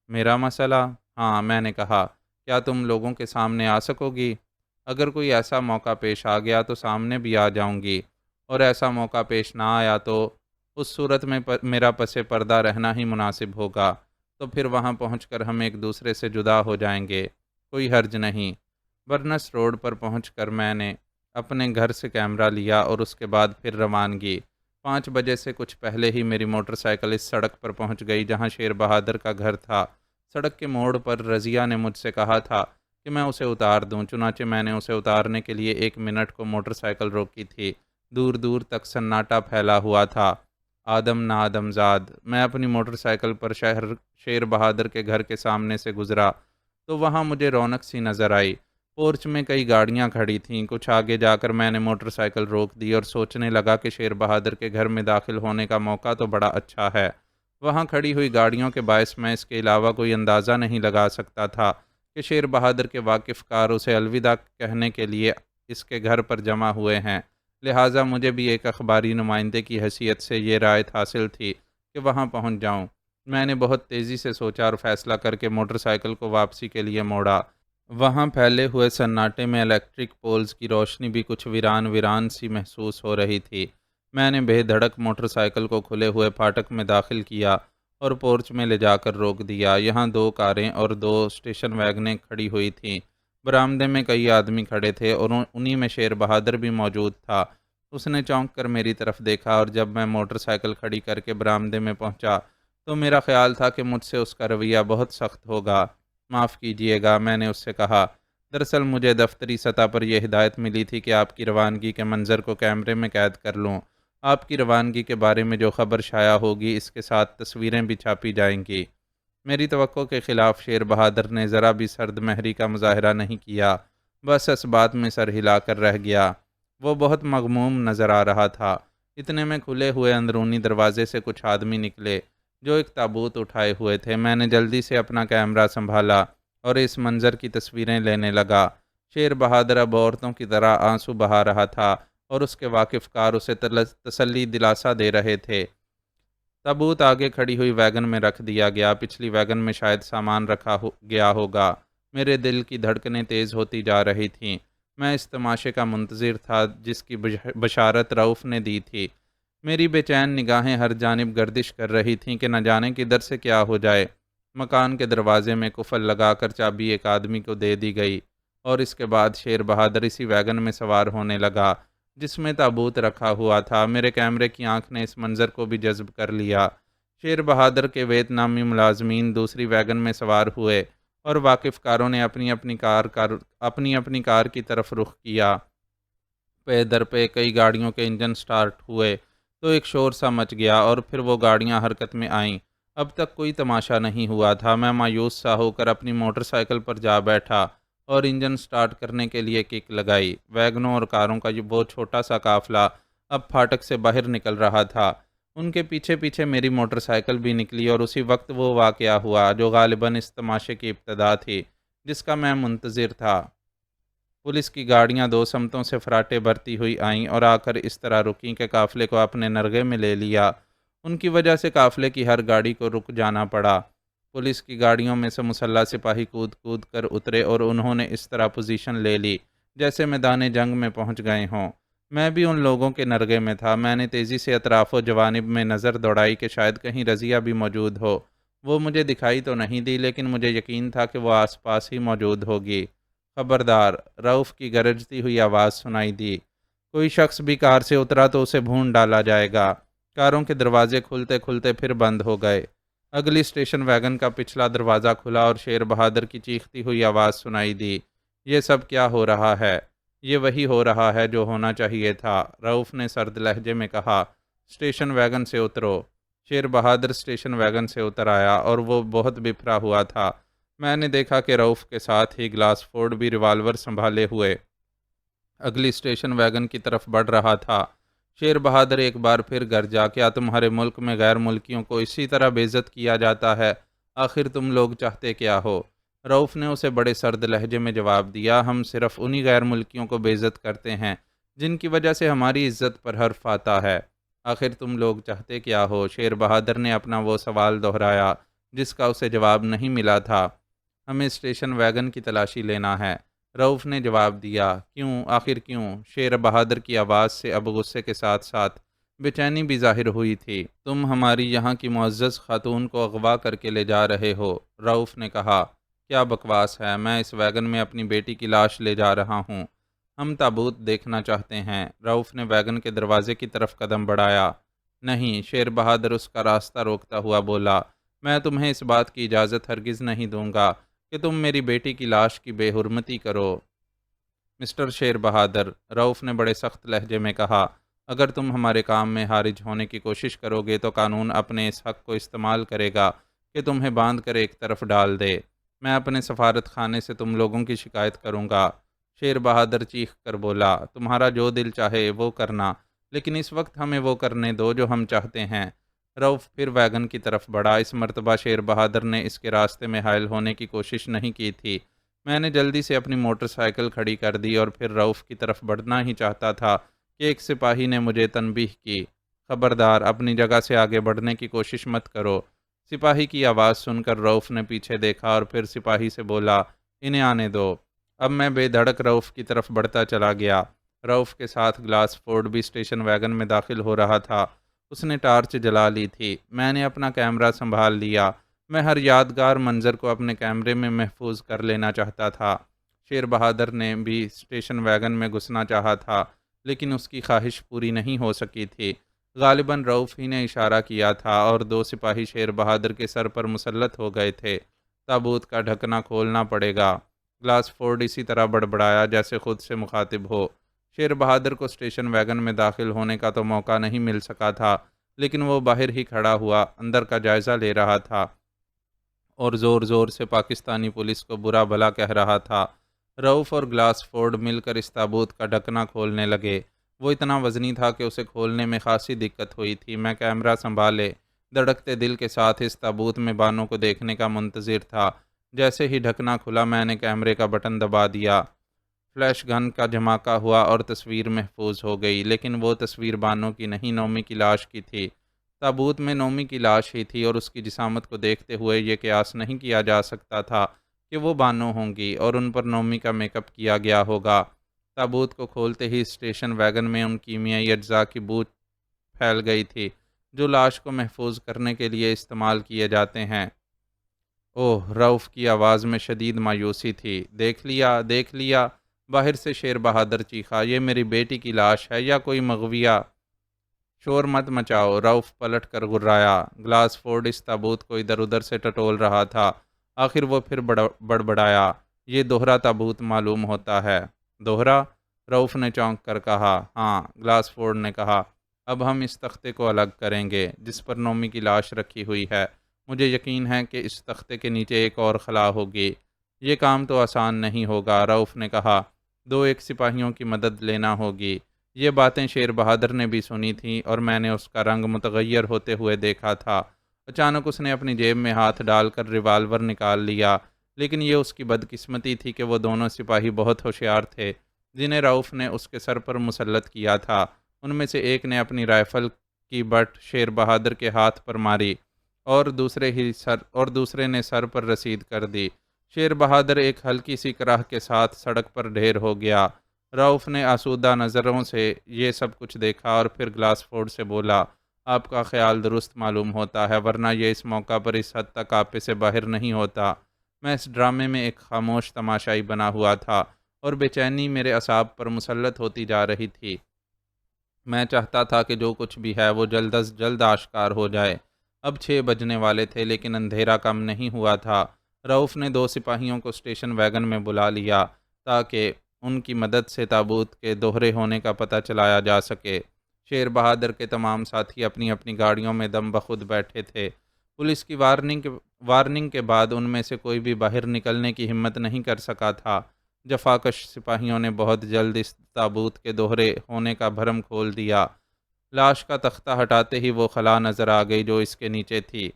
میرا مسئلہ؟ ہاں، میں نے کہا۔ کیا تم لوگوں کے سامنے آ سکو گی؟ اگر کوئی ایسا موقع پیش آ گیا تو سامنے بھی آ جاؤں گی، اور ایسا موقع پیش نہ آیا تو اس صورت میں میرا پس پردہ رہنا ہی مناسب ہوگا۔ تو پھر وہاں پہنچ کر ہم ایک دوسرے سے جدا ہو جائیں گے، کوئی حرج نہیں۔ برنس روڈ پر پہنچ کر میں نے اپنے گھر سے کیمرہ لیا اور اس کے بعد پھر روانگی۔ 5 بجے سے کچھ پہلے ہی میری موٹر سائیکل اس سڑک پر پہنچ گئی جہاں شیر بہادر کا گھر تھا۔ سڑک کے موڑ پر رضیہ نے مجھ سے کہا تھا کہ میں اسے اتار دوں، چنانچہ میں نے اسے اتارنے کے لیے 1 منٹ کو موٹر سائیکل روکی تھی۔ دور دور تک سناٹا پھیلا ہوا تھا۔ آدم نہ آدم زاد۔ میں اپنی موٹر سائیکل پر شیر بہادر کے گھر کے سامنے سے گزرا تو وہاں مجھے رونق سی نظر آئی۔ پورچ میں کئی گاڑیاں کھڑی تھیں۔ کچھ آگے جا کر میں نے موٹر سائیکل روک دی اور سوچنے لگا کہ شیر بہادر کے گھر میں داخل ہونے کا موقع تو بڑا اچھا ہے۔ وہاں کھڑی ہوئی گاڑیوں کے باعث میں اس کے علاوہ کوئی اندازہ نہیں لگا سکتا تھا کہ شیر بہادر کے واقف کار اسے الوداع کہنے کے لیے اس کے گھر پر جمع ہوئے ہیں۔ لہٰذا مجھے بھی ایک اخباری نمائندے کی حیثیت سے یہ رعایت حاصل تھی کہ وہاں پہنچ جاؤں۔ میں نے بہت تیزی سے سوچا اور فیصلہ کر کے موٹر سائیکل کو واپسی کے لیے موڑا۔ وہاں پھیلے ہوئے سناٹے میں الیکٹرک پولز کی روشنی بھی کچھ ویران ویران سی محسوس ہو رہی تھی۔ میں نے بے دھڑک موٹر سائیکل کو کھلے ہوئے پھاٹک میں داخل کیا اور پورچ میں لے جا کر روک دیا۔ یہاں 2 کاریں اور 2 اسٹیشن ویگنیں کھڑی ہوئی تھیں۔ برآمدے میں کئی آدمی کھڑے تھے اور انہی میں شیر بہادر بھی موجود تھا۔ اس نے چونک کر میری طرف دیکھا اور جب میں موٹر سائیکل کھڑی کر کے برآمدے میں پہنچا تو میرا خیال تھا کہ مجھ سے اس کا رویہ بہت سخت ہوگا۔ معاف کیجیے گا، میں نے اس سے کہا۔ دراصل مجھے دفتری سطح پر یہ ہدایت ملی تھی کہ آپ کی روانگی کے منظر کو کیمرے میں قید کر لوں۔ آپ کی روانگی کے بارے میں جو خبر شائع ہوگی اس کے ساتھ تصویریں بھی چھاپی جائیں گی۔ میری توقع کے خلاف شیر بہادر نے ذرا بھی سرد مہری کا مظاہرہ نہیں کیا، بس اس بات میں سر ہلا کر رہ گیا۔ وہ بہت مغموم نظر آ رہا تھا۔ اتنے میں کھلے ہوئے اندرونی دروازے سے کچھ آدمی نکلے جو ایک تابوت اٹھائے ہوئے تھے۔ میں نے جلدی سے اپنا کیمرہ سنبھالا اور اس منظر کی تصویریں لینے لگا۔ شیر بہادر اب عورتوں کی طرح آنسو بہا رہا تھا اور اس کے واقف کار اسے تسلی دلاسا دے رہے تھے۔ تابوت آگے کھڑی ہوئی ویگن میں رکھ دیا گیا۔ پچھلی ویگن میں شاید سامان رکھا گیا ہوگا۔ میرے دل کی دھڑکنیں تیز ہوتی جا رہی تھیں۔ میں اس تماشے کا منتظر تھا جس کی بشارت رؤف نے دی تھی۔ میری بے چین نگاہیں ہر جانب گردش کر رہی تھیں کہ نہ جانے کدھر سے کیا ہو جائے۔ مکان کے دروازے میں قفل لگا کر چابی ایک آدمی کو دے دی گئی اور اس کے بعد شیر بہادر اسی ویگن میں سوار ہونے لگا جس میں تابوت رکھا ہوا تھا۔ میرے کیمرے کی آنکھ نے اس منظر کو بھی جذب کر لیا۔ شیر بہادر کے ویتنامی ملازمین دوسری ویگن میں سوار ہوئے اور واقف کاروں نے اپنی اپنی کار کی طرف رخ کیا۔ پے در پہ کئی گاڑیوں کے انجن سٹارٹ ہوئے تو ایک شور سا مچ گیا اور پھر وہ گاڑیاں حرکت میں آئیں۔ اب تک کوئی تماشا نہیں ہوا تھا۔ میں مایوس سا ہو کر اپنی موٹر سائیکل پر جا بیٹھا اور انجن سٹارٹ کرنے کے لیے کک لگائی۔ ویگنوں اور کاروں کا وہ چھوٹا سا قافلہ اب پھاٹک سے باہر نکل رہا تھا۔ ان کے پیچھے پیچھے میری موٹر سائیکل بھی نکلی اور اسی وقت وہ واقعہ ہوا جو غالباً اس تماشے کی ابتدا تھی جس کا میں منتظر تھا۔ پولیس کی گاڑیاں دو سمتوں سے فراٹے بھرتی ہوئی آئیں اور آ کر اس طرح رکیں کہ قافلے کو اپنے نرغے میں لے لیا۔ ان کی وجہ سے قافلے کی ہر گاڑی کو رک جانا پڑا۔ پولیس کی گاڑیوں میں سے مسلح سپاہی کود کود کر اترے اور انہوں نے اس طرح پوزیشن لے لی جیسے میدان جنگ میں پہنچ گئے ہوں۔ میں بھی ان لوگوں کے نرغے میں تھا۔ میں نے تیزی سے اطراف و جوانب میں نظر دوڑائی کہ شاید کہیں رضیہ بھی موجود ہو۔ وہ مجھے دکھائی تو نہیں دی لیکن مجھے یقین تھا کہ وہ آس پاس ہی موجود ہوگی۔ خبردار، رؤف کی گرجتی ہوئی آواز سنائی دی۔ کوئی شخص بھی کار سے اترا تو اسے بھون ڈالا جائے گا۔ کاروں کے دروازے کھلتے کھلتے پھر بند ہو گئے۔ اگلی اسٹیشن ویگن کا پچھلا دروازہ کھلا اور شیر بہادر کی چیختی ہوئی آواز سنائی دی۔ یہ سب کیا ہو رہا ہے؟ یہ وہی ہو رہا ہے جو ہونا چاہیے تھا، رؤف نے سرد لہجے میں کہا۔ اسٹیشن ویگن سے اترو۔ شیر بہادر اسٹیشن ویگن سے اتر آیا اور وہ بہت بپھرا ہوا تھا۔ میں نے دیکھا کہ رؤف کے ساتھ ہی گلاس فورڈ بھی ریوالور سنبھالے ہوئے اگلی اسٹیشن ویگن کی طرف بڑھ رہا تھا۔ شیر بہادر ایک بار پھر گرجا، کیا تمہارے ملک میں غیر ملکیوں کو اسی طرح بے عزت کیا جاتا ہے؟ آخر تم لوگ چاہتے کیا ہو؟ رؤف نے اسے بڑے سرد لہجے میں جواب دیا، ہم صرف انہی غیر ملکیوں کو بے عزت کرتے ہیں جن کی وجہ سے ہماری عزت پر حرف آتا ہے۔ آخر تم لوگ چاہتے کیا ہو؟ شیر بہادر نے اپنا وہ سوال دہرایا جس کا اسے جواب نہیں ملا تھا۔ ہمیں اسٹیشن ویگن کی تلاشی لینا ہے، رؤف نے جواب دیا۔ کیوں؟ آخر کیوں؟ شیر بہادر کی آواز سے اب غصے کے ساتھ ساتھ بے چینی بھی ظاہر ہوئی تھی۔ تم ہماری یہاں کی معزز خاتون کو اغوا کر کے لے جا رہے ہو، رؤف نے کہا۔ کیا بکواس ہے، میں اس ویگن میں اپنی بیٹی کی لاش لے جا رہا ہوں۔ ہم تابوت دیکھنا چاہتے ہیں، رؤف نے ویگن کے دروازے کی طرف قدم بڑھایا۔ نہیں، شیر بہادر اس کا راستہ روکتا ہوا بولا، میں تمہیں اس بات کی اجازت ہرگز نہیں دوں گا کہ تم میری بیٹی کی لاش کی بے حرمتی کرو۔ مسٹر شیر بہادر، رؤف نے بڑے سخت لہجے میں کہا، اگر تم ہمارے کام میں حارج ہونے کی کوشش کرو گے تو قانون اپنے اس حق کو استعمال کرے گا کہ تمہیں باندھ کر ایک طرف ڈال دے۔ میں اپنے سفارت خانے سے تم لوگوں کی شکایت کروں گا۔ شیر بہادر چیخ کر بولا، تمہارا جو دل چاہے وہ کرنا، لیکن اس وقت ہمیں وہ کرنے دو جو ہم چاہتے ہیں۔ رؤف پھر ویگن کی طرف بڑھا۔ اس مرتبہ شیر بہادر نے اس کے راستے میں حائل ہونے کی کوشش نہیں کی تھی۔ میں نے جلدی سے اپنی موٹر سائیکل کھڑی کر دی اور پھر رؤف کی طرف بڑھنا ہی چاہتا تھا کہ ایک سپاہی نے مجھے تنبیہ کی، خبردار، اپنی جگہ سے آگے بڑھنے کی کوشش مت کرو۔ سپاہی کی آواز سن کر رؤف نے پیچھے دیکھا اور پھر سپاہی سے بولا، انہیں آنے دو۔ اب میں بے دھڑک رؤف کی طرف بڑھتا چلا گیا۔ رؤف کے ساتھ گلاس فورڈ بھی اسٹیشن ویگن میں داخل ہو رہا تھا۔ اس نے ٹارچ جلا لی تھی۔ میں نے اپنا کیمرہ سنبھال لیا۔ میں ہر یادگار منظر کو اپنے کیمرے میں محفوظ کر لینا چاہتا تھا۔ شیر بہادر نے بھی اسٹیشن ویگن میں گھسنا چاہا تھا لیکن اس کی خواہش پوری نہیں ہو سکی تھی۔ غالباً رؤف ہی نے اشارہ کیا تھا اور دو سپاہی شیر بہادر کے سر پر مسلط ہو گئے تھے۔ تابوت کا ڈھکنا کھولنا پڑے گا، گلاس فورڈ اسی طرح بڑبڑایا جیسے خود سے مخاطب ہو۔ شیر بہادر کو اسٹیشن ویگن میں داخل ہونے کا تو موقع نہیں مل سکا تھا لیکن وہ باہر ہی کھڑا ہوا اندر کا جائزہ لے رہا تھا اور زور زور سے پاکستانی پولیس کو برا بھلا کہہ رہا تھا۔ رؤف اور گلاس فورڈ مل کر اس تابوت کا ڈھکنا کھولنے لگے۔ وہ اتنا وزنی تھا کہ اسے کھولنے میں خاصی دقت ہوئی تھی۔ میں کیمرہ سنبھالے دھڑکتے دل کے ساتھ اس تابوت میں بانوں کو دیکھنے کا منتظر تھا۔ جیسے ہی ڈھکنا کھلا میں نے کیمرے کا بٹن دبا دیا، فلیش گن کا دھماکہ ہوا اور تصویر محفوظ ہو گئی، لیکن وہ تصویر بانو کی نہیں، نومی کی لاش کی تھی۔ تابوت میں نومی کی لاش ہی تھی اور اس کی جسامت کو دیکھتے ہوئے یہ قیاس نہیں کیا جا سکتا تھا کہ وہ بانو ہوں گی اور ان پر نومی کا میک اپ کیا گیا ہوگا۔ تابوت کو کھولتے ہی اسٹیشن ویگن میں ان کیمیائی اجزاء کی بو پھیل گئی تھی جو لاش کو محفوظ کرنے کے لیے استعمال کیے جاتے ہیں۔ اوہ، رؤف کی آواز میں شدید مایوسی تھی۔ دیکھ لیا، دیکھ لیا، باہر سے شیر بہادر چیخا، یہ میری بیٹی کی لاش ہے یا کوئی مغویہ؟ شور مت مچاؤ، رؤف پلٹ کر گرایا۔ گلاس فورڈ اس تابوت کو ادھر ادھر سے ٹٹول رہا تھا۔ آخر وہ پھر بڑبڑایا، یہ دوہرا تابوت معلوم ہوتا ہے۔ دوہرا؟ رؤف نے چونک کر کہا۔ ہاں، گلاس فورڈ نے کہا، اب ہم اس تختے کو الگ کریں گے جس پر نومی کی لاش رکھی ہوئی ہے۔ مجھے یقین ہے کہ اس تختے کے نیچے ایک اور خلا ہوگی۔ یہ کام تو آسان نہیں ہوگا، رؤف نے کہا، دو ایک سپاہیوں کی مدد لینا ہوگی۔ یہ باتیں شیر بہادر نے بھی سنی تھیں اور میں نے اس کا رنگ متغیر ہوتے ہوئے دیکھا تھا۔ اچانک اس نے اپنی جیب میں ہاتھ ڈال کر ریوالور نکال لیا، لیکن یہ اس کی بدقسمتی تھی کہ وہ دونوں سپاہی بہت ہوشیار تھے جنہیں رؤف نے اس کے سر پر مسلط کیا تھا۔ ان میں سے ایک نے اپنی رائفل کی بٹ شیر بہادر کے ہاتھ پر ماری اور دوسرے نے سر پر رسید کر دی۔ شیر بہادر ایک ہلکی سی کراہ کے ساتھ سڑک پر ڈھیر ہو گیا۔ رؤف نے آسودہ نظروں سے یہ سب کچھ دیکھا اور پھر گلاس فورڈ سے بولا، آپ کا خیال درست معلوم ہوتا ہے، ورنہ یہ اس موقع پر اس حد تک آپے سے باہر نہیں ہوتا۔ میں اس ڈرامے میں ایک خاموش تماشائی بنا ہوا تھا اور بے چینی میرے اعصاب پر مسلط ہوتی جا رہی تھی۔ میں چاہتا تھا کہ جو کچھ بھی ہے وہ جلد از جلد آشکار ہو جائے۔ اب 6 بجنے والے تھے لیکن اندھیرا کم نہیں ہوا تھا۔ رؤف نے 2 سپاہیوں کو اسٹیشن ویگن میں بلا لیا تاکہ ان کی مدد سے تابوت کے دوہرے ہونے کا پتہ چلایا جا سکے۔ شیر بہادر کے تمام ساتھی اپنی اپنی گاڑیوں میں دم بخود بیٹھے تھے۔ پولیس کی وارننگ کے بعد ان میں سے کوئی بھی باہر نکلنے کی ہمت نہیں کر سکا تھا۔ جفاکش سپاہیوں نے بہت جلد اس تابوت کے دوہرے ہونے کا بھرم کھول دیا۔ لاش کا تختہ ہٹاتے ہی وہ خلا نظر آ گئی جو اس کے نیچے تھی۔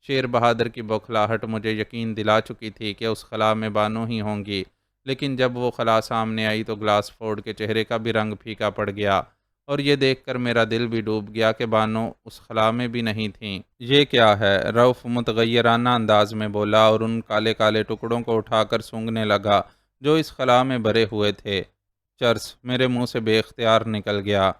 شیر بہادر کی بوکھلاہٹ مجھے یقین دلا چکی تھی کہ اس خلا میں بانو ہی ہوں گی، لیکن جب وہ خلا سامنے آئی تو گلاس فورڈ کے چہرے کا بھی رنگ پھیکا پڑ گیا اور یہ دیکھ کر میرا دل بھی ڈوب گیا کہ بانو اس خلا میں بھی نہیں تھیں۔ یہ کیا ہے؟ رؤف متغیرانہ انداز میں بولا اور ان کالے کالے ٹکڑوں کو اٹھا کر سونگھنے لگا جو اس خلا میں بھرے ہوئے تھے۔ چرس میرے منہ سے بے اختیار نکل گیا۔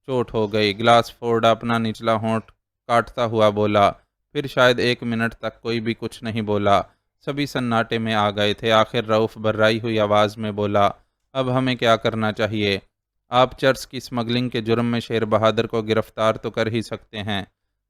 چوٹ ہو گئی۔ گلاس فورڈ اپنا نچلا ہونٹ کاٹتا ہوا بولا۔ پھر شاید 1 منٹ تک کوئی بھی کچھ نہیں بولا۔ سبھی سناٹے میں آ گئے تھے۔ آخر رؤف بررائی ہوئی آواز میں بولا، اب ہمیں کیا کرنا چاہیے؟ آپ چرس کی اسمگلنگ کے جرم میں شیر بہادر کو گرفتار تو کر ہی سکتے ہیں،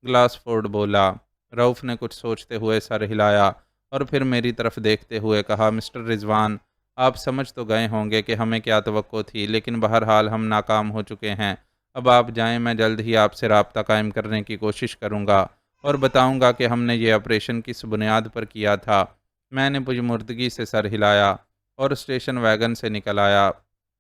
گلاس فورڈ بولا۔ رؤف نے کچھ سوچتے ہوئے سر ہلایا اور پھر میری طرف دیکھتے ہوئے کہا، مسٹر رضوان، آپ سمجھ تو گئے ہوں گے کہ ہمیں کیا توقع تھی، لیکن بہرحال ہم ناکام ہو چکے ہیں۔ اب آپ جائیں، میں جلد ہی آپ سے رابطہ قائم کرنے کی کوشش کروں گا اور بتاؤں گا کہ ہم نے یہ آپریشن کس بنیاد پر کیا تھا۔ میں نے پرجمردگی سے سر ہلایا اور اسٹیشن ویگن سے نکل آیا۔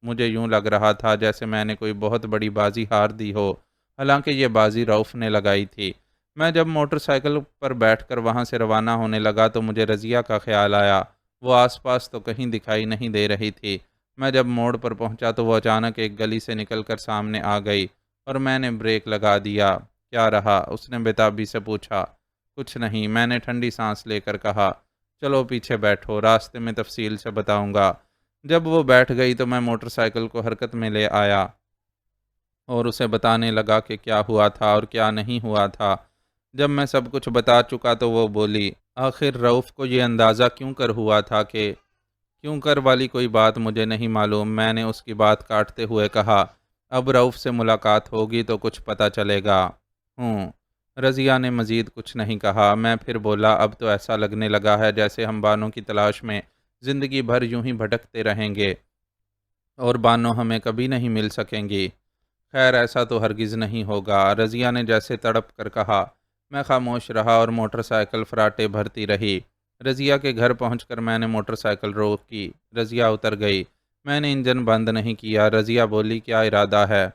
مجھے یوں لگ رہا تھا جیسے میں نے کوئی بہت بڑی بازی ہار دی ہو، حالانکہ یہ بازی رؤف نے لگائی تھی۔ میں جب موٹر سائیکل پر بیٹھ کر وہاں سے روانہ ہونے لگا تو مجھے رضیہ کا خیال آیا۔ وہ آس پاس تو کہیں دکھائی نہیں دے رہی تھی۔ میں جب موڑ پر پہنچا تو وہ اچانک ایک گلی سے نکل کر سامنے آ گئی اور میں نے بریک لگا دیا۔ کیا رہا؟ اس نے بےتابی سے پوچھا۔ کچھ نہیں، میں نے ٹھنڈی سانس لے کر کہا۔ چلو پیچھے بیٹھو، راستے میں تفصیل سے بتاؤں گا۔ جب وہ بیٹھ گئی تو میں موٹر سائیکل کو حرکت میں لے آیا اور اسے بتانے لگا کہ کیا ہوا تھا اور کیا نہیں ہوا تھا۔ جب میں سب کچھ بتا چکا تو وہ بولی، آخر رؤف کو یہ اندازہ کیوں کر ہوا تھا کہ کیوں کر والی کوئی بات مجھے نہیں معلوم۔ میں نے اس کی بات کاٹتے ہوئے کہا، اب رؤف سے ملاقات ہوگی تو کچھ پتہ چلے گا۔ رضیہ نے مزید کچھ نہیں کہا۔ میں پھر بولا، اب تو ایسا لگنے لگا ہے جیسے ہم بانو کی تلاش میں زندگی بھر یوں ہی بھٹکتے رہیں گے اور بانو ہمیں کبھی نہیں مل سکیں گی۔ خیر ایسا تو ہرگز نہیں ہوگا، رضیہ نے جیسے تڑپ کر کہا۔ میں خاموش رہا اور موٹر سائیکل فراٹے بھرتی رہی۔ رضیہ کے گھر پہنچ کر میں نے موٹر سائیکل روکی۔ رضیہ اتر گئی۔ میں نے انجن بند نہیں کیا۔ رضیہ بولی، کیا ارادہ ہے؟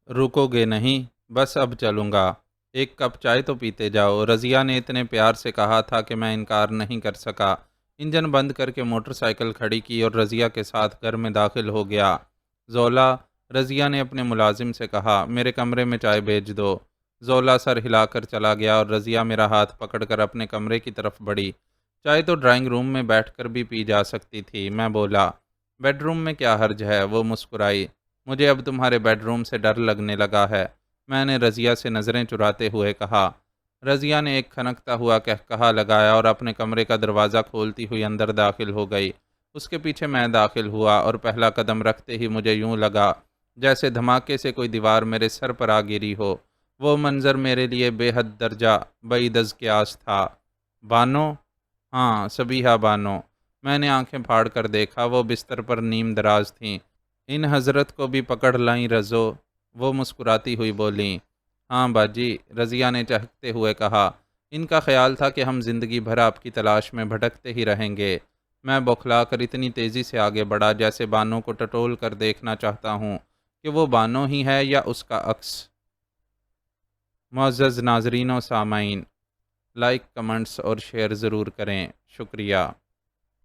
رکو گے نہیں؟ بس اب چلوں گا، ایک کپ چائے تو پیتے جاؤ۔ رضیہ نے اتنے پیار سے کہا تھا کہ میں انکار نہیں کر سکا۔ انجن بند کر کے موٹر سائیکل کھڑی کی اور رضیہ کے ساتھ گھر میں داخل ہو گیا۔ زولا، رضیہ نے اپنے ملازم سے کہا، میرے کمرے میں چائے بھیج دو۔ زولا سر ہلا کر چلا گیا اور رضیہ میرا ہاتھ پکڑ کر اپنے کمرے کی طرف بڑھی۔ چائے تو ڈرائنگ روم میں بیٹھ کر بھی پی جا سکتی تھی، میں بولا۔ بیڈ روم میں کیا حرج ہے؟ وہ مسکرائی۔ مجھے اب تمہارے بیڈ روم سے ڈر لگنے لگا ہے، میں نے رضیہ سے نظریں چراتے ہوئے کہا۔ رضیہ نے ایک کھنکتا ہوا قہقہا لگایا اور اپنے کمرے کا دروازہ کھولتی ہوئی اندر داخل ہو گئی۔ اس کے پیچھے میں داخل ہوا اور پہلا قدم رکھتے ہی مجھے یوں لگا جیسے دھماکے سے کوئی دیوار میرے سر پر آ گری ہو۔ وہ منظر میرے لیے بے حد درجہ بعید از قیاس تھا۔ بانو؟ ہاں، صبیحہ بانو۔ میں نے آنکھیں پھاڑ کر دیکھا، وہ بستر پر نیم دراز تھیں۔ ان حضرت کو بھی پکڑ لائیں رضو، وہ مسکراتی ہوئی بولیں۔ ہاں باجی، رضیہ نے چہکتے ہوئے کہا۔ ان کا خیال تھا کہ ہم زندگی بھر آپ کی تلاش میں بھٹکتے ہی رہیں گے۔ میں بوکھلا کر اتنی تیزی سے آگے بڑھا جیسے بانو کو ٹٹول کر دیکھنا چاہتا ہوں۔ کہ وہ بانو ہی ہے یا اس کا عکس؟ معزز ناظرین و سامعین، لائک، کمنٹس اور شیئر ضرور کریں، شکریہ۔